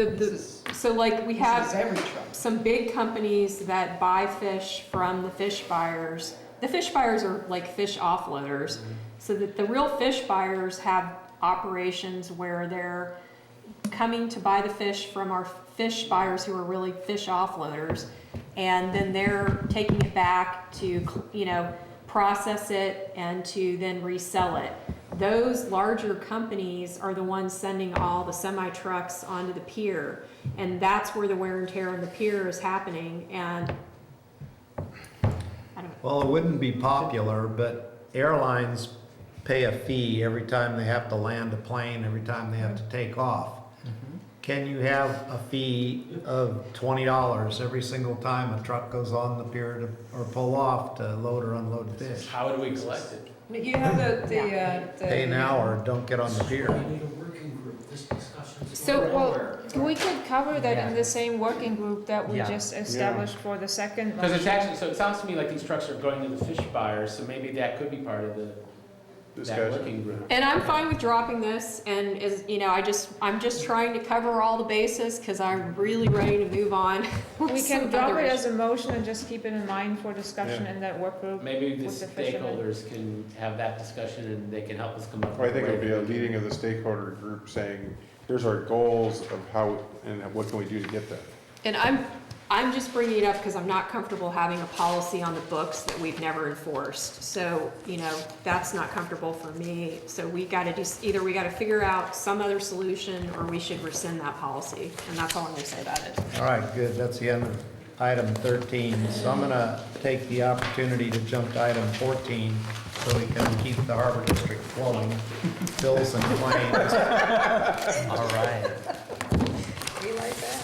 so like we This have is every truck. some big companies that buy fish from the fish buyers. The fish buyers are like fish offloaders. So that the real fish buyers have operations where they're coming to buy the fish from our fish buyers who are really fish offloaders. And then they're taking it back to, you know, process it and to then resell it. Those larger companies are the ones sending all the semi-trucks onto the pier. And that's where the wear and tear on the pier is happening, and I don't know. Well, it wouldn't be popular, but airlines pay a fee every time they have to land a plane, every time they have to take off. Can you have a fee of $20 every single time a truck goes on the pier to, or pull off to load or unload fish? How do we collect it? You have Pay now or don't get on the pier. So, well, we could cover that in the same working group that we Yeah. just established for the second Because it's motion. actually, so it sounds to me like these trucks are going to the fish buyers, so maybe that could be part of that Discussion. working group. And I'm fine with dropping this, and is, you know, I'm just trying to cover all the bases, because I'm really ready to move on. We Some can drop other it issues. as a motion and just keep it in mind for discussion Yeah. in that work group. Maybe the with the fishermen. stakeholders can have that discussion and they can help us come up Well, I with a think way. it would be a leading of the stakeholder group saying, here's our goals of how, and what can we do to get there? And I'm just bringing it up because I'm not comfortable having a policy on the books that we've never enforced. So, you know, that's not comfortable for me. So we gotta do, either we gotta figure out some other solution, or we should rescind that policy. And that's all I'm gonna say about it. All right, good, that's the end of item 13. So I'm gonna take the opportunity to jump to item 14 so we can keep the Harbor District flowing. Bills and claims. All right. We like that.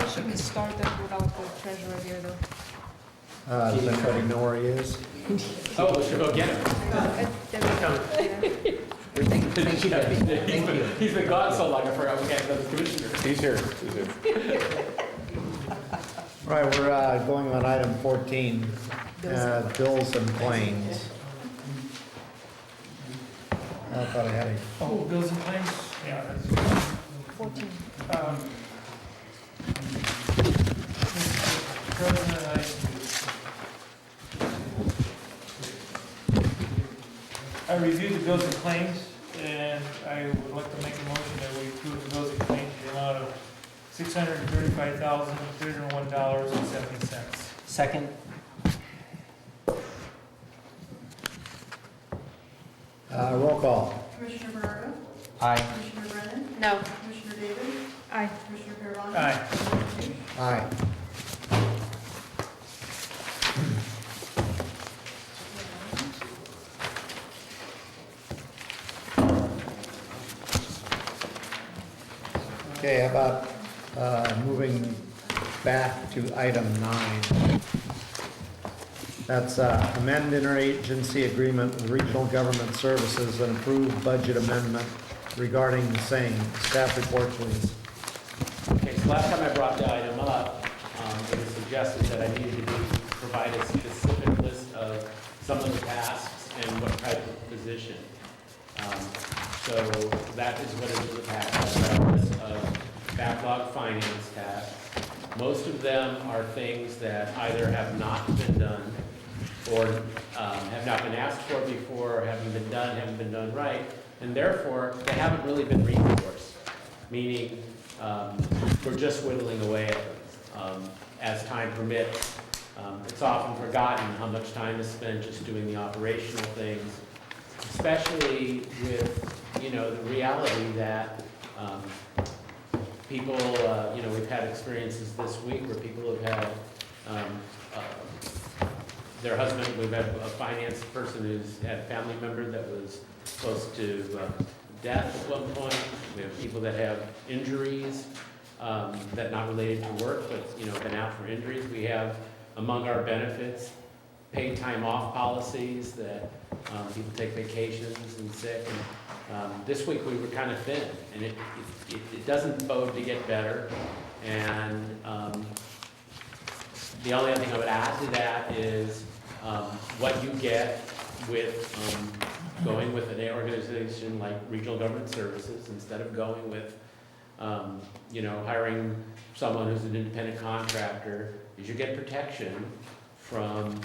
We shouldn't start that without the treasurer here, though. Does anybody know where he is? Oh, we should go get him. He's been gone so long, I forgot we had another commissioner. He's here, he's here. All right, we're going on item 14, bills and claims. I thought I had a, Oh, bills and claims? Yeah, that's. 14. Mr. President, I reviewed the bills and claims, and I would like to make a motion that we approve the bills and claims in the amount of $635,301.70. Second? Roll call. Commissioner Bernardo? Aye. Commissioner Brennan? No. Commissioner Davis? Aye. Commissioner Garvelia? Aye. Aye. Okay, how about moving back to item 9? That's amend interagency agreement with regional government services and approve budget amendment regarding the same. Staff report, please. Okay, so last time I brought the item up, it was suggested that I needed to provide a specific list of some of the tasks and what type of position. So that is what is in the packet, a list of backlog finance tasks. Most of them are things that either have not been done or have not been asked for before, or haven't been done right, and therefore they haven't really been resourced, meaning we're just whittling away at them as time permits. It's often forgotten how much time is spent just doing the operational things, especially with, the reality that people, we've had experiences this week where people have had their husband, we've had a finance person who's had a family member that was close to death at one point. We have people that have injuries that not related to work, but, been out for injuries. We have, among our benefits, paid time off policies that people take vacations and sick. And this week we were kind of thin, and it doesn't bode to get better. And the only other thing I would add to that is what you get with going with an organization like Regional Government Services instead of going with, hiring someone who's an independent contractor, is you get protection from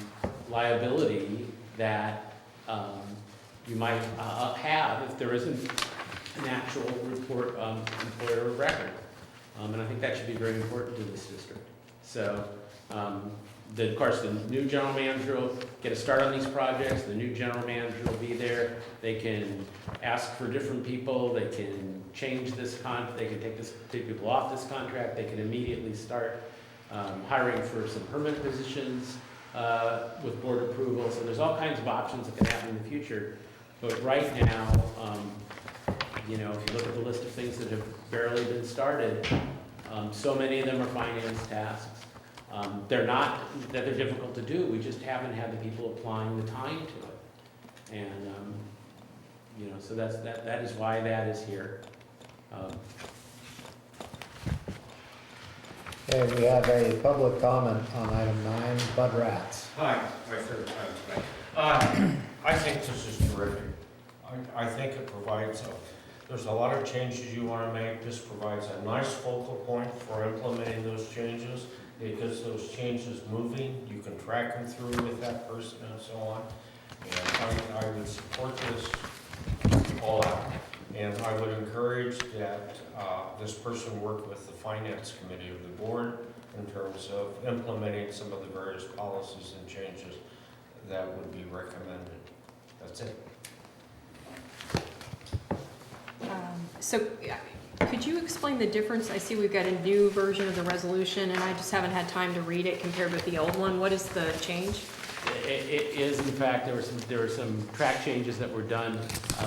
liability that you might have if there isn't an actual report employer of record. And I think that should be very important to this district. So, of course, the new general manager will get a start on these projects. The new general manager will be there. They can ask for different people. They can change this they can take people off this contract. They can immediately start hiring for some permanent positions with board approval. So there's all kinds of options that can happen in the future. But right now, if you look at the list of things that have barely been started, so many of them are finance tasks. They're not that they're difficult to do, we just haven't had the people applying the time to it. And, so that is why that is here. Okay, we have a public comment on item 9, Bud Rats. Hi, my third time tonight. I think this is terrific. I think it provides, there's a lot of changes you want to make. This provides a nice focal point for implementing those changes. It gets those changes moving. You can track them through with that person and so on. And I would support this all out. And I would encourage that this person work with the finance committee of the board in terms of implementing some of the various policies and changes that would be recommended. That's it. So could you explain the difference? I see we've got a new version of the resolution, and I just haven't had time to read it compared with the old one. What is the change? It is, in fact, there were some track changes that were done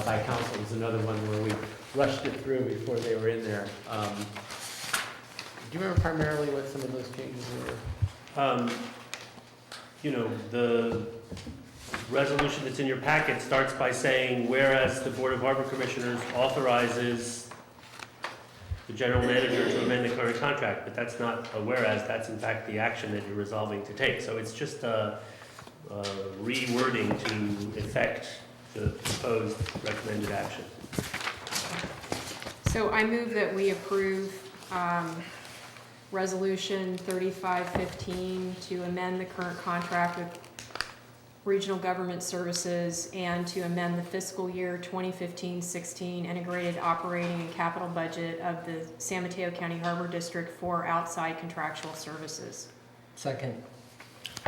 by council. There's another one where we rushed it through before they were in there. Do you remember primarily what some of those changes were? The resolution that's in your packet starts by saying, whereas the Board of Harbor Commissioners authorizes the general manager to amend the current contract, but that's not a whereas, that's in fact the action that you're resolving to take. So it's just a rewording to effect the proposed recommended action. So I move that we approve Resolution 3515 to amend the current contract with Regional Government Services and to amend the fiscal year 2015-16 integrated operating and capital budget of the San Mateo County Harbor District for outside contractual services. Second.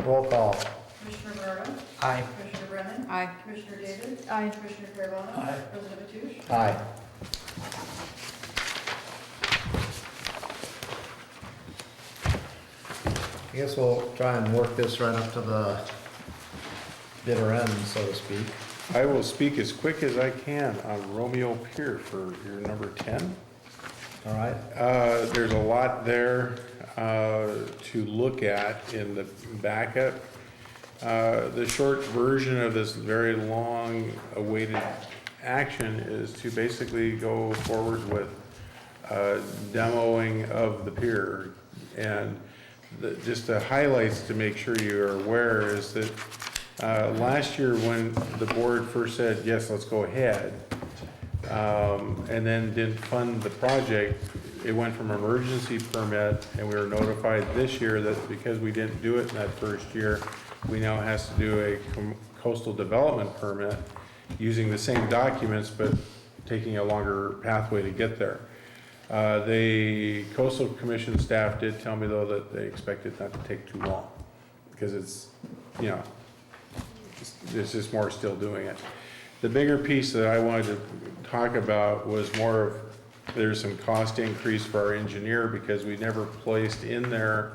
Roll call. Commissioner Barrow? Aye. Commissioner Brennan? Aye. Commissioner Davis? Aye. Commissioner Carabana? Aye. President Mateusz? Aye. I guess we'll try and work this right up to the bitter end, so to speak. I will speak as quick as I can on Romeo Pier for your number 10. All right? There's a lot there to look at in the backup. The short version of this very long awaited action is to basically go forward with demoing of the pier. And just the highlights to make sure you're aware is that last year when the board first said, yes, let's go ahead, and then didn't fund the project, it went from emergency permit, and we were notified this year that because we didn't do it in that first year, we now has to do a coastal development permit using the same documents, but taking a longer pathway to get there. The Coastal Commission staff did tell me though that they expected not to take too long, because it's, you know, there's just more still doing it. The bigger piece that I wanted to talk about was more of, there's some cost increase for our engineer because we never placed in there,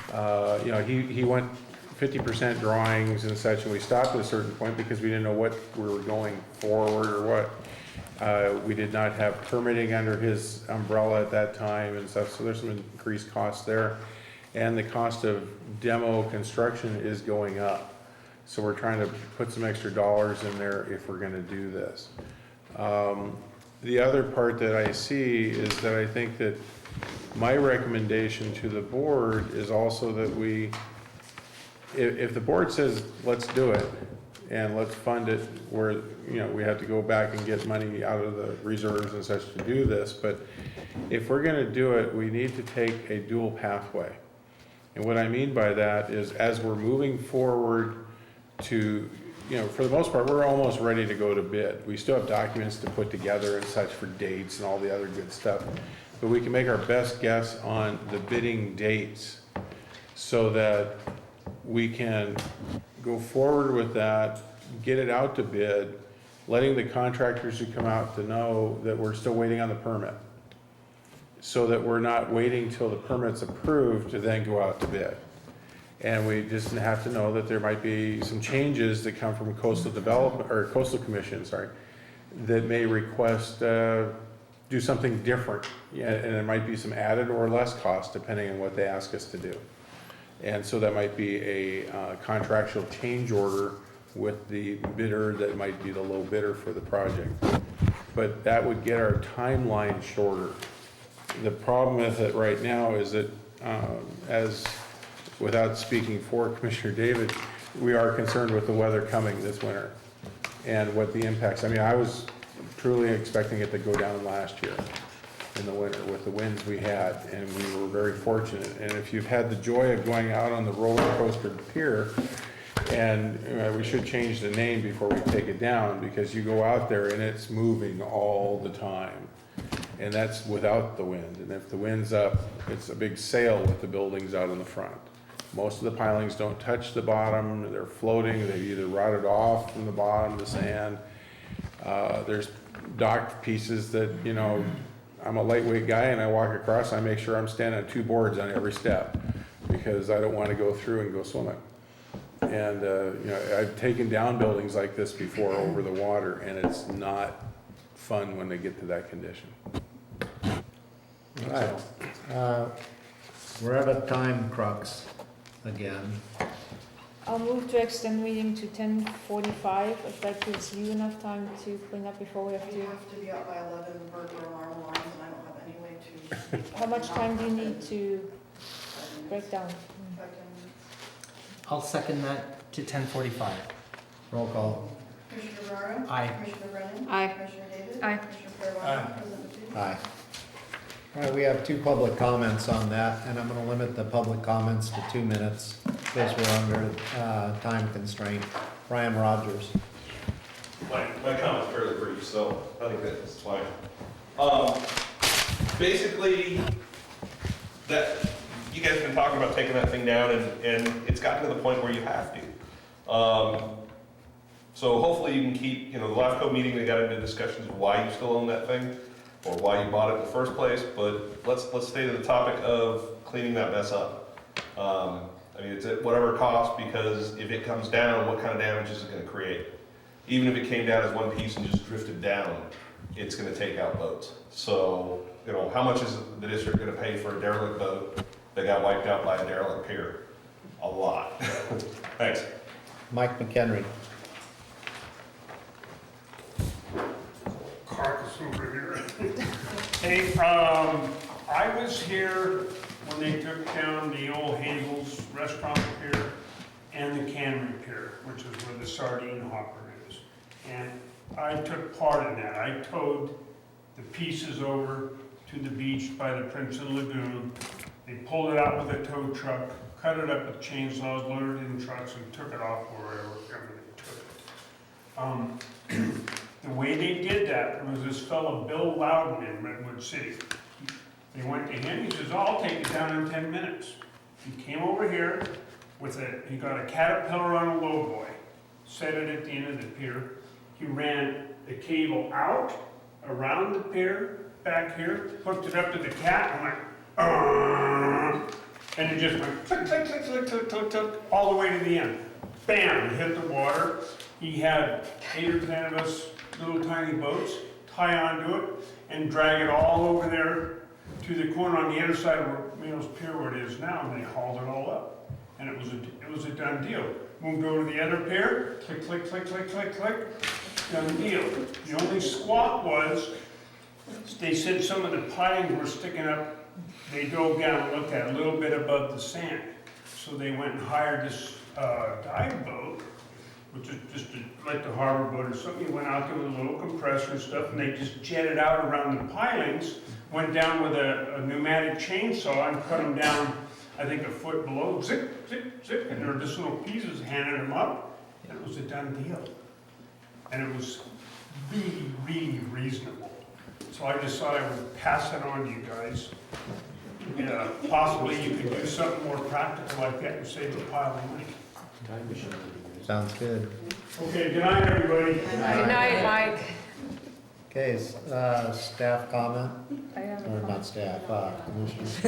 you know, he went 50% drawings and such, and we stopped at a certain point because we didn't know what we were going forward or what. We did not have permitting under his umbrella at that time and stuff, so there's some increased costs there. And the cost of demo construction is going up. So we're trying to put some extra dollars in there if we're gonna do this. The other part that I see is that I think that my recommendation to the board is also that we, if the board says, let's do it, and let's fund it, where, you know, we have to go back and get money out of the reserves and such to do this, but if we're gonna do it, we need to take a dual pathway. And what I mean by that is, as we're moving forward to, you know, for the most part, we're almost ready to go to bid. We still have documents to put together and such for dates and all the other good stuff, but we can make our best guess on the bidding dates so that we can go forward with that, get it out to bid, letting the contractors who come out to know that we're still waiting on the permit, so that we're not waiting till the permit's approved to then go out to bid. And we just have to know that there might be some changes that come from coastal development, or coastal commission, sorry, that may request, do something different. Yeah, and there might be some added or less cost depending on what they ask us to do. And so that might be a contractual change order with the bidder that might be the low bidder for the project. But that would get our timeline shorter. The problem with it right now is that, without speaking for Commissioner David, we are concerned with the weather coming this winter and what the impacts. I mean, I was truly expecting it to go down last year in the winter with the winds we had, and we were very fortunate. And if you've had the joy of going out on the roller coaster pier, and we should change the name before we take it down, because you go out there and it's moving all the time. And that's without the wind. And if the wind's up, it's a big sail with the buildings out in the front. Most of the pilings don't touch the bottom, they're floating, they've either rotted off from the bottom, the sand. There's docked pieces that, you know, I'm a lightweight guy and I walk across, I make sure I'm standing on 2 boards on every step, because I don't want to go through and go swimming. And, you know, I've taken down buildings like this before over the water, and it's not fun when they get to that condition. All right. We're at a time crux again. I'll move to extend meeting to 10:45, if that gives you enough time to clean up before we have We to. have to be out by 11 for alarm alarms, and I don't have any way to. How much time do you need to break down? 5, 10 minutes. I'll second that to 10:45. Roll call. Commissioner Barrow? Aye. Commissioner Brennan? Aye. Commissioner Davis? Aye. Commissioner Carabana? President Mateusz? Aye. All right, we have 2 public comments on that, and I'm gonna limit the public comments to 2 minutes, because we're under time constraint. Brian Rogers. My comment's fairly brief, so I think that's fine. Basically, that, you guys have been talking about taking that thing down, and it's gotten to the point where you have to. So hopefully you can keep, the LAFCO meeting, they got into discussions of why you still own that thing, or why you bought it in the first place, but let's stay to the topic of cleaning that mess up. It's at whatever cost, because if it comes down, what kind of damage is it gonna create? Even if it came down as one piece and just drifted down, it's gonna take out boats. So, how much is the district gonna pay for a derelict boat that got wiped out by a derelict pier? A lot. Thanks. Mike McHenry. Carcass over here. Hey, I was here when they took down the old Hazel's restaurant pier and the cannery pier, which is where the sardine hopper is. And I took part in that. I towed the pieces over to the beach by the Princeton Lagoon. They pulled it out with a tow truck, cut it up with chainsaws, loaded it in trucks, and took it off wherever they took it. The way they did that, there was this fellow, Bill Loudon in Redwood City. They went to him, he says, oh, I'll take it down in 10 minutes. He came over here he got a Caterpillar on a lowboy, set it at the end of the pier. He ran the cable out, around the pier, back here, hooked it up to the cat, and went, and it just went click, click, click, click, click, click, click, all the way to the end. Bam, it hit the water. He had 8 or 10 of us little tiny boats, tie onto it, and drag it all over there to the corner on the other side of Mills Pier where it is now, and they hauled it all up. And it was a done deal. Moved over to the other pier, click, click, click, click, click, click, done deal. The only squawk was, they said some of the pilings were sticking up. They dove down and looked at it a little bit above the sand. So they went and hired this dive boat, which is just like the harbor boat or something. He went out there with a little compressor and stuff, and they just jetted out around the pilings, went down with a pneumatic chainsaw and cut them down, I think, a foot below, zip, zip, zip, and there were just little pieces, handed them up, and it was a done deal. And it was really, really reasonable. So I just thought I would pass it on to you guys. Yeah, possibly you could do something more practical like that and save a pile of money. Sounds good. Okay, good night, everybody. Good night, Mike. Okay, staff comment? I have a Or comment. not staff, commissioners.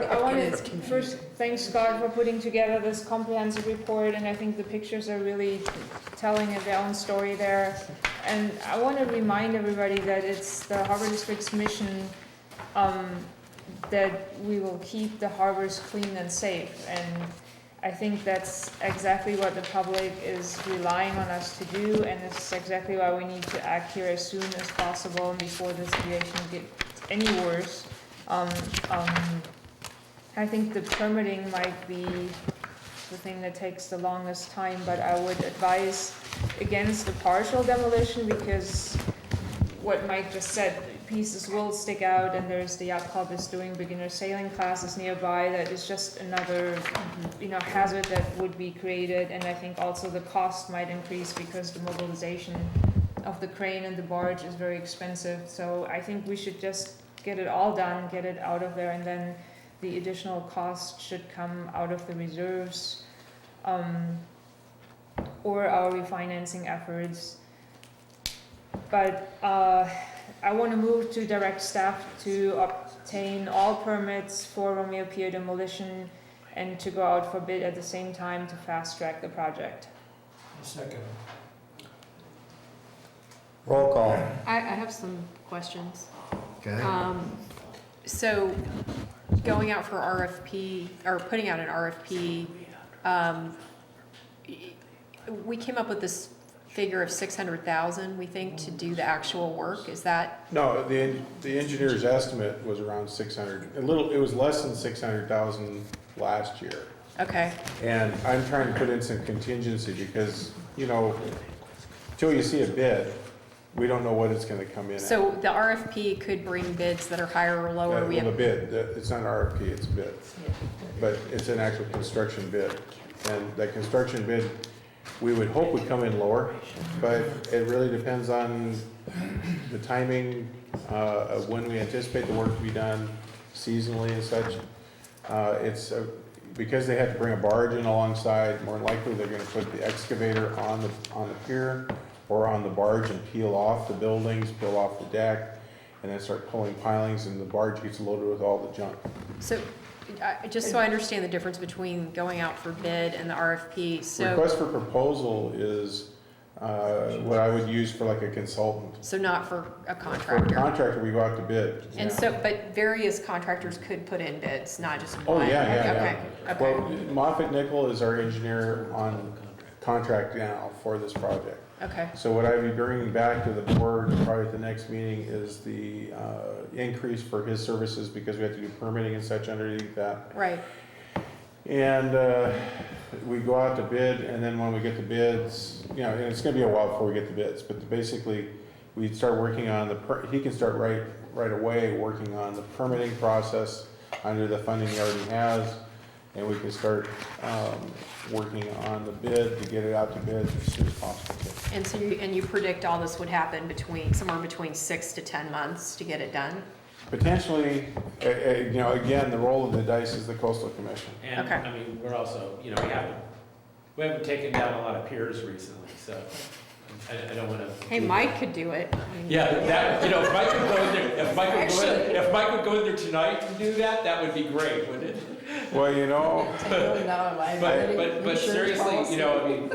I wanted to first thank Scott for putting together this comprehensive report, and I think the pictures are really telling their own story there. And I want to remind everybody that it's the Harbor District's mission that we will keep the harbors clean and safe. And I think that's exactly what the public is relying on us to do, and it's exactly why we need to act here as soon as possible and before the situation gets any worse. I think the permitting might be the thing that takes the longest time, but I would advise against the partial demolition, because what Mike just said, pieces will stick out, and there's the yacht club is doing beginner sailing classes nearby. That is just another, hazard that would be created. And I think also the cost might increase because the mobilization of the crane and the barge is very expensive. So I think we should just get it all done, get it out of there, and then the additional cost should come out of the reserves, or our refinancing efforts. But I want to move to direct staff to obtain all permits for Romeo Pier demolition and to go out for bid at the same time to fast track the project. Second. Roll call. I have some questions. Okay. So going out for RFP, or putting out an RFP, we came up with this figure of 600,000, we think, to do the actual work. Is that? No, the engineer's estimate was around 600, it was less than 600,000 last year. Okay. And I'm trying to put in some contingency because, till you see a bid, we don't know what it's gonna come in at. So the RFP could bring bids that are higher or lower? Well, the bid, it's not an RFP, it's a bid. But it's an actual construction bid. And that construction bid, we would hope would come in lower, but it really depends on the timing of when we anticipate the work to be done seasonally and such. because they had to bring a barge in alongside, more than likely they're gonna put the excavator on the pier or on the barge and peel off the buildings, peel off the deck, and then start pulling pilings, and the barge gets loaded with all the junk. So, just so I understand the difference between going out for bid and the RFP, so. Request for proposal is what I would use for like a consultant. So not for a For a contractor? contractor, we go out to bid. And yeah. so, but various contractors could put in bids, not just Oh, one? yeah, yeah, Okay, yeah. okay. Well, Moffett Nickel is our engineer on contract now for this project. Okay, So what I'd be bringing back to the board probably at the next meeting is the increase for his services, because we have to do permitting and such underneath that. right. And we go out to bid, and then when we get the bids, you know, and it's gonna be a while before we get the bids, but basically, we start working on he can start right away working on the permitting process under the funding he already has, and we can start working on the bid to get it out to bid as soon as possible. And so you predict all this would happen somewhere between 6 to 10 months to get it done? Potentially, you know, again, the roll of the dice is the coastal commission. And, Okay. I mean, we're also, you know, we haven't taken down a lot of piers recently, so I don't wanna. Hey, Mike could do it. I mean, Yeah, that, you know, if Mike could go in there, if Mike would go in there tonight and do that, that would be great, wouldn't it? Well, you know, But seriously, you know, I mean,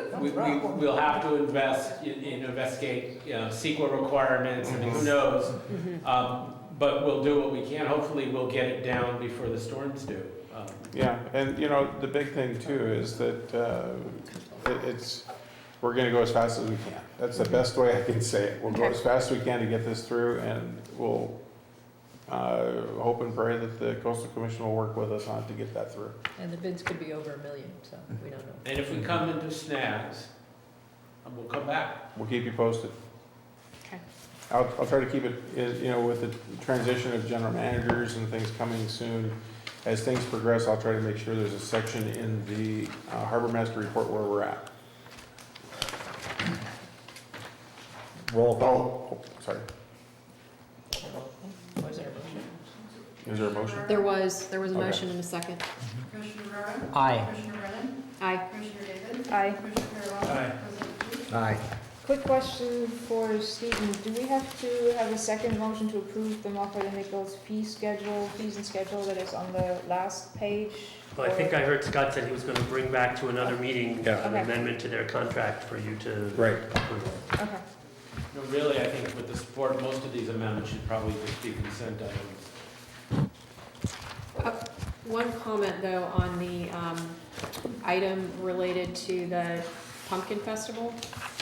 we'll have to investigate, you know, CEQA requirements, I mean, who knows? But we'll do what we can, hopefully we'll get it down before the storms do. yeah, and you know, the big thing too is that we're gonna go as fast as we can. That's the best way I can say it. We'll go as fast as we can to get this through, and we'll hope and pray that the coastal commission will work with us on it to get that through. And the bids could be over $1 million, so we don't know. And if we come into snags, we'll come back. We'll keep you posted. Okay. I'll try to keep it, you know, with the transition of general managers and things coming soon. As things progress, I'll try to make sure there's a section in the harbor master report where we're at. Roll call. Oh, sorry. Was there a motion? Is there a motion? There was a Okay. motion and a second. Commissioner Brown? Aye. Commissioner Brennan? Aye. Commissioner Davis? Aye. Commissioner Garvelia? Aye. President Hughes? Aye. Quick question for Stephen, do we have to have a second motion to approve the Moffett and Nichols fees and schedule that is on the last page? Well, I think I heard Scott said he was gonna bring back to another meeting Yeah. an Okay. amendment to their contract for you to Right. approve. Okay. No, really, I think with the support, most of these amendments should probably just be consent items. One comment, though, on the item related to the Pumpkin Festival.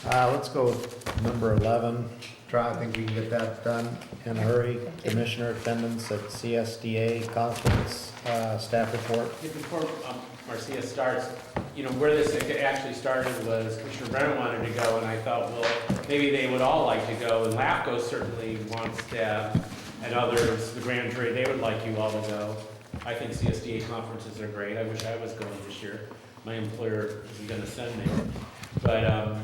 Let's go with number 11. I think we can get that done in a hurry. Commissioner attendance at CSDA conference, staff report. Yeah, before Marcia starts, you know, where this actually started was Commissioner Brennan wanted to go, and I thought, well, maybe they would all like to go, and LAFCO certainly wants to, and others, the Grand Jury, they would like you all to go. I think CSDA conferences are great. I wish I was going this year. My employer isn't gonna send me. But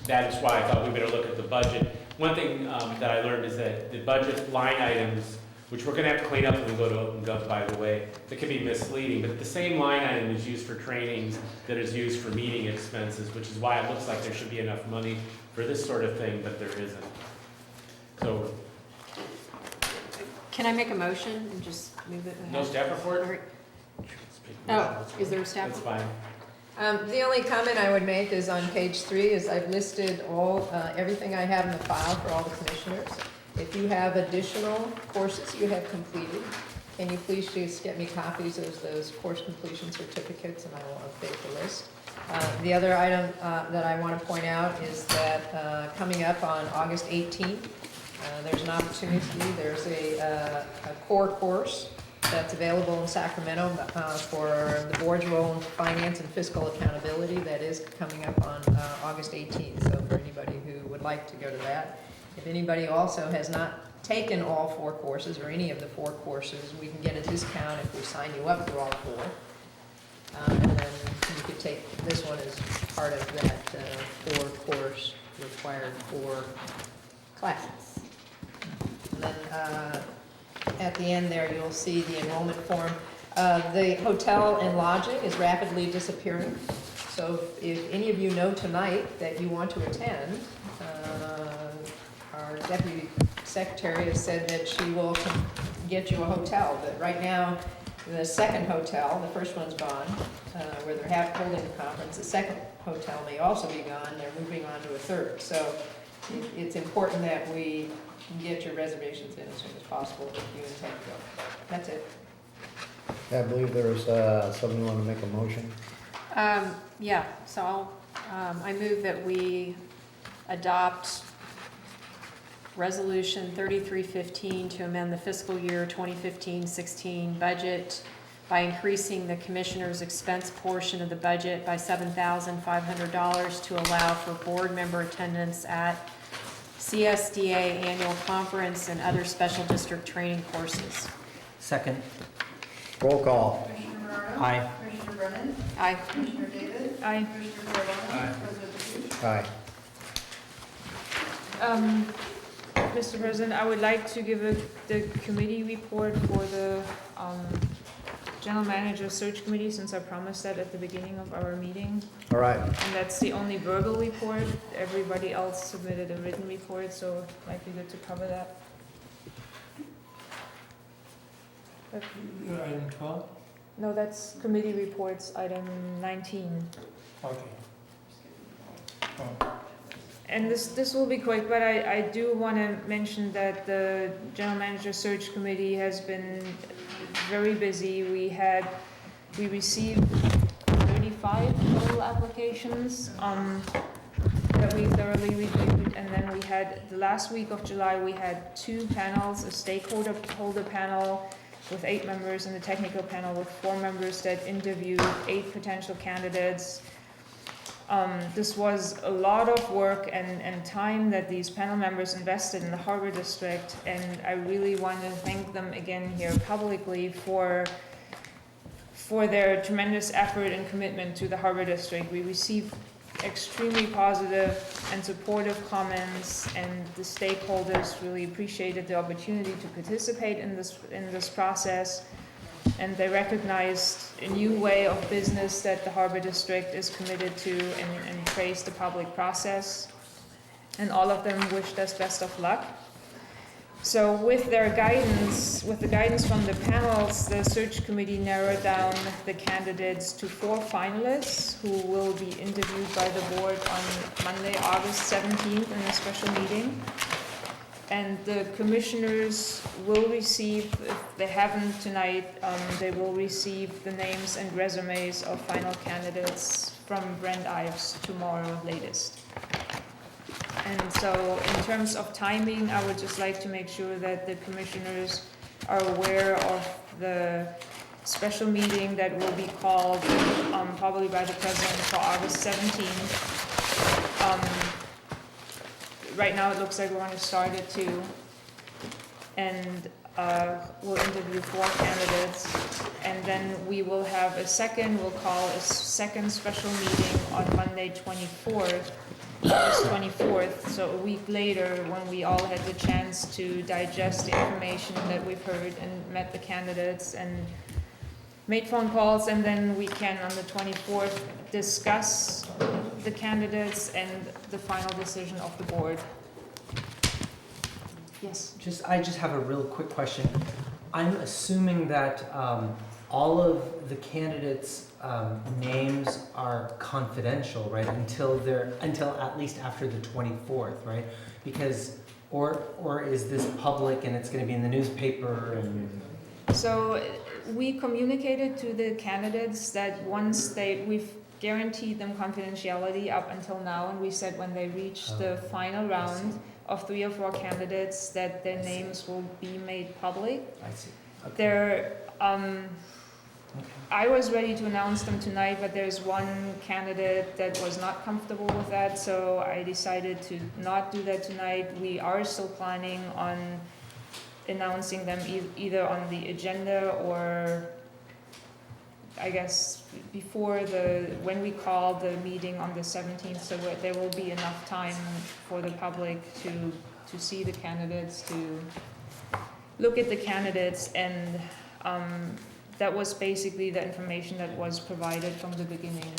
that is why I thought we better look at the budget. One thing that I learned is that the budget line items, which we're gonna have to clean up when we go to Open Gov, by the way, that can be misleading, but the same line item is used for trainings that is used for meeting expenses, which is why it looks like there should be enough money for this sort of thing, but there isn't. So, Can I make a motion and just move it ahead? no staff report? All right. Oh, is there a staff? That's fine. The only comment I would make is on page 3 is I've listed everything I have in the file for all the commissioners. If you have additional courses you have completed, can you please just get me copies of those course completion certificates, and I will update the list. The other item that I want to point out is that coming up on August 18th, there's an opportunity, there's a core course that's available in Sacramento for the board's role in finance and fiscal accountability. That is coming up on August 18th, so for anybody who would like to go to that. If anybody also has not taken all 4 courses or any of the 4 courses, we can get a discount if we sign you up for all 4. And then you could take this one as part of that 4-course required 4 classes. And then at the end there, you'll see the enrollment form. The hotel and lodging is rapidly disappearing. So if any of you know tonight that you want to attend, our deputy secretary has said that she will get you a hotel. But right now, the second hotel, the first one's gone, where they're holding the conference. The second hotel may also be gone. They're moving on to a third. So it's important that we get your reservations in as soon as possible if you intend to go. That's it. I believe there's someone who want to make a motion. Yeah, so I move that we adopt Resolution 3315 to amend the fiscal year 2015-16 budget by increasing the commissioner's expense portion of the budget by $7,500 to allow for board member attendance at CSDA annual conference and other special district training courses. Second. Roll call. Commissioner Morado? Aye. Commissioner Brennan? Aye. Commissioner Davis? Aye. Commissioner Garvelia? Aye. President Tedeschi? Aye. Mr. President, I would like to give the committee report for the General Manager Search Committee, since I promised that at the beginning of our meeting. All right. And that's the only verbal report. Everybody else submitted a written report, so it might be good to cover that. Item 12? No, that's committee reports, item 19. Okay. And this will be quick, but I do want to mention that the General Manager Search Committee has been very busy. We received 35 total applications that we thoroughly reviewed, and then we had, the last week of July, we had 2 panels, a stakeholder panel with 8 members and a technical panel with 4 members that interviewed 8 potential candidates. This was a lot of work and time that these panel members invested in the Harbor District, and I really want to thank them again here publicly for their tremendous effort and commitment to the Harbor District. We received extremely positive and supportive comments, and the stakeholders really appreciated the opportunity to participate in this process. And they recognized a new way of business that the Harbor District is committed to, and praised the public process. And all of them wished us best of luck. So with their guidance, with the guidance from the panels, the search committee narrowed down the candidates to 4 finalists who will be interviewed by the board on Monday, August 17th in a special meeting. And the commissioners will receive, if they haven't tonight, they will receive the names and resumes of final candidates from Brent Ives tomorrow latest. And so in terms of timing, I would just like to make sure that the commissioners are aware of the special meeting that will be called probably by the president for August 17th. Right now it looks like we're going to start at 2, and we'll interview 4 candidates, and then we will have we'll call a second special meeting on Monday 24th, August 24th, so a week later, when we all had the chance to digest the information that we've heard and met the candidates and made phone calls, and then we can on the 24th discuss the candidates and the final decision of the board. Yes? I just have a real quick question. I'm assuming that all of the candidates' names are confidential, right? Until at least after the 24th, right? Because or is this public and it's going to be in the newspaper and? So we communicated to the candidates that once we've guaranteed them confidentiality up until now, and we said when they reach the final round of 3 or 4 candidates that their names will be made public. I see. Okay. I was ready to announce them tonight, but there's one candidate that was not comfortable with that, so I decided to not do that tonight. We are still planning on announcing them either on the agenda or I guess before when we call the meeting on the 17th, so there will be enough time for the public to see the candidates, to look at the candidates, and that was basically the information that was provided from the beginning.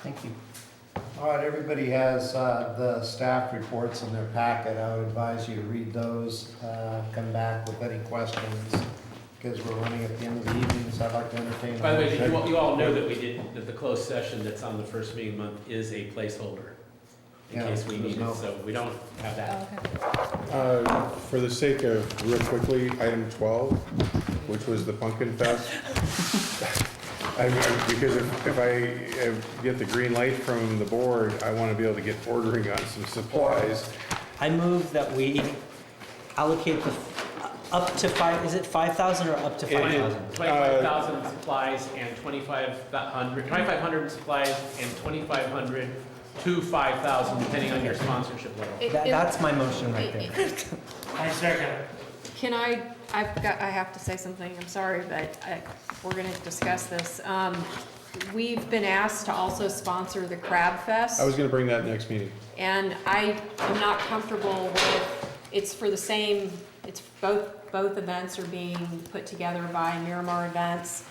Thank you. All right, everybody has the staff reports in their packet. I would advise you to read those, come back with any questions, because we're running at the end of the evening, so I'd like to entertain a By the way, motion. you all know that the closed session that's on the first meeting month is a placeholder, in Yeah, case we there's need no- it, so we don't have that. Okay. For the sake of, real quickly, item 12, which was the Pumpkin Fest. Because if I get the green light from the board, I want to be able to get ordering on some supplies. I move that we allocate the, up to is it 5,000 or up to 5,000? 25,000 supplies and 2,500 in supplies and 2,500 to 5,000, depending on your sponsorship level. That's my motion right there. I second it. Can I have to say something, I'm sorry, but we're gonna discuss this. We've been asked to also sponsor the Crab Fest. I was going to bring that next meeting. And I am not comfortable with, it's for the same, it's both events are being put together by Miramar Events.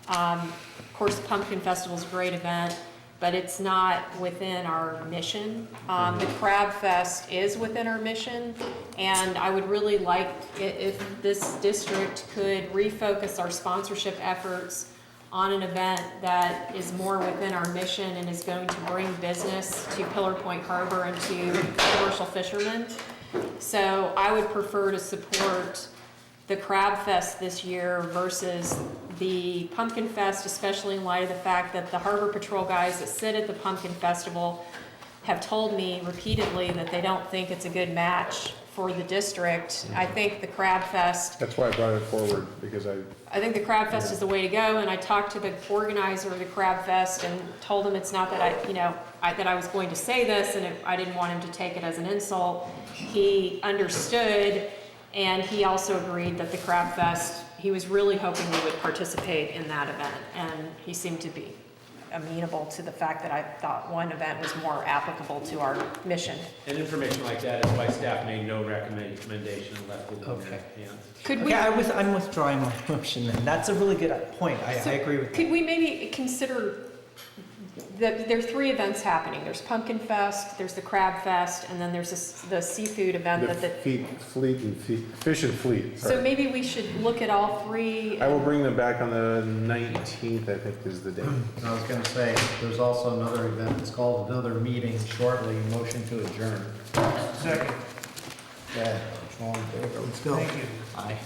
Of course, the Pumpkin Festival is a great event, but it's not within our mission. The Crab Fest is within our mission, and I would really like it if this district could refocus our sponsorship efforts on an event that is more within our mission and is going to bring business to Pillar Point Harbor and to commercial fishermen. So I would prefer to support the Crab Fest this year versus the Pumpkin Fest, especially in light of the fact that the Harbor Patrol guys that sit at the Pumpkin Festival have told me repeatedly that they don't think it's a good match for the district. I think the Crab Fest, That's why I brought it forward, because I think the Crab Fest is the way to go, and I talked to the organizer of the Crab Fest and told him it's not that that I was going to say this, and I didn't want him to take it as an insult. He understood, and he also agreed that the Crab Fest, he was really hoping we would participate in that event, and he seemed to be amenable to the fact that I thought one event was more applicable to our mission. And information like that is why staff made no recommendation and left it in their hands. Could we? I'm withdrawing my motion then. That's a really good point. I agree with that. Could we maybe consider that there are 3 events happening? There's Pumpkin Fest, there's the Crab Fest, and then there's the seafood event. Fish and Fleet. So maybe we should look at all 3. I will bring them back on the 19th, I think is the date. I was gonna say, there's also another event, it's called Another Meeting shortly, motion to adjourn. Second. Yeah, which one? Let's go. Thank you. Aye.